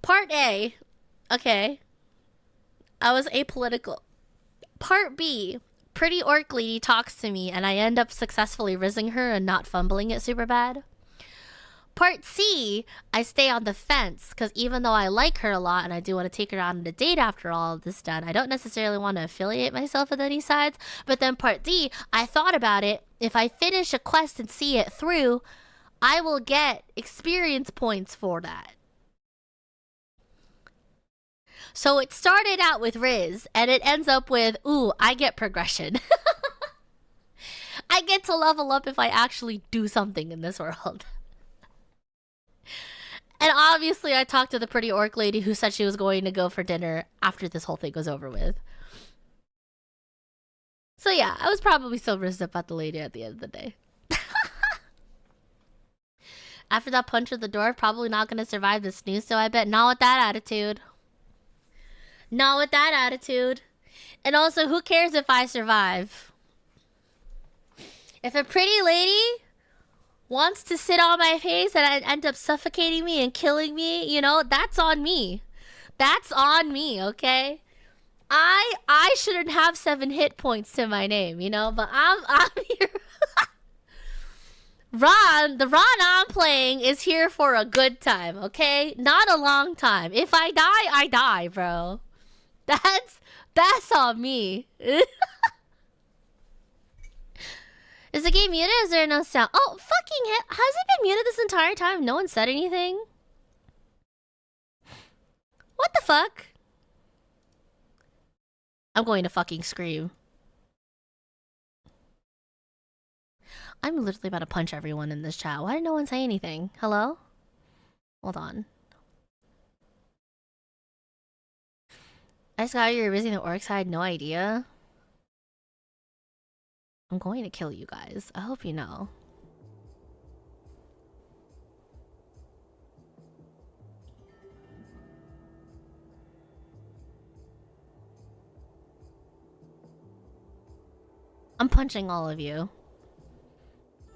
Part A, okay. I was apolitical. Part B, pretty orc lady talks to me and I end up successfully rizzing her and not fumbling it super bad. Part C, I stay on the fence because even though I like her a lot and I do want to take her out on a date after all of this done, I don't necessarily want to affiliate myself with any sides. But then Part D, I thought about it. If I finish a quest and see it through, I will get experience points for that. So it started out with Riz, and it ends up with, ooh, I get progression. I get to level up if I actually do something in this world. And obviously I talked to the pretty orc lady who said she was going to go for dinner after this whole thing was over with. So yeah, I was probably so rizzed up at the lady at the end of the day. After that punch at the door, probably not going to survive the snooze, so I bet not with that attitude. Not with that attitude. And also, who cares if I survive? If a pretty lady wants to sit on my face and end up suffocating me and killing me, you know, that's on me. That's on me, okay? I shouldn't have 7 hit points to my name, you know, but I'm here. The Ron I'm playing is here for a good time, okay? Not a long time. If I die, I die, bro. That's on me. Is the game muted? Is there no sound? Oh, fucking hell. Has it been muted this entire time? No one said anything? What the fuck? I'm going to fucking scream. I'm literally about to punch everyone in this chat. Why did no one say anything? Hello? Hold on. I just got you're visiting the orcs. I had no idea. I'm going to kill you guys. I hope you know. I'm punching all of you.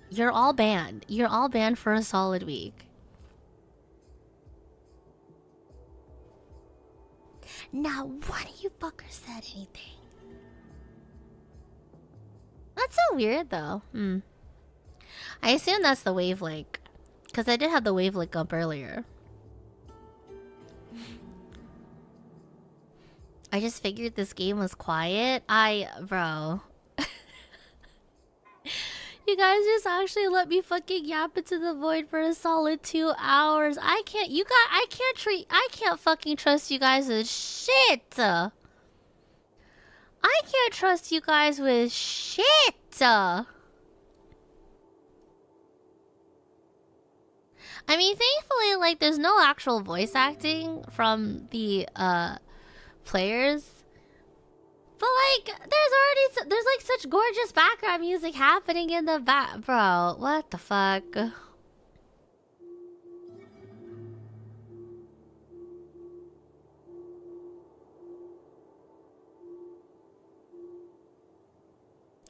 You're all banned. You're all banned for a solid week. Now, one of you fuckers said anything. That's so weird, though. I assume that's the wave link. Because I did have the wave link up earlier. I just figured this game was quiet. Bro. You guys just actually let me fucking yap into the void for a solid 2 hours. I can't fucking trust you guys with shit. I can't trust you guys with shit. I mean, thankfully, like, there's no actual voice acting from the players. But like, there's like such gorgeous background music happening in the back, bro. What the fuck?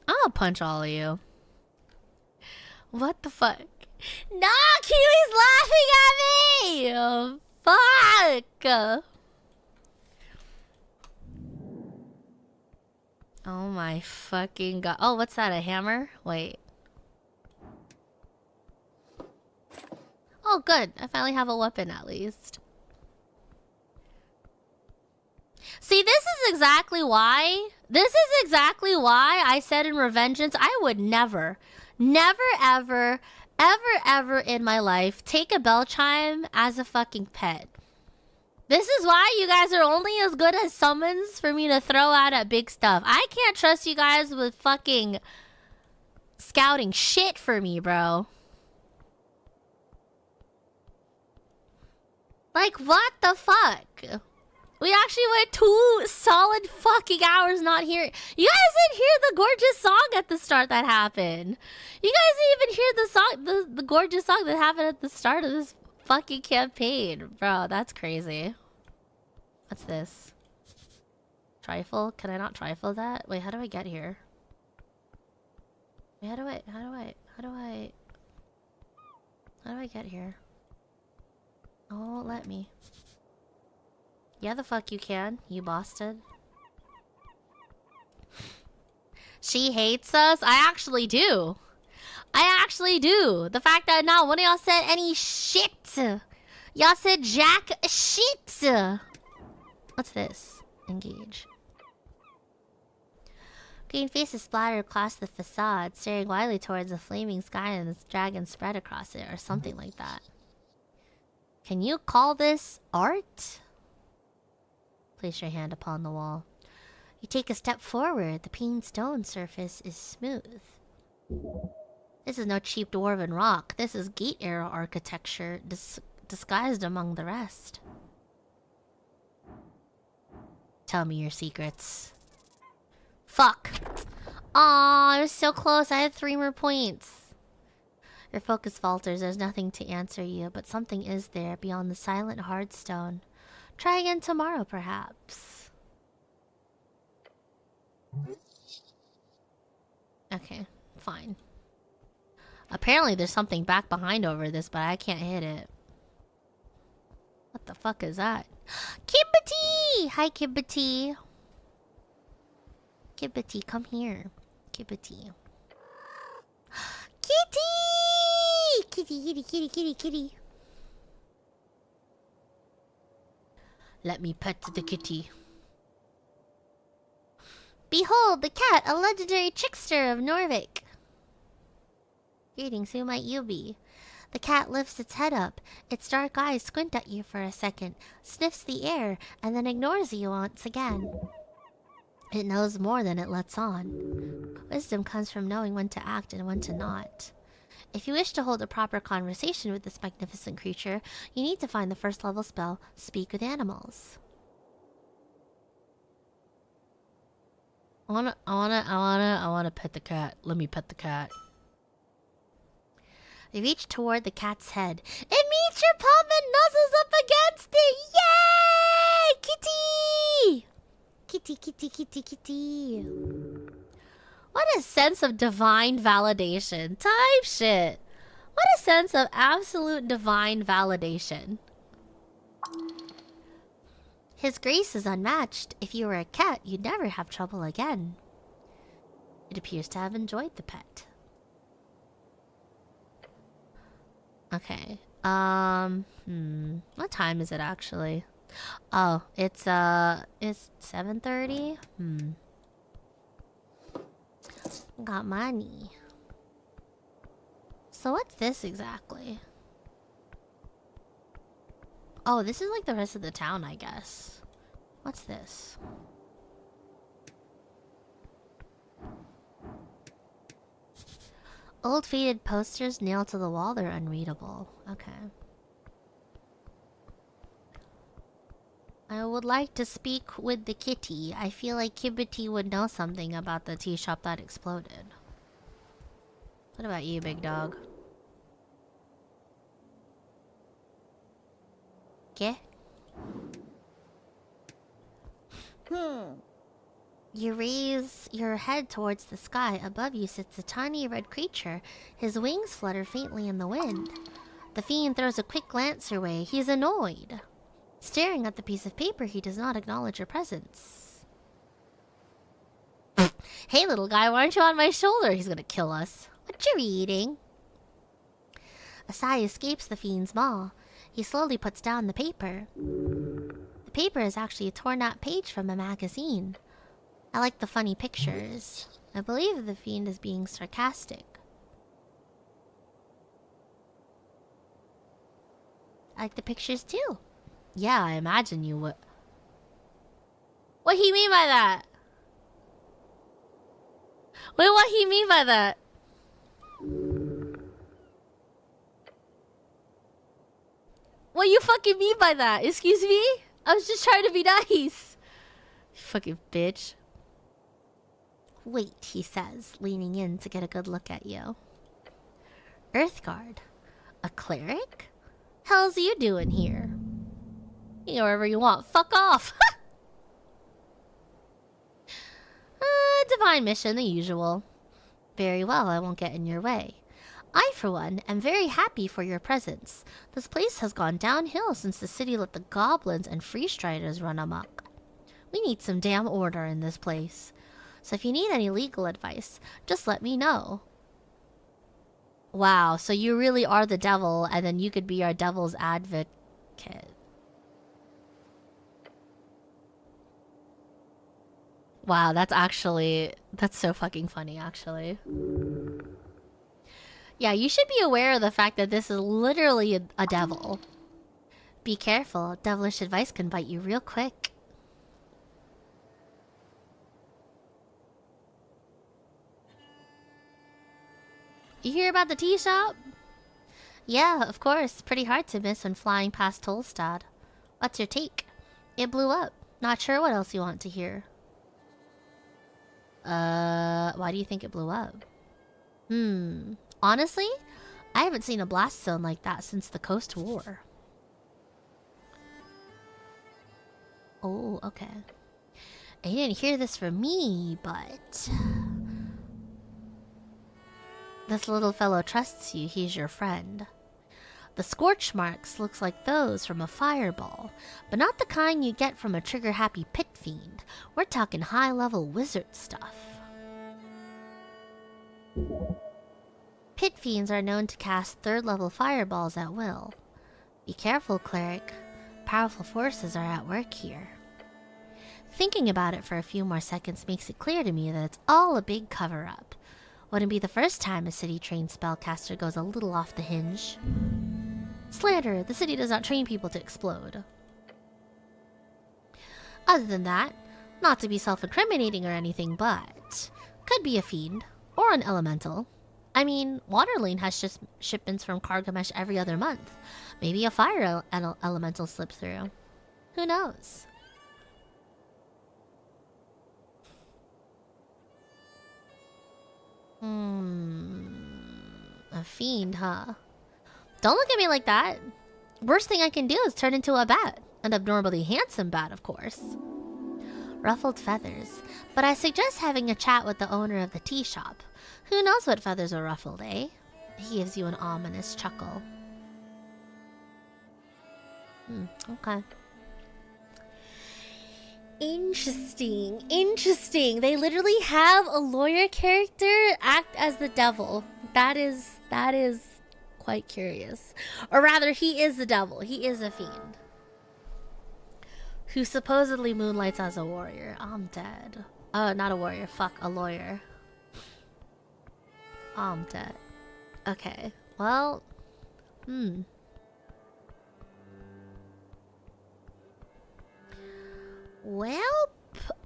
I'll punch all of you. What the fuck? No, Kiwi's laughing at me! Oh, fuck! Oh my fucking god. Oh, what's that? A hammer? Wait. Oh, good. I finally have a weapon at least. See, this is exactly why I said in Revengeance I would never ever in my life take a bell chime as a fucking pet. This is why you guys are only as good as summons for me to throw out at big stuff. I can't trust you guys with fucking scouting shit for me, bro. Like, what the fuck? We actually went 2 solid fucking hours not hearing. You guys didn't hear the gorgeous song at the start that happened. You guys didn't even hear the song, the gorgeous song that happened at the start of this fucking campaign. Bro, that's crazy. What's this? Trifle? Can I not trifle that? Wait, how do I get here? Wait, how do I get here? Oh, let me. Yeah, the fuck you can, you Boston. She hates us? I actually do. I actually do. The fact that not one of y'all said any shit. Y'all said jack shit. What's this? Engage. Green faces splatter across the facade, staring wildly towards the flaming sky and its dragon spread across it, or something like that. Can you call this art? Place your hand upon the wall. You take a step forward. The pink stone surface is smooth. This is no cheap dwarven rock. This is gate era architecture disguised among the rest. Tell me your secrets. Fuck. Aw, I was so close. I had 3 more points. Your focus falters. There's nothing to answer you, but something is there beyond the silent hard stone. Try again tomorrow, perhaps. Okay, fine. Apparently there's something back behind over this, but I can't hit it. What the fuck is that? Kibbity! Hi, Kibbity. Kibbity, come here. Kibbity. Kitty! Kitty, kitty, kitty, kitty, kitty. Let me pet the kitty. Behold, the cat, a legendary trickster of Norvik. Greetings, who might you be? The cat lifts its head up. Its dark eyes squint at you for a second, sniffs the air, and then ignores you once again. It knows more than it lets on. Wisdom comes from knowing when to act and when to not. If you wish to hold a proper conversation with this magnificent creature, you need to find the first level spell, Speak with Animals. I wanna pet the cat. Let me pet the cat. You reach toward the cat's head. It meets your palm and nuzzles up against it! Yay! Kitty! Kitty, kitty, kitty, kitty. What a sense of divine validation. Type shit. What a sense of absolute divine validation. His grace is unmatched. If you were a cat, you'd never have trouble again. It appears to have enjoyed the pet. Okay. What time is it actually? Oh, it's 7:30? Got money. So what's this exactly? Oh, this is like the rest of the town, I guess. What's this? Old faded posters nailed to the wall, they're unreadable. Okay. I would like to speak with the kitty. I feel like Kibbity would know something about the tea shop that exploded. What about you, big dog? Okay. You raise your head towards the sky. Above you sits a tiny red creature. His wings flutter faintly in the wind. The fiend throws a quick glance your way. He's annoyed. Staring at the piece of paper, he does not acknowledge your presence. Hey, little guy, why aren't you on my shoulder? He's gonna kill us. What you reading? A sigh escapes the fiend's maw. He slowly puts down the paper. The paper is actually a torn-out page from a magazine. I like the funny pictures. I believe the fiend is being sarcastic. I like the pictures too. Yeah, I imagine you would. What he mean by that? Wait, what he mean by that? What you fucking mean by that? Excuse me? I was just trying to be nice. You fucking bitch. Wait, he says, leaning in to get a good look at you. Earthguard? A cleric? Hell's you doing here? You go wherever you want. Fuck off! Divine mission, the usual. Very well, I won't get in your way. I, for one, am very happy for your presence. This place has gone downhill since the city let the goblins and freestriders run amok. We need some damn order in this place. So if you need any legal advice, just let me know. Wow, so you really are the devil, and then you could be our devil's advocate. Wow, that's so fucking funny, actually. Yeah, you should be aware of the fact that this is literally a devil. Be careful, devilish advice can bite you real quick. You hear about the tea shop? Yeah, of course. Pretty hard to miss when flying past Tolstad. What's your take? It blew up. Not sure what else you want to hear. Why do you think it blew up? Honestly, I haven't seen a blast zone like that since the Coast War. Oh, okay. And you didn't hear this from me, but... this little fellow trusts you, he's your friend. The scorch marks looks like those from a fireball, but not the kind you get from a trigger-happy pit fiend. We're talking high-level wizard stuff. Pit fiends are known to cast third-level fireballs at will. Be careful, Cleric. Powerful forces are at work here. Thinking about it for a few more seconds makes it clear to me that it's all a big cover-up. Wouldn't be the first time a city-trained spellcaster goes a little off the hinge. Slander, the city does not train people to explode. Other than that, not to be self-incriminating or anything, but... could be a fiend, or an elemental. I mean, Waterlane has just shipments from Cargamesh every other month. Maybe a fire elemental slipped through. Who knows? A fiend, huh? Don't look at me like that. Worst thing I can do is turn into a bat. An abnormally handsome bat, of course. Ruffled feathers. But I suggest having a chat with the owner of the tea shop. Who knows what feathers are ruffled, eh? He gives you an ominous chuckle. Okay. Interesting. Interesting. They literally have a lawyer character act as the devil. That is quite curious. Or rather, he is the devil. He is a fiend. Who supposedly moonlights as a warrior. I'm dead. Oh, not a warrior. Fuck, a lawyer. I'm dead. Okay. Well. Well,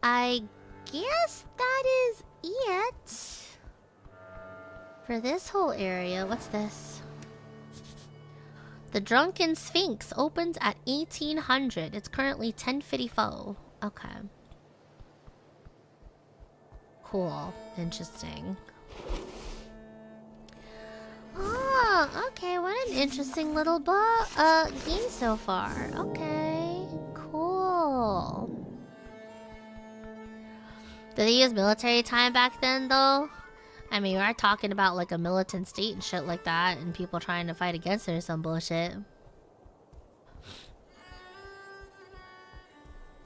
I guess that is it. For this whole area. What's this? The Drunken Sphinx opens at 1800. It's currently 10:54. Okay. Cool. Interesting. Oh, okay. What an interesting little game so far. Okay. Cool. Did they use military time back then, though? I mean, we are talking about like a militant state and shit like that, and people trying to fight against it or some bullshit.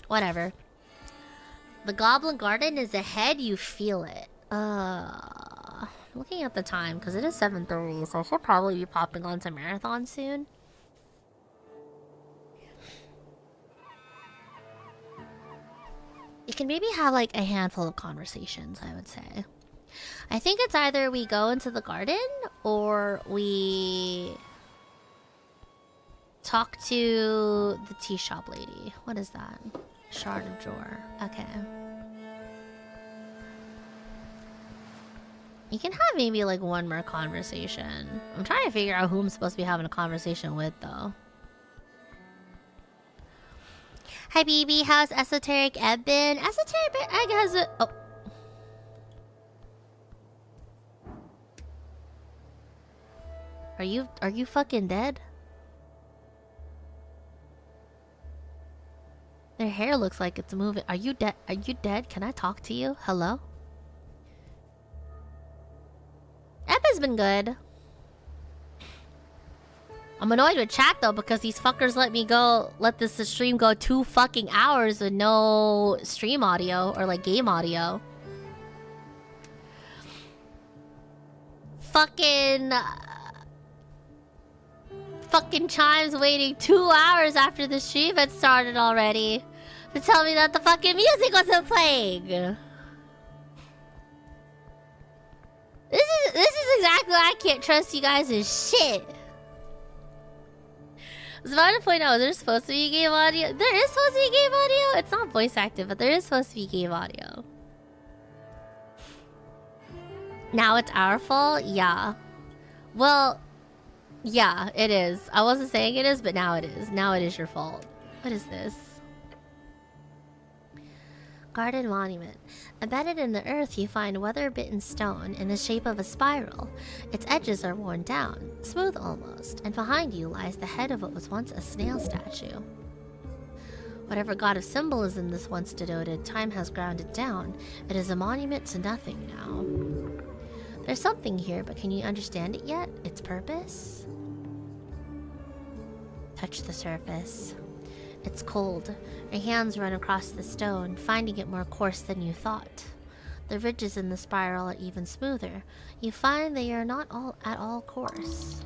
Whatever. The Goblin Garden is ahead, you feel it. Looking at the time, because it is 7:30, so I should probably be popping on to marathon soon. You can maybe have like a handful of conversations, I would say. I think it's either we go into the garden or we talk to the tea shop lady. What is that? Shard of drawer. Okay. You can have maybe like one more conversation. I'm trying to figure out who I'm supposed to be having a conversation with though. Hi, BB. How's Esoteric Ebb been? Esoteric Ebb has a... Oh. Are you fucking dead? Their hair looks like it's moving. Are you dead? Are you dead? Can I talk to you? Hello? Ebb has been good. I'm annoyed with chat though because these fuckers let this stream go 2 fucking hours with no stream audio or like game audio. Fucking Chimes waiting 2 hours after the stream had started already to tell me that the fucking music wasn't playing. This is exactly why I can't trust you guys as shit. I was about to point out, there's supposed to be game audio. There is supposed to be game audio. It's not voice active, but there is supposed to be game audio. Now it's our fault? Yeah. Well, yeah, it is. I wasn't saying it is, but now it is. Now it is your fault. What is this? Garden monument. Embedded in the earth, you find weather-bitten stone in the shape of a spiral. Its edges are worn down, smooth almost, and behind you lies the head of what was once a snail statue. Whatever god of symbolism this once denoted, time has ground it down. It is a monument to nothing now. There's something here, but can you understand it yet? Its purpose? Touch the surface. It's cold. Your hands run across the stone, finding it more coarse than you thought. The ridges in the spiral are even smoother. You find they are not at all coarse.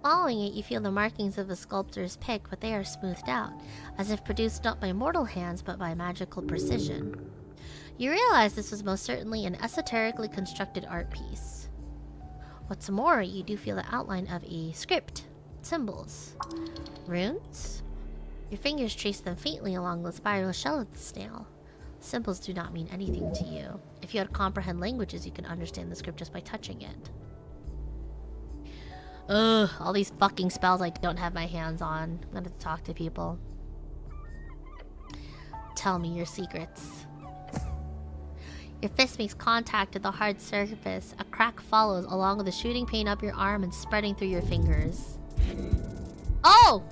Following it, you feel the markings of a sculptor's pick, but they are smoothed out, as if produced not by mortal hands, but by magical precision. You realize this was most certainly an esoterically constructed art piece. What's more, you do feel the outline of a script. Symbols. Runes? Your fingers trace them faintly along the spiral shell of the snail. Symbols do not mean anything to you. If you had to comprehend languages, you can understand the script just by touching it. Ugh, all these fucking spells I don't have my hands on. I'm gonna talk to people. Tell me your secrets. Your fist makes contact with the hard surface. A crack follows along with the shooting pain up your arm and spreading through your fingers. Oh!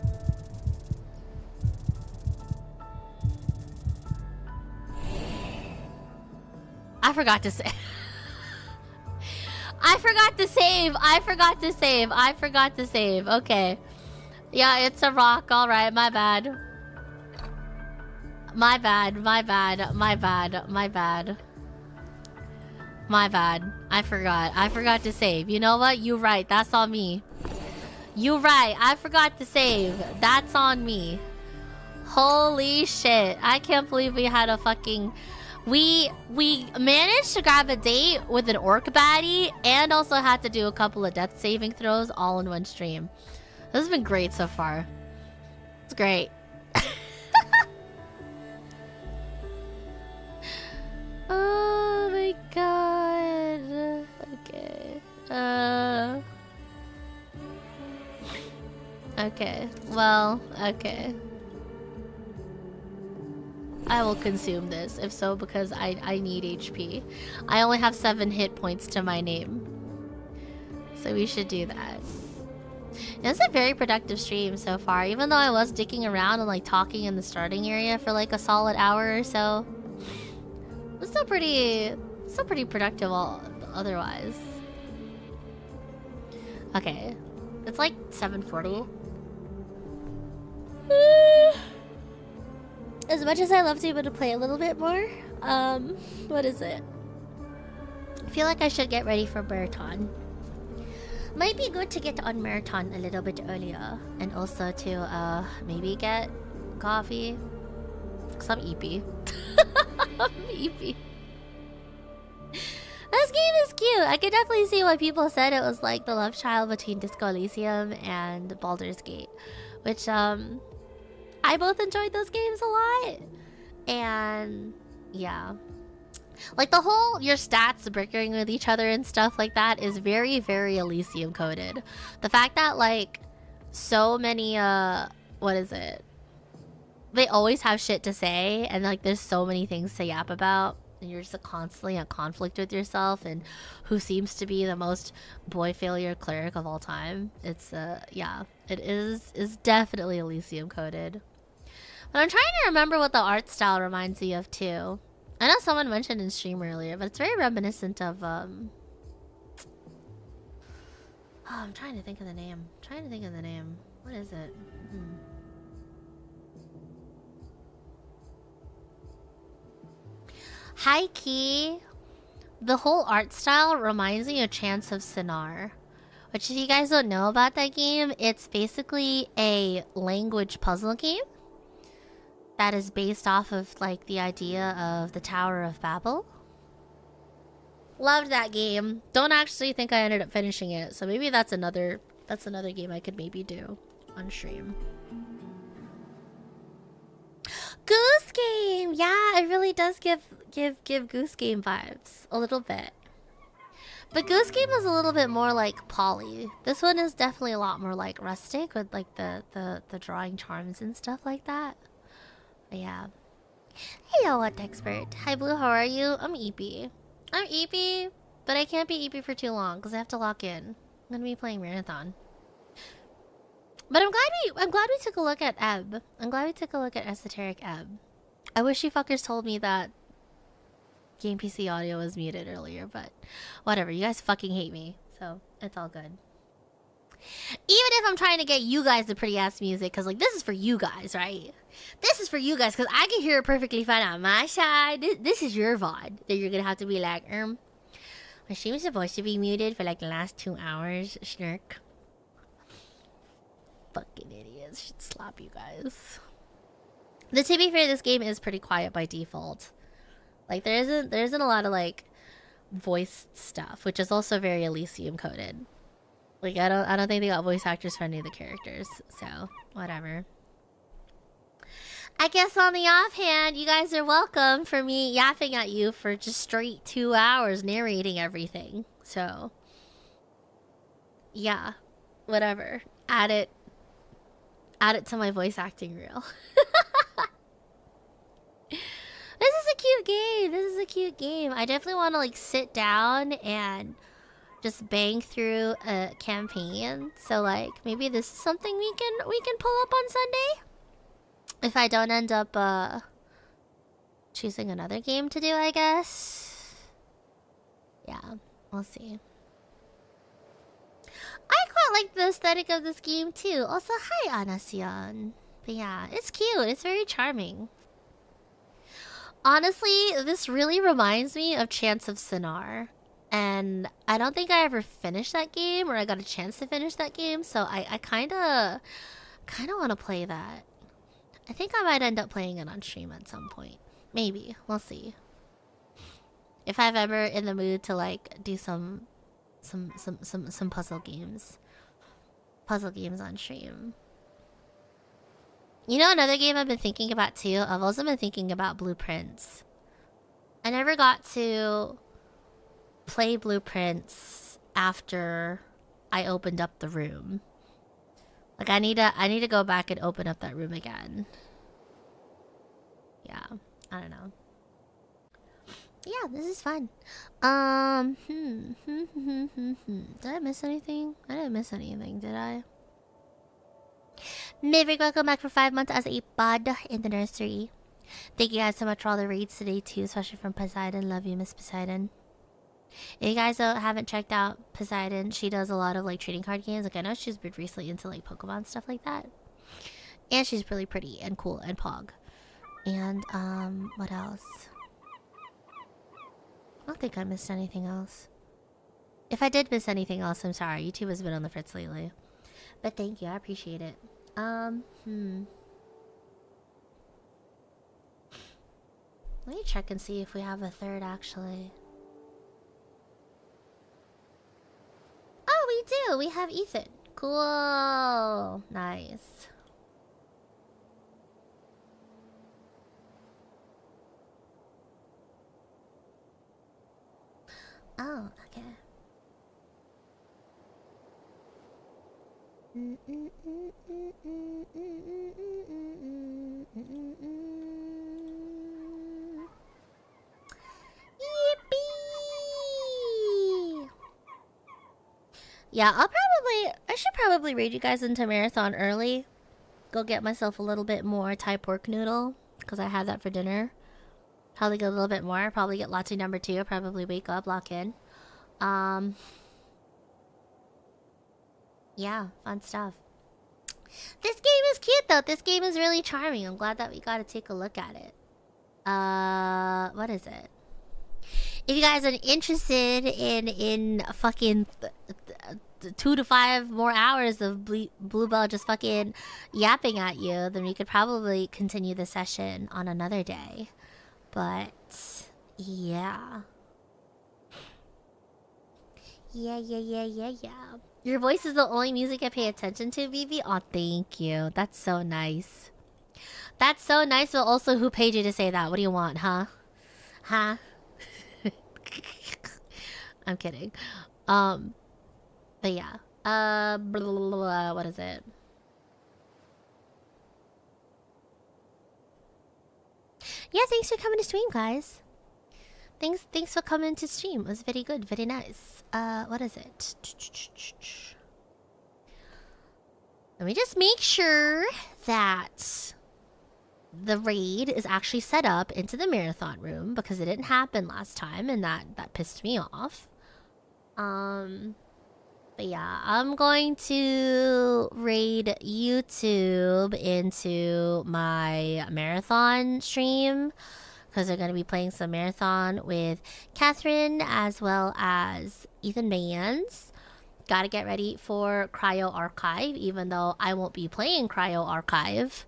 I forgot to say. I forgot to save. I forgot to save. I forgot to save. Okay. Yeah, it's a rock. Alright, my bad. My bad. My bad. My bad. My bad. My bad. I forgot. I forgot to save. You know what? You're right. That's on me. You're right. I forgot to save. That's on me. Holy shit. I can't believe we had a fucking... We managed to grab a date with an orc baddie and also had to do a couple of death saving throws all in one stream. This has been great so far. It's great. Oh my god. Okay. Okay. Well, okay. I will consume this, if so, because I need HP. I only have 7 hit points to my name. So we should do that. It's a very productive stream so far, even though I was dicking around and like talking in the starting area for like a solid hour or so. It's still pretty productive otherwise. Okay. It's like 7:40. As much as I love to be able to play a little bit more, what is it? I feel like I should get ready for marathon. Might be good to get on marathon a little bit earlier. And also to, maybe get coffee. Cause I'm EP. I'm EP. This game is cute. I could definitely see why people said it was like the love child between Disco Elysium and Baldur's Gate. Which, I both enjoyed those games a lot. And yeah. Like the whole your stats bickering with each other and stuff like that is very, very Elysium coded. The fact that like so many what is it? they always have shit to say, and like there's so many things to yap about, and you're just constantly at conflict with yourself and who seems to be the most boy failure cleric of all time. It's yeah, it is definitely Elysium coded. But I'm trying to remember what the art style reminds me of too. I know someone mentioned in stream earlier, but it's very reminiscent of oh, I'm trying to think of the name. What is it? High key, the whole art style reminds me of Chants of Sinar. Which, if you guys don't know about that game, it's basically a language puzzle game that is based off of like the idea of the Tower of Babel. Loved that game. Don't actually think I ended up finishing it, so maybe that's another game I could maybe do on stream. Goose Game! Yeah, it really does give Goose Game vibes a little bit. But Goose Game is a little bit more like poly. This one is definitely a lot more like rustic with like the drawing charms and stuff like that. But yeah. Hey, what expert? Hi Blue, how are you? I'm Eepy. I'm Eepy, but I can't be Eepy for too long because I have to lock in. I'm gonna be playing Marathon. But I'm glad we took a look at Ebb. I'm glad we took a look at Esoteric Ebb. I wish you fuckers told me that Game PC audio was muted earlier, but whatever. You guys fucking hate me, so it's all good. Even if I'm trying to get you guys the pretty ass music, because like this is for you guys, right? This is for you guys, because I can hear it perfectly fine on my side. This is your VOD that you're gonna have to be like, my stream is supposed to be muted for like the last 2 hours, Schnurk. Fucking idiots. Should slap you guys. But to be fair, this game is pretty quiet by default. Like there isn't a lot of like voice stuff, which is also very Elysium coded. Like I don't think they got voice actors for any of the characters, so whatever. I guess on the offhand, you guys are welcome for me yapping at you for just straight 2 hours narrating everything. So yeah, whatever. Add it to my voice acting reel. This is a cute game. This is a cute game. I definitely want to like sit down and just bang through a campaign. So like maybe this is something we can pull up on Sunday. If I don't end up choosing another game to do, I guess. Yeah, we'll see. I quite like the aesthetic of this game too. Also, hi Anasion. But yeah, it's cute. It's very charming. Honestly, this really reminds me of Chants of Sinar. And I don't think I ever finished that game, or I got a chance to finish that game, so I kinda want to play that. I think I might end up playing it on stream at some point. Maybe. We'll see. If I'm ever in the mood to like do some puzzle games. Puzzle games on stream. You know another game I've been thinking about too? I've also been thinking about Blueprints. I never got to play Blueprints after I opened up the room. Like I need to go back and open up that room again. Yeah, I don't know. Yeah, this is fun. Did I miss anything? I didn't miss anything, did I? Maverick, welcome back for 5 months as a bud in the nursery. Thank you guys so much for all the raids today too, especially from Poseidon. Love you, Miss Poseidon. If you guys haven't checked out Poseidon, she does a lot of like trading card games. Like I know she's been recently into like Pokemon stuff like that. And she's really pretty and cool and pog. And what else? I don't think I missed anything else. If I did miss anything else, I'm sorry. YouTube has been on the fritz lately. But thank you, I appreciate it. Let me check and see if we have a third actually. Oh, we do! We have Ethan. Cool. Nice. Oh, okay. Yeah, I should probably raid you guys into marathon early. Go get myself a little bit more Thai pork noodle, because I had that for dinner. Probably get a little bit more. Probably get latte number 2. Probably wake up, lock in. Yeah, fun stuff. This game is cute though. This game is really charming. I'm glad that we got to take a look at it. What is it? If you guys are interested in fucking 2 to 5 more hours of Bluebell just fucking yapping at you, then we could probably continue the session on another day. But yeah. Yeah. Your voice is the only music I pay attention to, BB. Oh, thank you. That's so nice. That's so nice, but also who paid you to say that? What do you want, huh? Huh? I'm kidding. But yeah. What is it? Yeah, thanks for coming to stream, guys. Thanks for coming to stream. It was very good, very nice. What is it? Let me just make sure that the raid is actually set up into the marathon room, because it didn't happen last time and that pissed me off. But yeah, I'm going to raid YouTube into my marathon stream, because they're going to be playing some marathon with Catherine as well as Ethan Mayans. Gotta get ready for Cryo Archive, even though I won't be playing Cryo Archive.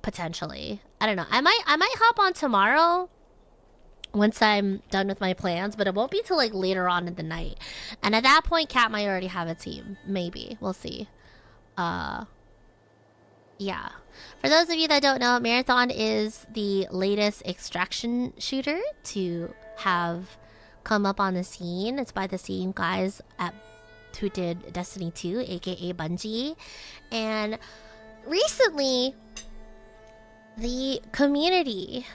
Potentially. I don't know. I might hop on tomorrow once I'm done with my plans, but it won't be till like later on in the night. And at that point, Kat might already have a team. Maybe. We'll see. Yeah. For those of you that don't know, Marathon is the latest extraction shooter to have come up on the scene. It's by the same guys who did Destiny 2, aka Bungie. And recently, the community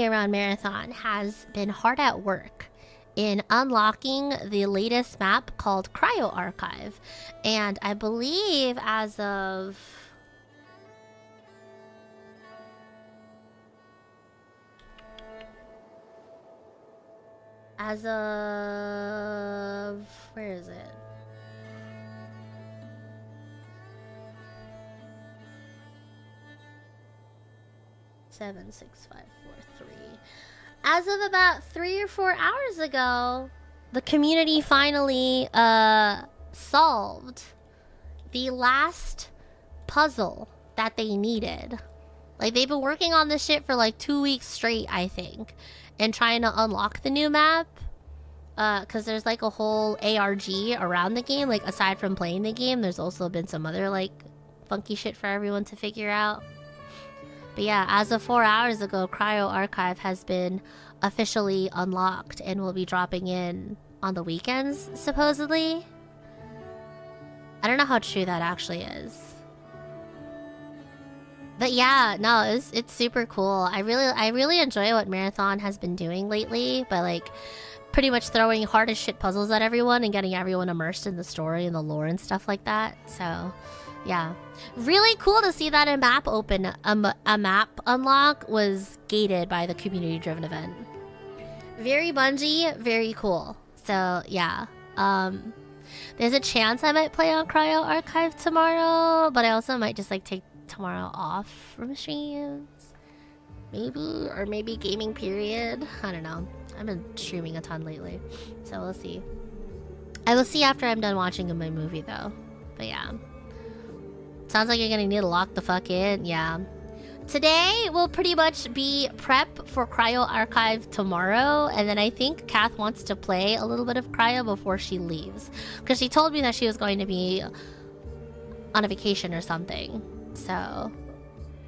around Marathon has been hard at work in unlocking the latest map called Cryo Archive. And I believe as of... where is it? Seven, 6, 5, 4, 3. As of about 3 or 4 hours ago, the community finally solved the last puzzle that they needed. Like, they've been working on this shit for like 2 weeks straight, I think, and trying to unlock the new map. Because there's like a whole ARG around the game. Like, aside from playing the game, there's also been some other like funky shit for everyone to figure out. But yeah, as of 4 hours ago, Cryo Archive has been officially unlocked and will be dropping in on the weekends, supposedly. I don't know how true that actually is. But yeah, no, it's super cool. I really enjoy what Marathon has been doing lately, by like pretty much throwing hard as shit puzzles at everyone and getting everyone immersed in the story and the lore and stuff like that. So yeah, really cool to see that a map open, a map unlock was gated by the community driven event. Very Bungie, very cool. So yeah, there's a chance I might play on Cryo Archive tomorrow, but I also might just like take tomorrow off from streams, maybe, or maybe gaming period. I don't know. I've been streaming a ton lately, so we'll see. I will see after I'm done watching my movie though. But yeah, sounds like you're gonna need to lock the fuck in. Yeah, today will pretty much be prep for Cryo Archive tomorrow, and then I think Kath wants to play a little bit of Cryo before she leaves, because she told me that she was going to be on a vacation or something. So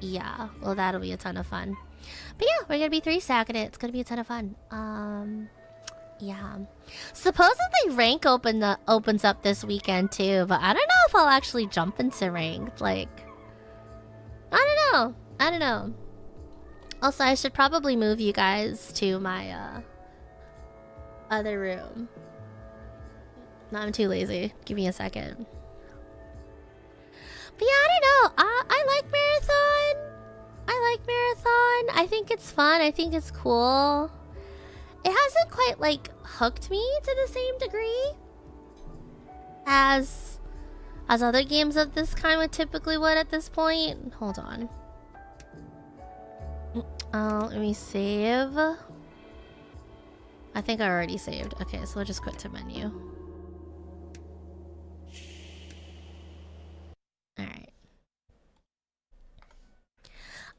yeah, well, that'll be a ton of fun. But yeah, we're gonna be 3-stacking it. It's gonna be a ton of fun. Yeah. Supposedly rank opens up this weekend too, but I don't know if I'll actually jump into ranked. Like, I don't know. Also, I should probably move you guys to my other room. No, I'm too lazy. Give me a second. But yeah, I don't know. I like marathon. I like marathon. I think it's fun. I think it's cool. It hasn't quite like hooked me to the same degree as other games of this kind would typically would at this point. Hold on. Let me save. I think I already saved. Okay, so we'll just quit to menu. Alright.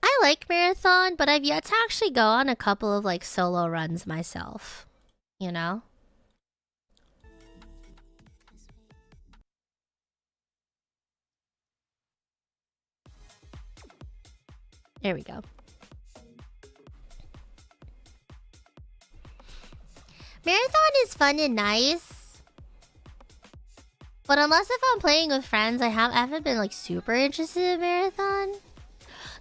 I like marathon, but I've yet to actually go on a couple of like solo runs myself. You know? There we go. Marathon is fun and nice. But unless if I'm playing with friends, I haven't been like super interested in marathon.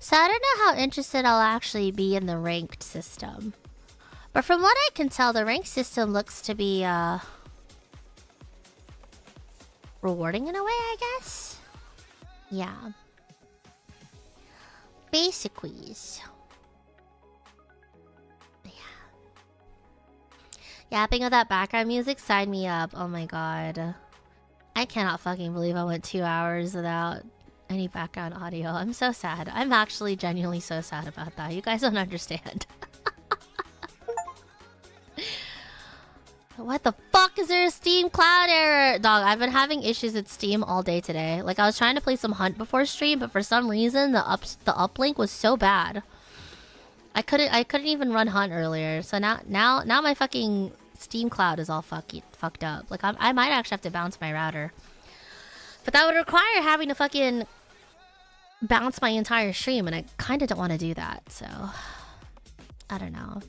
So I don't know how interested I'll actually be in the ranked system. But from what I can tell, the ranked system looks to be rewarding in a way, I guess. Yeah. Basically. Yapping with that background music, sign me up. Oh my god. I cannot fucking believe I went 2 hours without any background audio. I'm so sad. I'm actually genuinely so sad about that. You guys don't understand. What the fuck? Is there a Steam cloud error? Dog, I've been having issues with Steam all day today. Like, I was trying to play some Hunt before stream, but for some reason, the uplink was so bad. I couldn't even run Hunt earlier. So now my fucking Steam cloud is all fucked up. Like, I might actually have to bounce my router. But that would require having to fucking bounce my entire stream, and I kind of don't want to do that, so I don't know.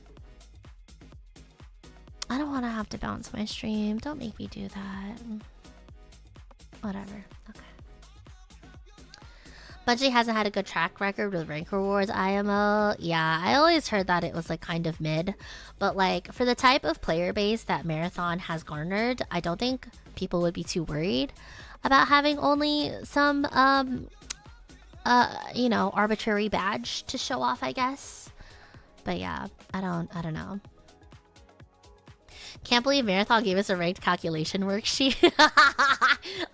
I don't want to have to bounce my stream. Don't make me do that. Whatever. Okay. Bungie hasn't had a good track record with rank rewards IMO. Yeah, I always heard that it was like kind of mid. But like for the type of player base that Marathon has garnered, I don't think people would be too worried about having only some you know, arbitrary badge to show off, I guess. But yeah, I don't know. Can't believe Marathon gave us a ranked calculation worksheet.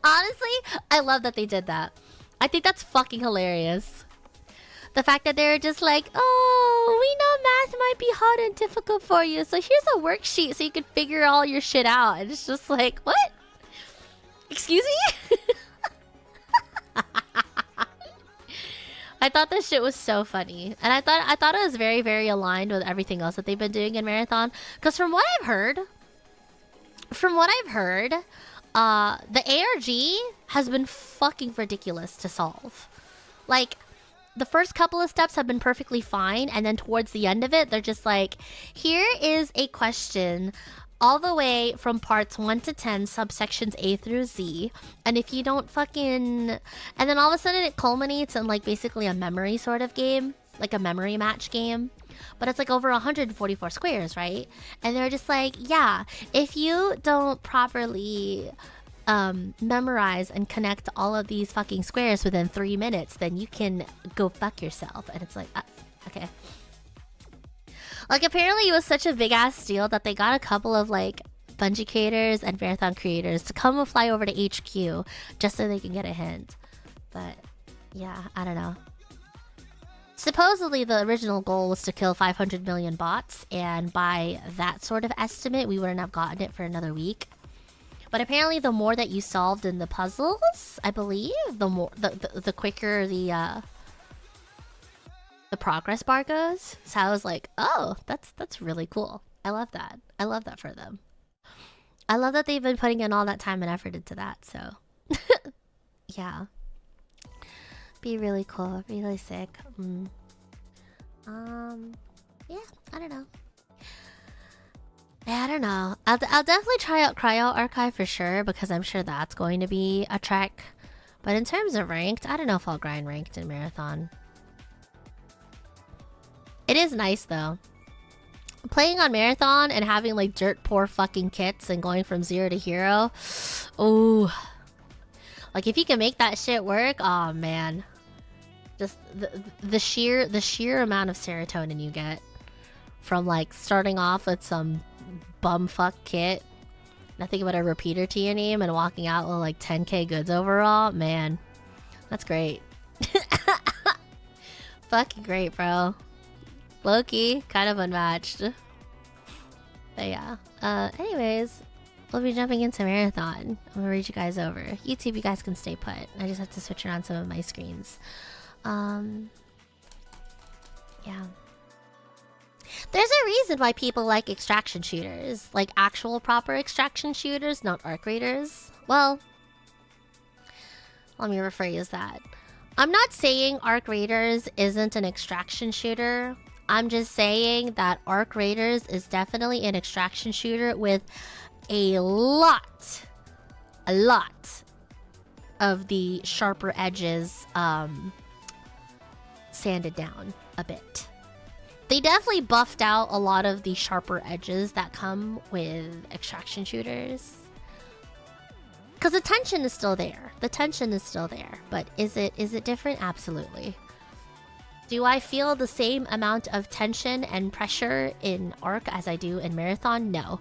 Honestly, I love that they did that. I think that's fucking hilarious. The fact that they're just like, oh, we know math might be hard and difficult for you, so here's a worksheet so you can figure all your shit out. And it's just like, what? Excuse me? I thought this shit was so funny. And I thought it was very, very aligned with everything else that they've been doing in Marathon. Because from what I've heard, the ARG has been fucking ridiculous to solve. Like, the first couple of steps have been perfectly fine, and then towards the end of it, they're just like, here is a question all the way from parts 1 to 10, subsections A through Z, and if you don't fucking... And then all of a sudden it culminates in like basically a memory sort of game, like a memory match game. But it's like over 144 squares, right? And they're just like, yeah, if you don't properly memorize and connect all of these fucking squares within 3 minutes, then you can go fuck yourself. And it's like, okay. Like, apparently it was such a big-ass deal that they got a couple of, like, Bungie creators and Marathon creators to come and fly over to HQ just so they can get a hint. But, yeah, I don't know. Supposedly, the original goal was to kill 500 million bots, and by that sort of estimate, we wouldn't have gotten it for another week. But apparently, the more that you solved in the puzzles, I believe, the quicker the progress bar goes. So I was like, oh, that's really cool. I love that. I love that for them. I love that they've been putting in all that time and effort into that, so yeah. Be really cool, really sick. Yeah, I don't know. Yeah, I don't know. I'll definitely try out Cryo Archive for sure, because I'm sure that's going to be a trek. But in terms of ranked, I don't know if I'll grind ranked in Marathon. It is nice though. Playing on Marathon and having like dirt poor fucking kits and going from 0 to hero. Oh. Like if you can make that shit work, oh man. Just the sheer amount of serotonin you get from like starting off with some bumfuck kit, nothing but a repeater to your name, and walking out with like 10k goods overall, man. That's great. Fucking great, bro. Low-key, kind of unmatched. But yeah. Anyways, we'll be jumping into Marathon. I'm gonna read you guys over. YouTube, you guys can stay put. I just have to switch around some of my screens. Yeah. There's a reason why people like extraction shooters. Like actual proper extraction shooters, not arc raiders. Well, let me rephrase that. I'm not saying arc raiders isn't an extraction shooter. I'm just saying that arc raiders is definitely an extraction shooter with a lot of the sharper edges sanded down a bit. They definitely buffed out a lot of the sharper edges that come with extraction shooters. Because the tension is still there. The tension is still there. But is it different? Absolutely. Do I feel the same amount of tension and pressure in Arc as I do in Marathon? No.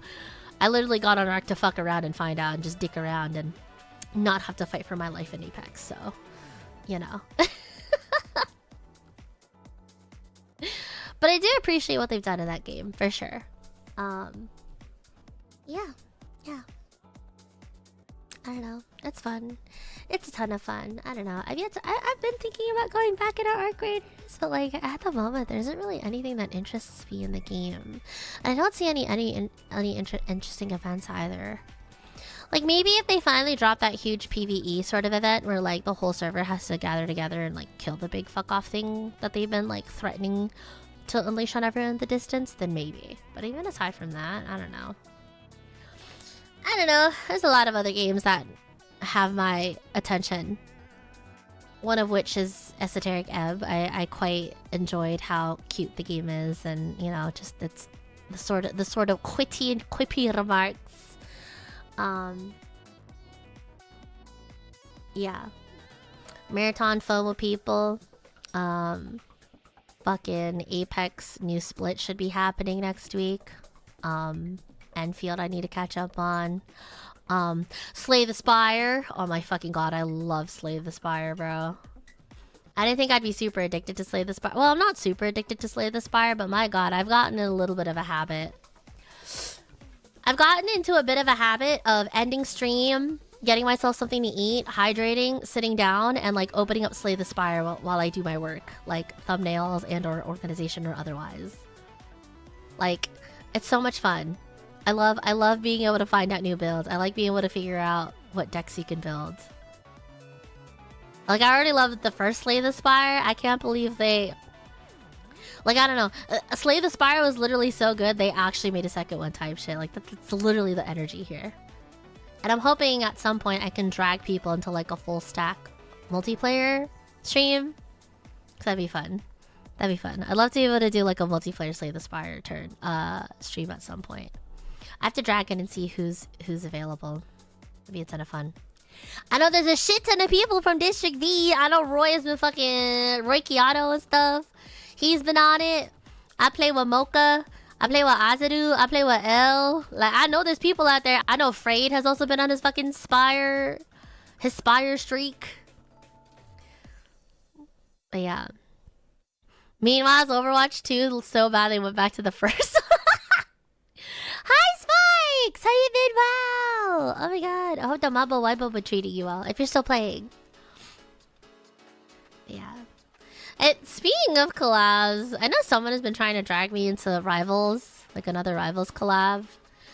I literally got on Arc to fuck around and find out and just dick around and not have to fight for my life in Apex. So, you know. But I do appreciate what they've done in that game, for sure. Yeah. I don't know. It's fun. It's a ton of fun. I don't know. I've been thinking about going back into Arc Raiders, but like at the moment, there isn't really anything that interests me in the game. And I don't see any interesting events either. Like maybe if they finally drop that huge PvE sort of event where like the whole server has to gather together and like kill the big fuck off thing that they've been like threatening to unleash on everyone in the distance, then maybe. But even aside from that, I don't know. There's a lot of other games that have my attention. One of which is Esoteric Ebb. I quite enjoyed how cute the game is, and you know, just it's the sort of quippy remarks. Yeah. Marathon FOMO people. Fucking Apex new split should be happening next week. Enfield I need to catch up on. Slay the Spire. Oh my fucking god, I love Slay the Spire, bro. I didn't think I'd be super addicted to Slay the Spire. Well, I'm not super addicted to Slay the Spire, but my god, I've gotten in a little bit of a habit. I've gotten into a bit of a habit of ending stream, getting myself something to eat, hydrating, sitting down, and like opening up Slay the Spire while I do my work. Like thumbnails and or organization or otherwise. Like, it's so much fun. I love being able to find out new builds. I like being able to figure out what decks you can build. Like, I already loved the first Slay the Spire. I can't believe they... Like, I don't know. Slay the Spire was literally so good, they actually made a second one type shit. Like, that's literally the energy here. And I'm hoping at some point I can drag people into, like, a full stack multiplayer stream. Because that'd be fun. That'd be fun. I'd love to be able to do, like, a multiplayer Slay the Spire stream at some point. I have to drag in and see who's available. It'd be a ton of fun. I know there's a shit ton of people from District V. I know Roy has been fucking Roy Kiato and stuff. He's been on it. I play with Mocha. I play with Azadu. I play with L. Like, I know there's people out there. I know Frayed has also been on his fucking Spire. His Spire streak. But yeah. Meanwhile, Overwatch 2 so bad they went back to the first. Hi, Spikes! How you been? Wow! Oh my god. I hope the Mabo Waibo been treating you well. If you're still playing. Yeah. Speaking of collabs, I know someone has been trying to drag me into Rivals. Like another Rivals collab.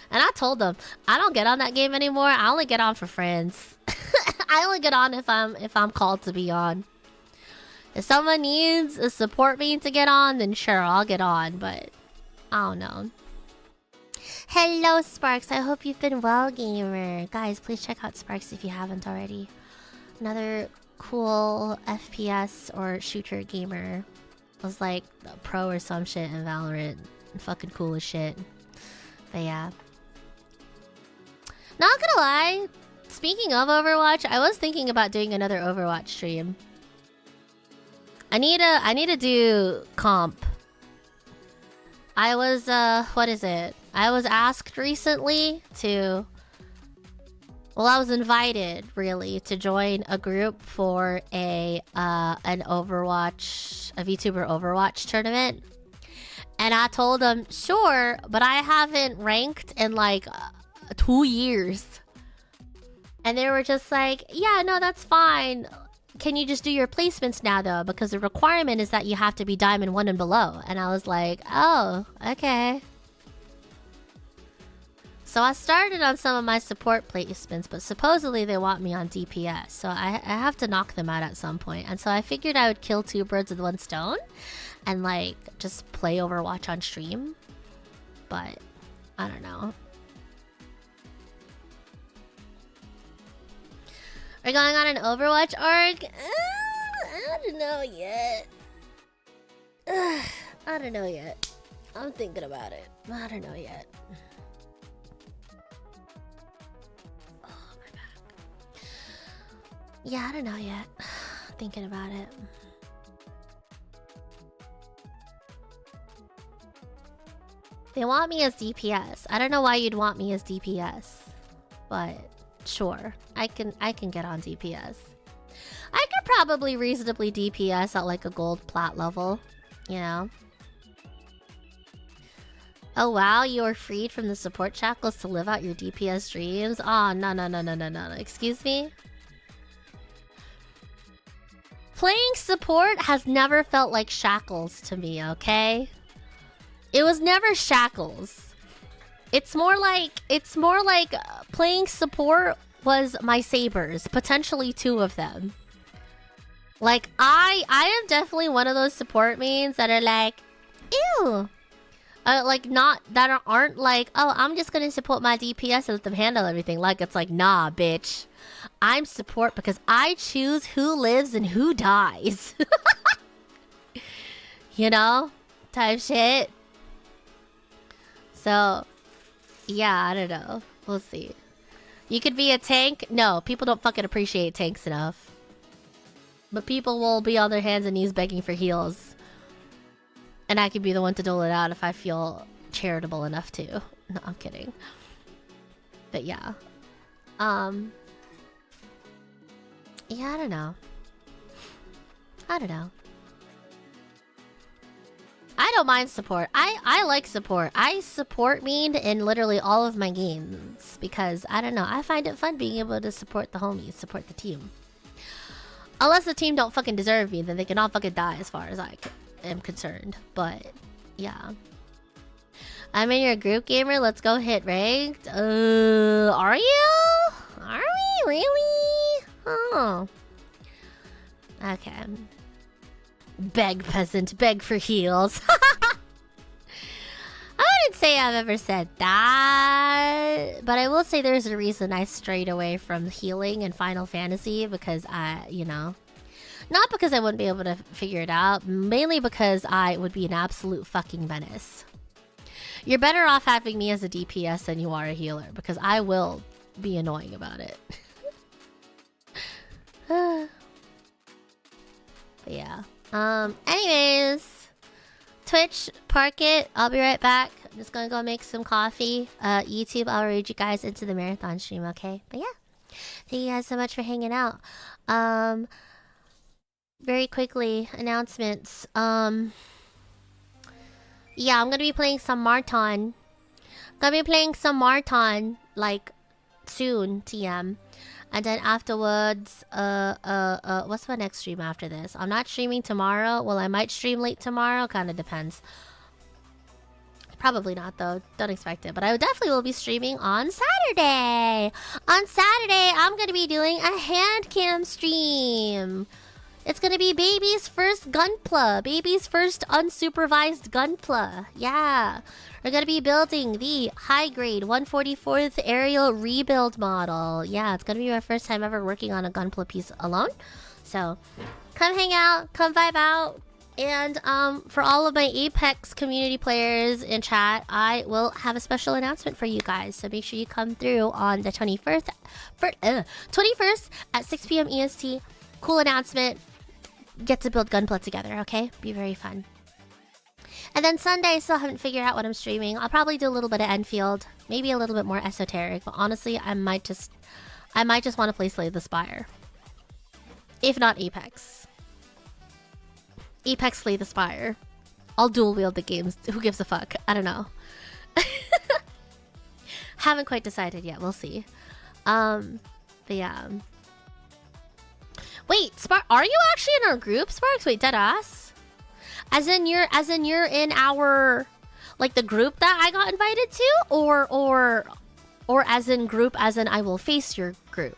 And I told them, I don't get on that game anymore. I only get on for friends. I only get on if I'm called to be on. If someone needs a support me to get on, then sure, I'll get on. But I don't know. Hello, Sparks. I hope you've been well, gamer. Guys, please check out Sparks if you haven't already. Another cool FPS or shooter gamer. Was like a pro or some shit in Valorant. Fucking cool as shit. But yeah. Not gonna lie. Speaking of Overwatch, I was thinking about doing another Overwatch stream. I need to do comp. I was what is it? I was asked recently to, well, I was invited really to join a group for an Overwatch, a VTuber Overwatch tournament. And I told them, sure, but I haven't ranked in like 2 years. And they were just like, yeah, no, that's fine. Can you just do your placements now, though? Because the requirement is that you have to be Diamond 1 and below. And I was like, oh, okay. So I started on some of my support placements, but supposedly they want me on DPS. So I have to knock them out at some point. And so I figured I would kill 2 birds with 1 stone. And, like, just play Overwatch on stream. But, I don't know. We're going on an Overwatch arc? I don't know yet. I don't know yet. I'm thinking about it. I don't know yet. Oh, my back. Yeah, I don't know yet. Thinking about it. They want me as DPS. I don't know why you'd want me as DPS. But sure. I can get on DPS. I could probably reasonably DPS at like a gold plat level, you know. Oh wow, you are freed from the support shackles to live out your DPS dreams. Oh no. Excuse me? Playing support has never felt like shackles to me, okay? It was never shackles. It's more like playing support was my sabers, potentially 2 of them. Like I am definitely one of those support mains that are like, ew. Like not that aren't like, oh, I'm just gonna support my DPS and let them handle everything. Like it's like, nah, bitch. I'm support because I choose who lives and who dies. You know? Type shit. So yeah, I don't know. We'll see. You could be a tank. No, people don't fucking appreciate tanks enough. But people will be on their hands and knees begging for heals. And I could be the one to dole it out if I feel charitable enough to. No, I'm kidding. But yeah. Yeah, I don't know. I don't mind support. I like support. I support mean in literally all of my games. Because, I don't know, I find it fun being able to support the homies, support the team. Unless the team don't fucking deserve me, then they can all fucking die as far as I am concerned. But, yeah. I'm in your group, gamer. Let's go hit ranked. Are you? Are we? Really? Oh. Okay. Beg, peasant. Beg for heals. I wouldn't say I've ever said that. But I will say there's a reason I strayed away from healing in Final Fantasy. Because you know. Not because I wouldn't be able to figure it out. Mainly because I would be an absolute fucking menace. You're better off having me as a DPS than you are a healer. Because I will be annoying about it. But yeah. Anyways, Twitch, park it. I'll be right back. I'm just gonna go make some coffee. YouTube, I'll raid you guys into the marathon stream, okay? But yeah, thank you guys so much for hanging out. Very quickly, announcements. Yeah, I'm gonna be playing some Marton. Like soon, TM. And then afterwards, what's my next stream after this? I'm not streaming tomorrow. Well, I might stream late tomorrow. Kind of depends. Probably not, though. Don't expect it. But I definitely will be streaming on Saturday. On Saturday, I'm going to be doing a hand cam stream. It's going to be baby's first gunpla. Baby's first unsupervised gunpla. Yeah. We're going to be building the high-grade 144th aerial rebuild model. Yeah, it's going to be my first time ever working on a gunpla piece alone. So, come hang out. Come vibe out. And for all of my Apex community players in chat, I will have a special announcement for you guys. So make sure you come through on the 21st at 6 p.m. EST. Cool announcement. Get to build Gunpla together, okay? Be very fun. And then Sunday, I still haven't figured out what I'm streaming. I'll probably do a little bit of Enfield, maybe a little bit more esoteric. But honestly, I might just want to play Slay the Spire, if not Apex. Apex Slay the Spire. I'll dual wield the games. Who gives a fuck? I don't know. Haven't quite decided yet. We'll see. But yeah. Wait, Spark, are you actually in our group, Sparks? Wait, deadass? As in you're in our, like, the group that I got invited to, or as in group, as in I will face your group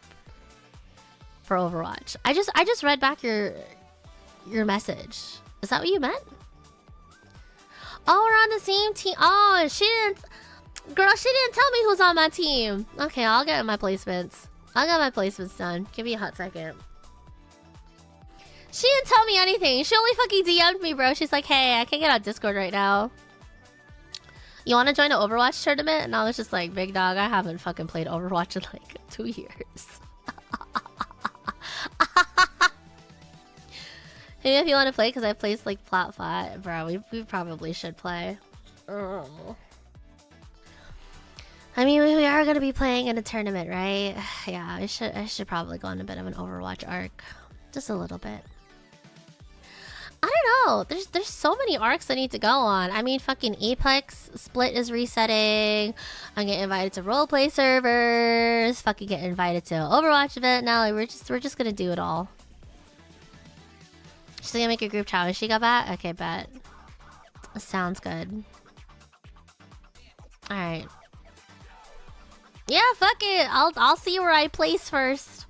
for Overwatch. I just read back your message. Is that what you meant? Oh, we're on the same team. Oh, she didn't tell me who's on my team. Okay, I'll get my placements. I'll get my placements done. Give me a hot second. She didn't tell me anything. She only fucking DM'd me, bro. She's like, hey, I can't get on Discord right now. You want to join an Overwatch tournament? And I was just like, big dog, I haven't fucking played Overwatch in like 2 years. Maybe if you want to play, because I placed like flat. Bro, we probably should play. Oh. I mean, we are going to be playing in a tournament, right? Yeah, I should probably go on a bit of an Overwatch arc. Just a little bit. I don't know. There's so many arcs I need to go on. I mean, fucking Apex Split is resetting. I'm getting invited to roleplay servers. Fucking getting invited to an Overwatch event now. Like, we're just gonna do it all. She's gonna make a group chat when she got back. Okay, bet. Sounds good. All right. Yeah, fuck it. I'll see where I place first.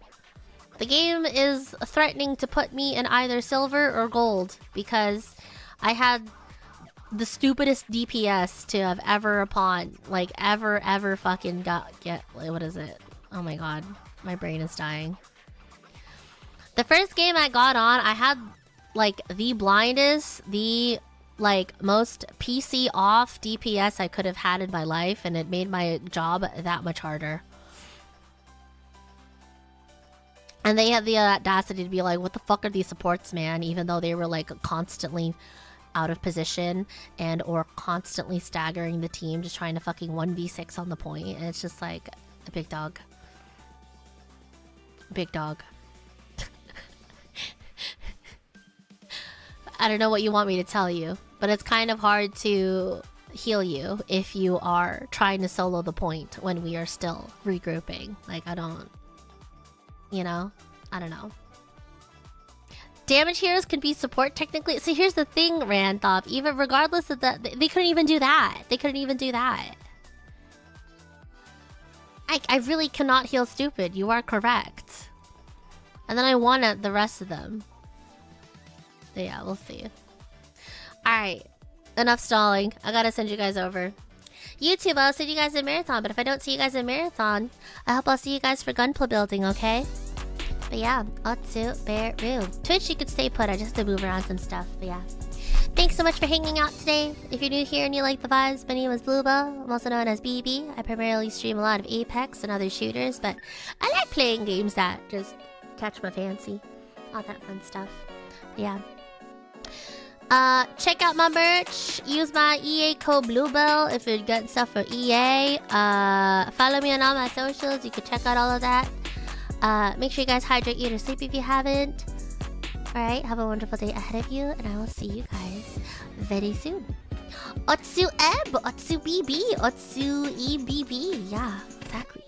The game is threatening to put me in either silver or gold because I had the stupidest DPS to have ever ever fucking get. What is it? Oh my god, my brain is dying. The first game I got on, I had like the blindest, the like most PC off DPS I could have had in my life, and it made my job that much harder. And they had the audacity to be like, what the fuck are these supports, man? Even though they were like constantly out of position and or constantly staggering the team, just trying to fucking 1v6 on the point. And it's just like, a big dog. Big dog. I don't know what you want me to tell you, but it's kind of hard to heal you if you are trying to solo the point when we are still regrouping. Like, I don't... You know? I don't know. Damage heroes can be support technically. See, here's the thing, Ranthoff. Even regardless of that, they couldn't even do that. They couldn't even do that. I really cannot heal stupid. You are correct. And then I won at the rest of them. But yeah, we'll see. Alright. Enough stalling. I gotta send you guys over. YouTube, I'll send you guys in Marathon, but if I don't see you guys in Marathon, I hope I'll see you guys for Gunpla building, okay? But yeah, Konberu. Twitch, you could stay put. I just have to move around some stuff, but yeah. Thanks so much for hanging out today. If you're new here and you like the vibes, my name is Bluebell. I'm also known as BB. I primarily stream a lot of Apex and other shooters, but I like playing games that just catch my fancy. All that fun stuff. Yeah. Check out my merch. Use my EA code Bluebell if you're getting stuff for EA. Follow me on all my socials. You can check out all of that. Make sure you guys hydrate, eat, or sleep if you haven't. Alright, have a wonderful day ahead of you, and I will see you guys very soon. Otsu Ebb, Otsu BB, Otsu EBB. Yeah, exactly.